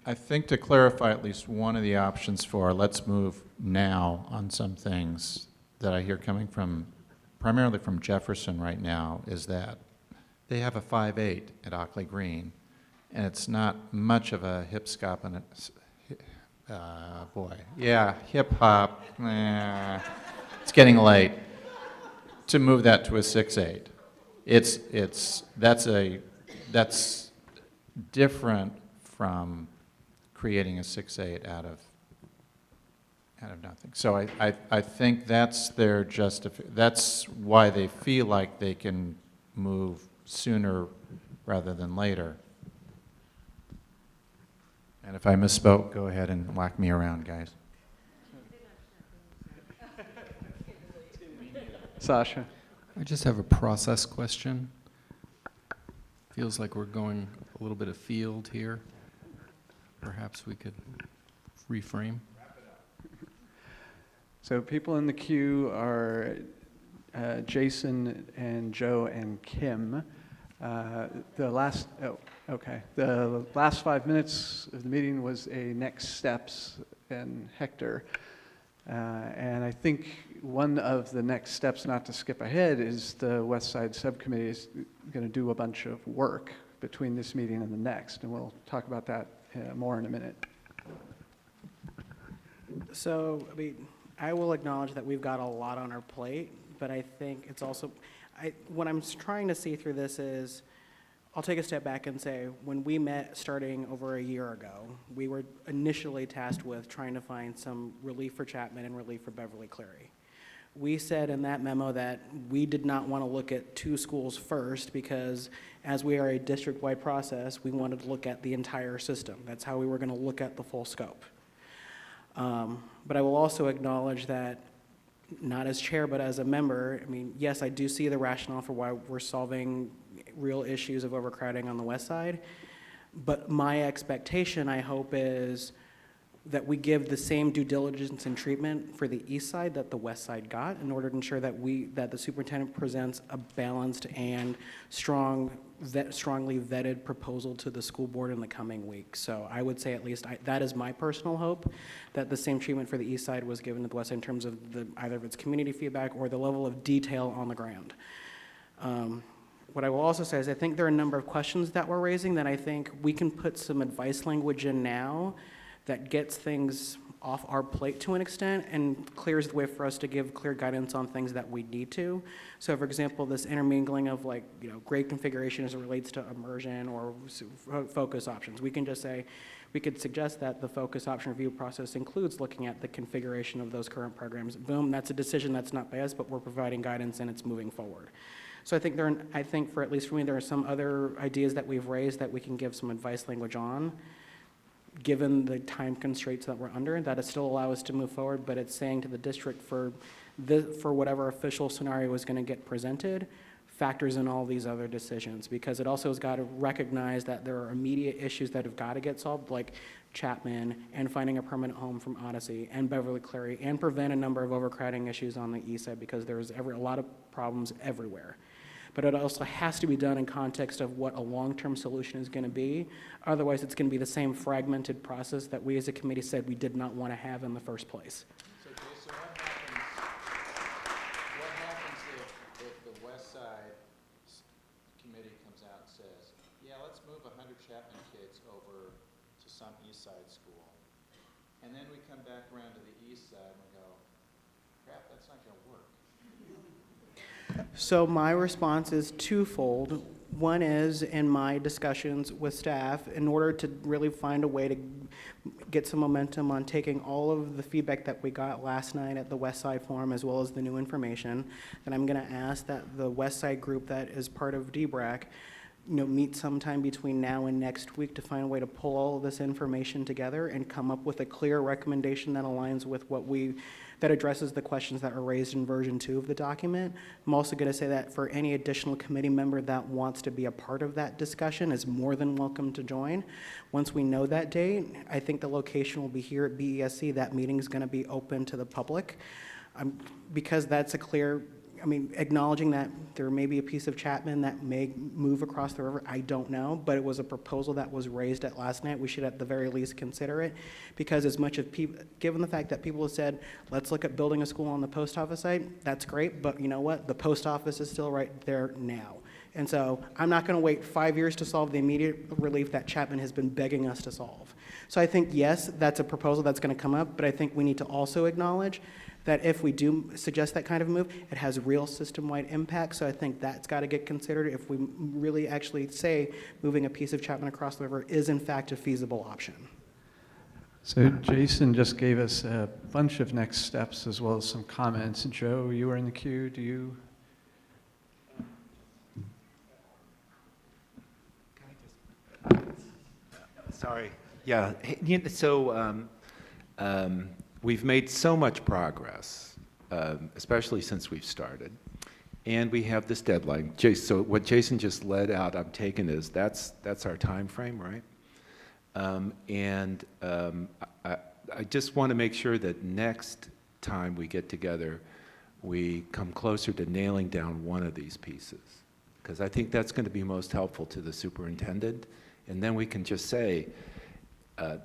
Speaker 20: I think to clarify at least one of the options for let's move now on some things that I hear coming from, primarily from Jefferson right now, is that they have a 5-8 at Ockley Green, and it's not much of a hip-scop and hip-hop, it's getting late, to move that to a 6-8. That's different from creating a 6-8 out of nothing. So I think that's their that's why they feel like they can move sooner rather than later. And if I misspoke, go ahead and whack me around, guys.
Speaker 2: Sasha?
Speaker 6: I just have a process question. Feels like we're going a little bit afield here. Perhaps we could reframe.
Speaker 2: So people in the queue are Jason and Joe and Kim. The last 5 minutes of the meeting was a next steps and Hector. And I think one of the next steps, not to skip ahead, is the West Side Subcommittee is going to do a bunch of work between this meeting and the next, and we'll talk about that more in a minute.
Speaker 1: So, I will acknowledge that we've got a lot on our plate, but I think it's also, what I'm trying to see through this is, I'll take a step back and say, when we met starting over a year ago, we were initially tasked with trying to find some relief for Chapman and relief for Beverly Cleary. We said in that memo that we did not want to look at 2 schools first because as we are a district-wide process, we wanted to look at the entire system. That's how we were going to look at the full scope. But I will also acknowledge that, not as chair, but as a member, yes, I do see the rationale for why we're solving real issues of overcrowding on the west side, but my expectation, I hope, is that we give the same due diligence and treatment for the east side that the west side got in order to ensure that that the superintendent presents a balanced and strongly vetted proposal to the school board in the coming week. So I would say at least that is my personal hope, that the same treatment for the east side was given to the west side in terms of either of its community feedback or the level of detail on the ground. What I will also say is I think there are a number of questions that we're raising that I think we can put some advice language in now that gets things off our plate to an extent and clears the way for us to give clear guidance on things that we need to. So for example, this intermingling of grade configuration as it relates to immersion or focus options. We can just say, we could suggest that the focus option review process includes looking at the configuration of those current programs. Boom, that's a decision that's not by us, but we're providing guidance and it's moving forward. So I think for at least for me, there are some other ideas that we've raised that we can give some advice language on, given the time constraints that we're under, that it still allow us to move forward, but it's saying to the district for whatever official scenario is going to get presented, factors in all these other decisions, because it also has got to recognize that there are immediate issues that have got to get solved, like Chapman and finding a permanent home from Odyssey and Beverly Cleary, and prevent a number of overcrowding issues on the east side, because there's a lot of problems everywhere. But it also has to be done in context of what a long-term solution is going to be. Otherwise, it's going to be the same fragmented process that we as a committee said we did not want to have in the first place.
Speaker 20: So Jason, what happens if the Westside committee comes out and says, yeah, let's move 100 Chapman kids over to some East Side school, and then we come back around to the East Side and we go, crap, that's not going to work.
Speaker 1: So my response is twofold. One is, in my discussions with staff, in order to really find a way to get some momentum on taking all of the feedback that we got last night at the Westside Forum, as well as the new information, then I'm going to ask that the Westside group that is part of D-BRAC meet sometime between now and next week to find a way to pull all of this information together and come up with a clear recommendation that aligns with that addresses the questions that are raised in version 2 of the document. I'm also going to say that for any additional committee member that wants to be a part of that discussion is more than welcome to join. Once we know that date, I think the location will be here at BESC. That meeting is going to be open to the public because that's a clear, acknowledging that there may be a piece of Chapman that may move across the river, I don't know, but it was a proposal that was raised at last night. We should at the very least consider it, because as much as given the fact that people have said, let's look at building a school on the post office site, that's great, but you know what? The post office is still right there now. And so I'm not going to wait 5 years to solve the immediate relief that Chapman has been begging us to solve. So I think, yes, that's a proposal that's going to come up, but I think we need to also acknowledge that if we do suggest that kind of move, it has real system-wide impact. So I think that's got to get considered if we really actually say moving a piece of Chapman across the river is in fact a feasible option.
Speaker 2: So Jason just gave us a bunch of next steps as well as some comments. Joe, you were in the queue. Do you?
Speaker 5: Sorry. Yeah. So we've made so much progress, especially since we've started, and we have this deadline. So what Jason just led out, I'm taking is that's our time frame, right? I just want to make sure that next time we get together, we come closer to nailing down one of these pieces, because I think that's going to be most helpful to the superintendent. And then we can just say, and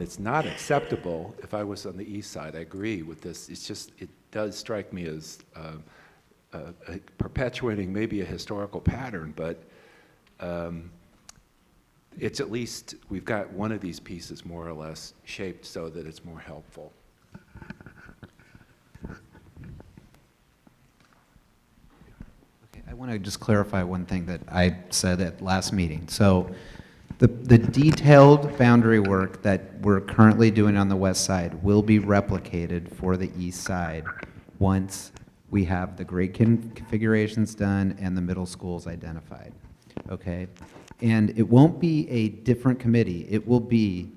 Speaker 5: it's not acceptable. If I was on the east side, I agree with this. It's just, it does strike me as perpetuating maybe a historical pattern, but it's at least, we've got one of these pieces more or less shaped so that it's more helpful.
Speaker 14: I want to just clarify one thing that I said at last meeting. So the detailed boundary work that we're currently doing on the west side will be replicated for the east side once we have the grade configurations done and the middle schools identified, okay? And it won't be a different committee. It will be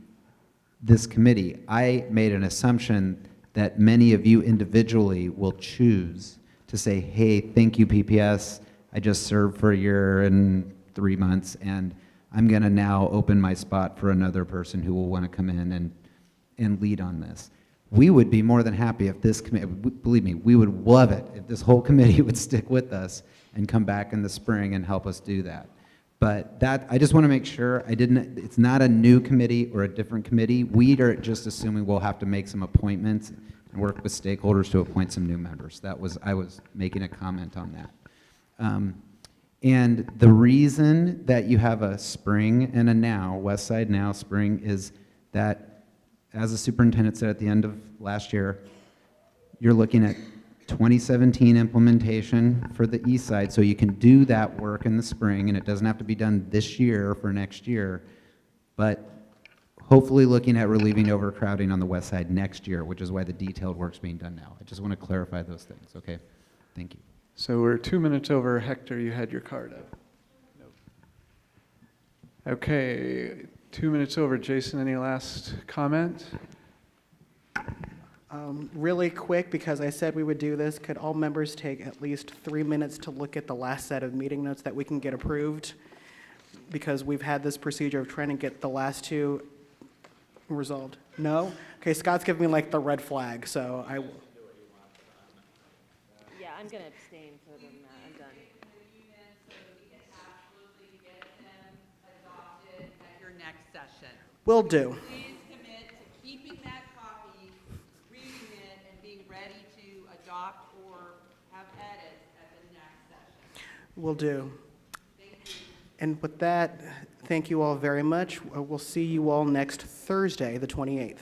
Speaker 14: this committee. I made an assumption that many of you individually will choose to say, hey, thank you, PPS. I just served for a year and 3 months, and I'm going to now open my spot for another person who will want to come in and lead on this. We would be more than happy if this committee, believe me, we would love it if this whole committee would stick with us and come back in the spring and help us do that. But that, I just want to make sure, it's not a new committee or a different committee. We are just assuming we'll have to make some appointments and work with stakeholders to appoint some new members. I was making a comment on that. And the reason that you have a spring and a now, Westside now, spring, is that, as the superintendent said at the end of last year, you're looking at 2017 implementation for the east side, so you can do that work in the spring, and it doesn't have to be done this year for next year, but hopefully looking at relieving overcrowding on the west side next year, which is why the detailed work's being done now. I just want to clarify those things, okay? Thank you.
Speaker 2: So we're 2 minutes over. Hector, you had your card up. Okay, 2 minutes over. Jason, any last comment?
Speaker 1: Really quick, because I said we would do this, could all members take at least 3 minutes to look at the last set of meeting notes that we can get approved? Because we've had this procedure of trying to get the last two resolved. No? Okay, Scott's giving me like the red flag, so I...
Speaker 19: Yeah, I'm going to abstain for them. I'm done.
Speaker 3: Your next session.
Speaker 1: Will do.
Speaker 3: Please commit to keeping that copy, reading it, and being ready to adopt or have edits at the next session.
Speaker 1: Will do.
Speaker 3: Thank you.
Speaker 1: And with that, thank you all very much. We'll see you all next Thursday, the 28th.